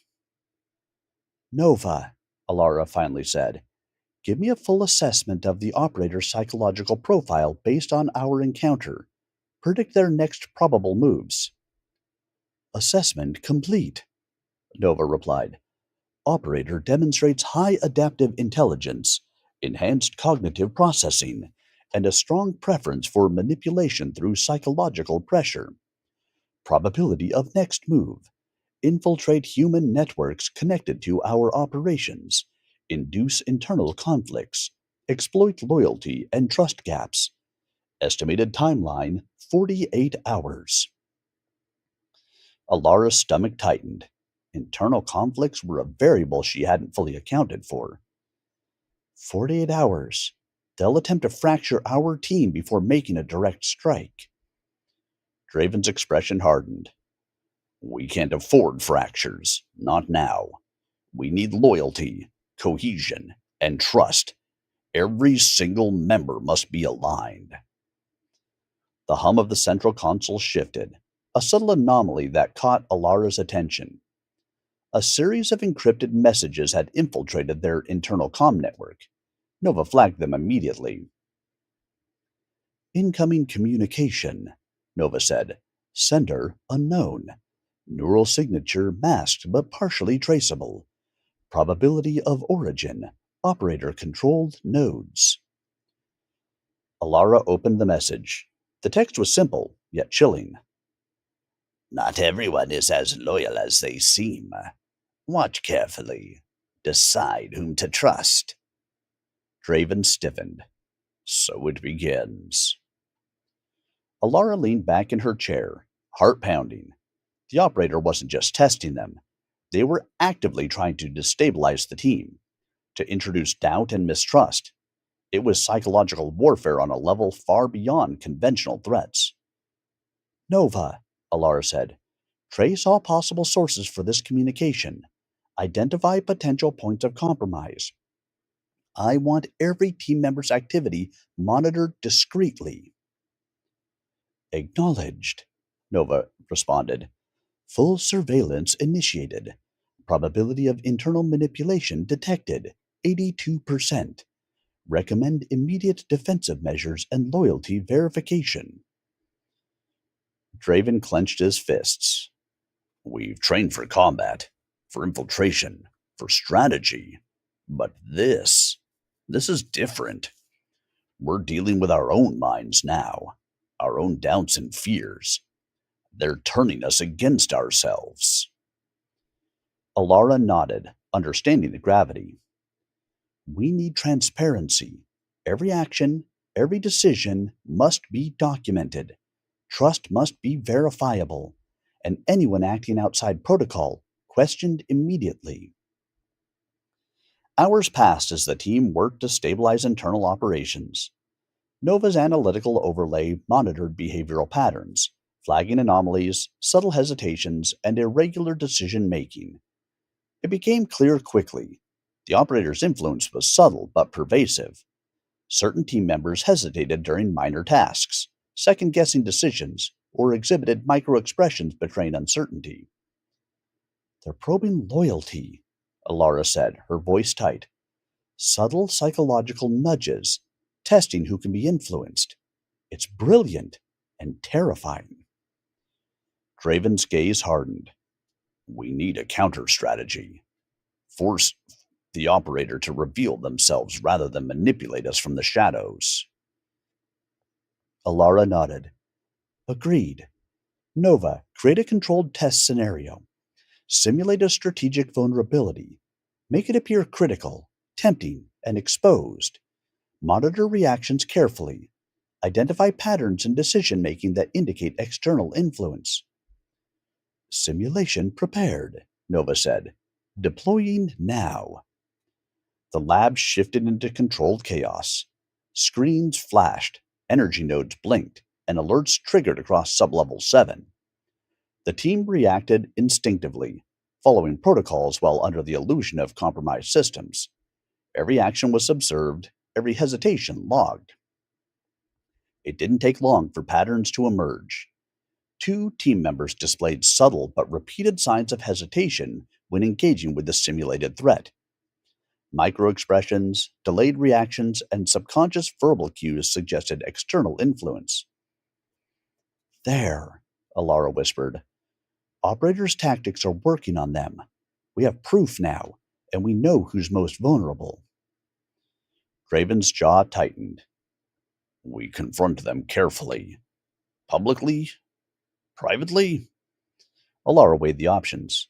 "Nova," Alara finally said, "give me a full assessment of the operator's psychological profile based on our encounter. Predict their next probable moves." "Assessment complete," Nova replied. "Operator demonstrates high adaptive intelligence, enhanced cognitive processing, and a strong preference for manipulation through psychological pressure. Probability of next move: infiltrate human networks connected to our operations, induce internal conflicts, exploit loyalty and trust gaps. Estimated timeline: 48 hours. Alara's stomach tightened. Internal conflicts were a variable she hadn't fully accounted for. 48 hours. They'll attempt to fracture our team before making a direct strike. Draven's expression hardened. "We can't afford fractures. Not now. We need loyalty, cohesion, and trust. Every single member must be aligned." The hum of the central console shifted, a subtle anomaly that caught Alara's attention. A series of encrypted messages had infiltrated their internal comm network. Nova flagged them immediately. "Incoming communication," Nova said. "Sender unknown. Neural signature masked but partially traceable. Probability of origin: operator-controlled nodes." Alara opened the message. The text was simple, yet chilling. "Not everyone is as loyal as they seem. Watch carefully. Decide whom to trust." Draven stiffened. "So it begins." Alara leaned back in her chair, heart pounding. The operator wasn't just testing them. They were actively trying to destabilize the team, to introduce doubt and mistrust. It was psychological warfare on a level far beyond conventional threats. "Nova," Alara said, "trace all possible sources for this communication. Identify potential points of compromise. I want every team member's activity monitored discreetly." "Acknowledged," Nova responded. "Full surveillance initiated. Probability of internal manipulation detected: 82%. Recommend immediate defensive measures and loyalty verification." Draven clenched his fists. We've trained for combat, for infiltration, for strategy. But this is different. We're dealing with our own minds now, our own doubts and fears. They're turning us against ourselves. Alara nodded, understanding the gravity. We need transparency. Every action, every decision must be documented. Trust must be verifiable, and anyone acting outside protocol questioned immediately. Hours passed as the team worked to stabilize internal operations. Nova's analytical overlay monitored behavioral patterns, flagging anomalies, subtle hesitations, and irregular decision making. It became clear quickly. The operator's influence was subtle but pervasive. Certain team members hesitated during minor tasks, second guessing decisions, or exhibited micro-expressions betraying uncertainty. They're probing loyalty, Alara said, her voice tight. Subtle psychological nudges, testing who can be influenced. It's brilliant and terrifying. Draven's gaze hardened. We need a counter strategy. Force the operator to reveal themselves rather than manipulate us from the shadows. Alara nodded. Agreed. Nova, create a controlled test scenario. Simulate a strategic vulnerability. Make it appear critical, tempting, and exposed. Monitor reactions carefully. Identify patterns in decision making that indicate external influence. Simulation prepared, Nova said. Deploying now. The lab shifted into controlled chaos. Screens flashed, energy nodes blinked, and alerts triggered across sublevel 7. The team reacted instinctively, following protocols while under the illusion of compromised systems. Every action was observed, every hesitation logged. It didn't take long for patterns to emerge. 2 team members displayed subtle but repeated signs of hesitation when engaging with the simulated threat. Microexpressions, delayed reactions, and subconscious verbal cues suggested external influence. There, Alara whispered. Operators' tactics are working on them. We have proof now, and we know who's most vulnerable. Draven's jaw tightened. We confront them carefully. Publicly? Privately? Alara weighed the options.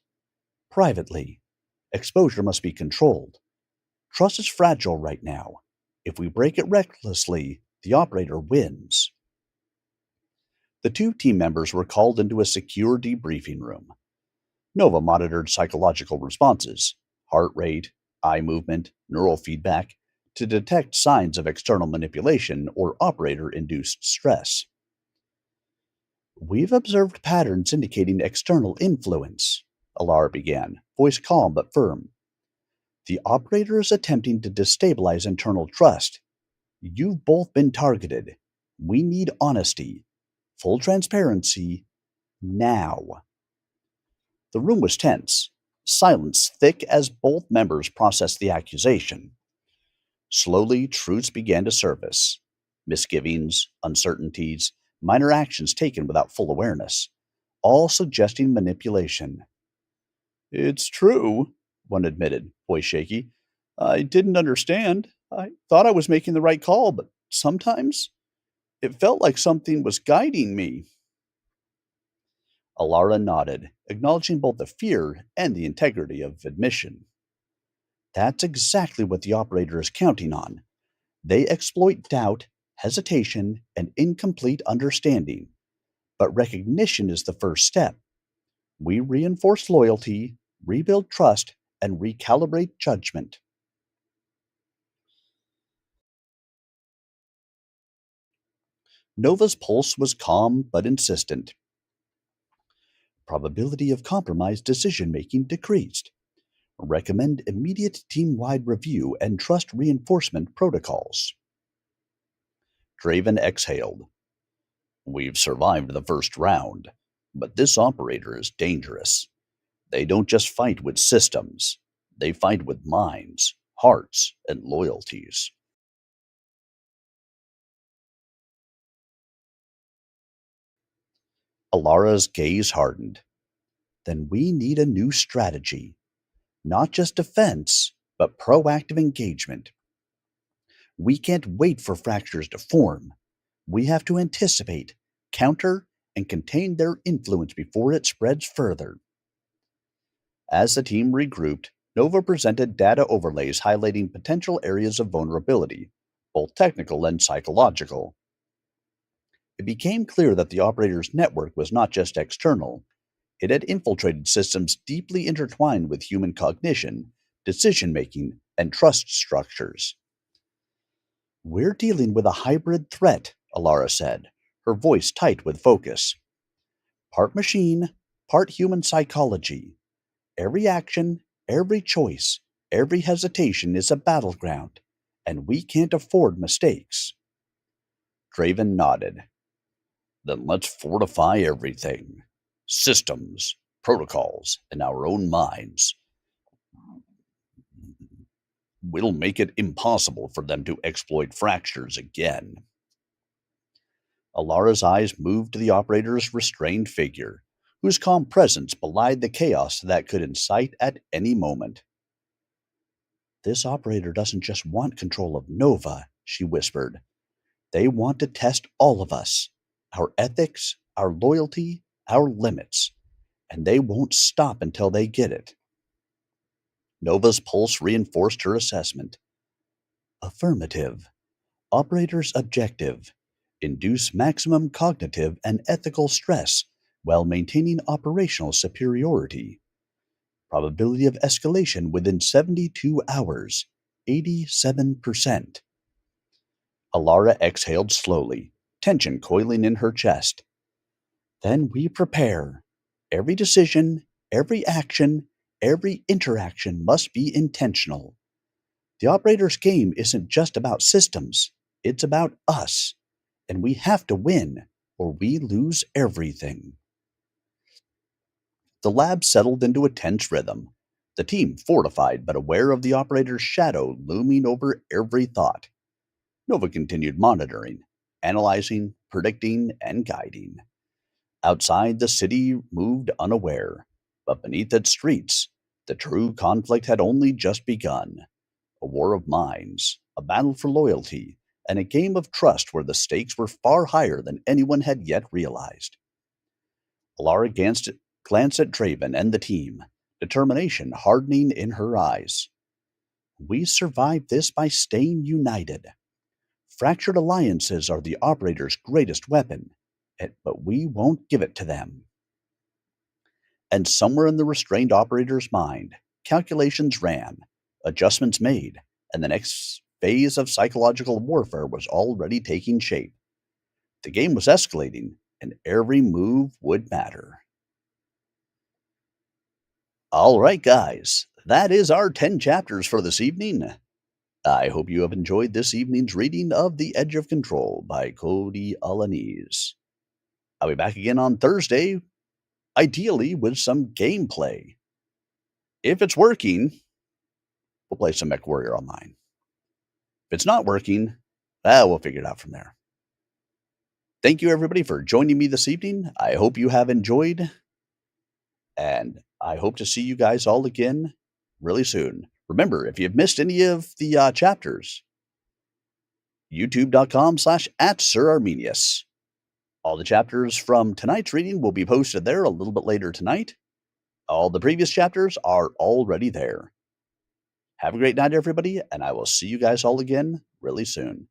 Privately. Exposure must be controlled. Trust is fragile right now. If we break it recklessly, the operator wins. The 2 team members were called into a secure debriefing room. Nova monitored psychological responses, heart rate, eye movement, neural feedback, to detect signs of external manipulation or operator-induced stress. We've observed patterns indicating external influence, Alara began, voice calm but firm. The operator is attempting to destabilize internal trust. You've both been targeted. We need honesty, full transparency, now. The room was tense, silence thick as both members processed the accusation. Slowly, truths began to surface. Misgivings, uncertainties, minor actions taken without full awareness, all suggesting manipulation. It's true, one admitted, voice shaky. I didn't understand. I thought I was making the right call, but sometimes it felt like something was guiding me. Alara nodded, acknowledging both the fear and the integrity of admission. That's exactly what the operator is counting on. They exploit doubt, hesitation, and incomplete understanding. But recognition is the first step. We reinforce loyalty, rebuild trust, and recalibrate judgment. Nova's pulse was calm but insistent. Probability of compromised decision making decreased. Recommend immediate team-wide review and trust reinforcement protocols. Draven exhaled. We've survived the first round, but this operator is dangerous. They don't just fight with systems. They fight with minds, hearts, and loyalties. Alara's gaze hardened. Then we need a new strategy. Not just defense, but proactive engagement. We can't wait for fractures to form. We have to anticipate, counter, and contain their influence before it spreads further. As the team regrouped, Nova presented data overlays highlighting potential areas of vulnerability, both technical and psychological. It became clear that the operator's network was not just external, it had infiltrated systems deeply intertwined with human cognition, decision making, and trust structures. We're dealing with a hybrid threat, Alara said, her voice tight with focus. Part machine, part human psychology. Every action, every choice, every hesitation is a battleground, and we can't afford mistakes. Draven nodded. Then let's fortify everything. Systems, protocols, and our own minds. We'll make it impossible for them to exploit fractures again. Alara's eyes moved to the operator's restrained figure, whose calm presence belied the chaos that could incite at any moment. This operator doesn't just want control of Nova, she whispered. They want to test all of us, our ethics, our loyalty, our limits, and they won't stop until they get it. Nova's pulse reinforced her assessment. Affirmative. Operator's objective. Induce maximum cognitive and ethical stress while maintaining operational superiority. Probability of escalation within 72 hours, 87%. Alara exhaled slowly, tension coiling in her chest. Then we prepare. Every decision, every action, every interaction must be intentional. The operator's game isn't just about systems, it's about us, and we have to win, or we lose everything. The lab settled into a tense rhythm, the team fortified but aware of the operator's shadow looming over every thought. Nova continued monitoring, analyzing, predicting, and guiding. Outside, the city moved unaware, but beneath its streets, the true conflict had only just begun. A war of minds, a battle for loyalty, and a game of trust where the stakes were far higher than anyone had yet realized. Alara glanced at Draven and the team, determination hardening in her eyes. We survived this by staying united. Fractured alliances are the operator's greatest weapon, but we won't give it to them. And somewhere in the restrained operator's mind, calculations ran, adjustments made, and the next phase of psychological warfare was already taking shape. The game was escalating, and every move would matter. All right, guys, that is our 10 chapters for this evening. I hope you have enjoyed this evening's reading of The Edge of Control by Cody Alaniz. I'll be back again on Thursday, ideally with some gameplay. If it's working, we'll play some MechWarrior Online. If it's not working, we'll figure it out from there. Thank you, everybody, for joining me this evening. I hope you have enjoyed, and I hope to see you guys all again really soon. Remember, if you've missed any of the chapters, youtube.com/@SirArminius. All the chapters from tonight's reading will be posted there a little bit later tonight. All the previous chapters are already there. Have a great night, everybody, and I will see you guys all again really soon.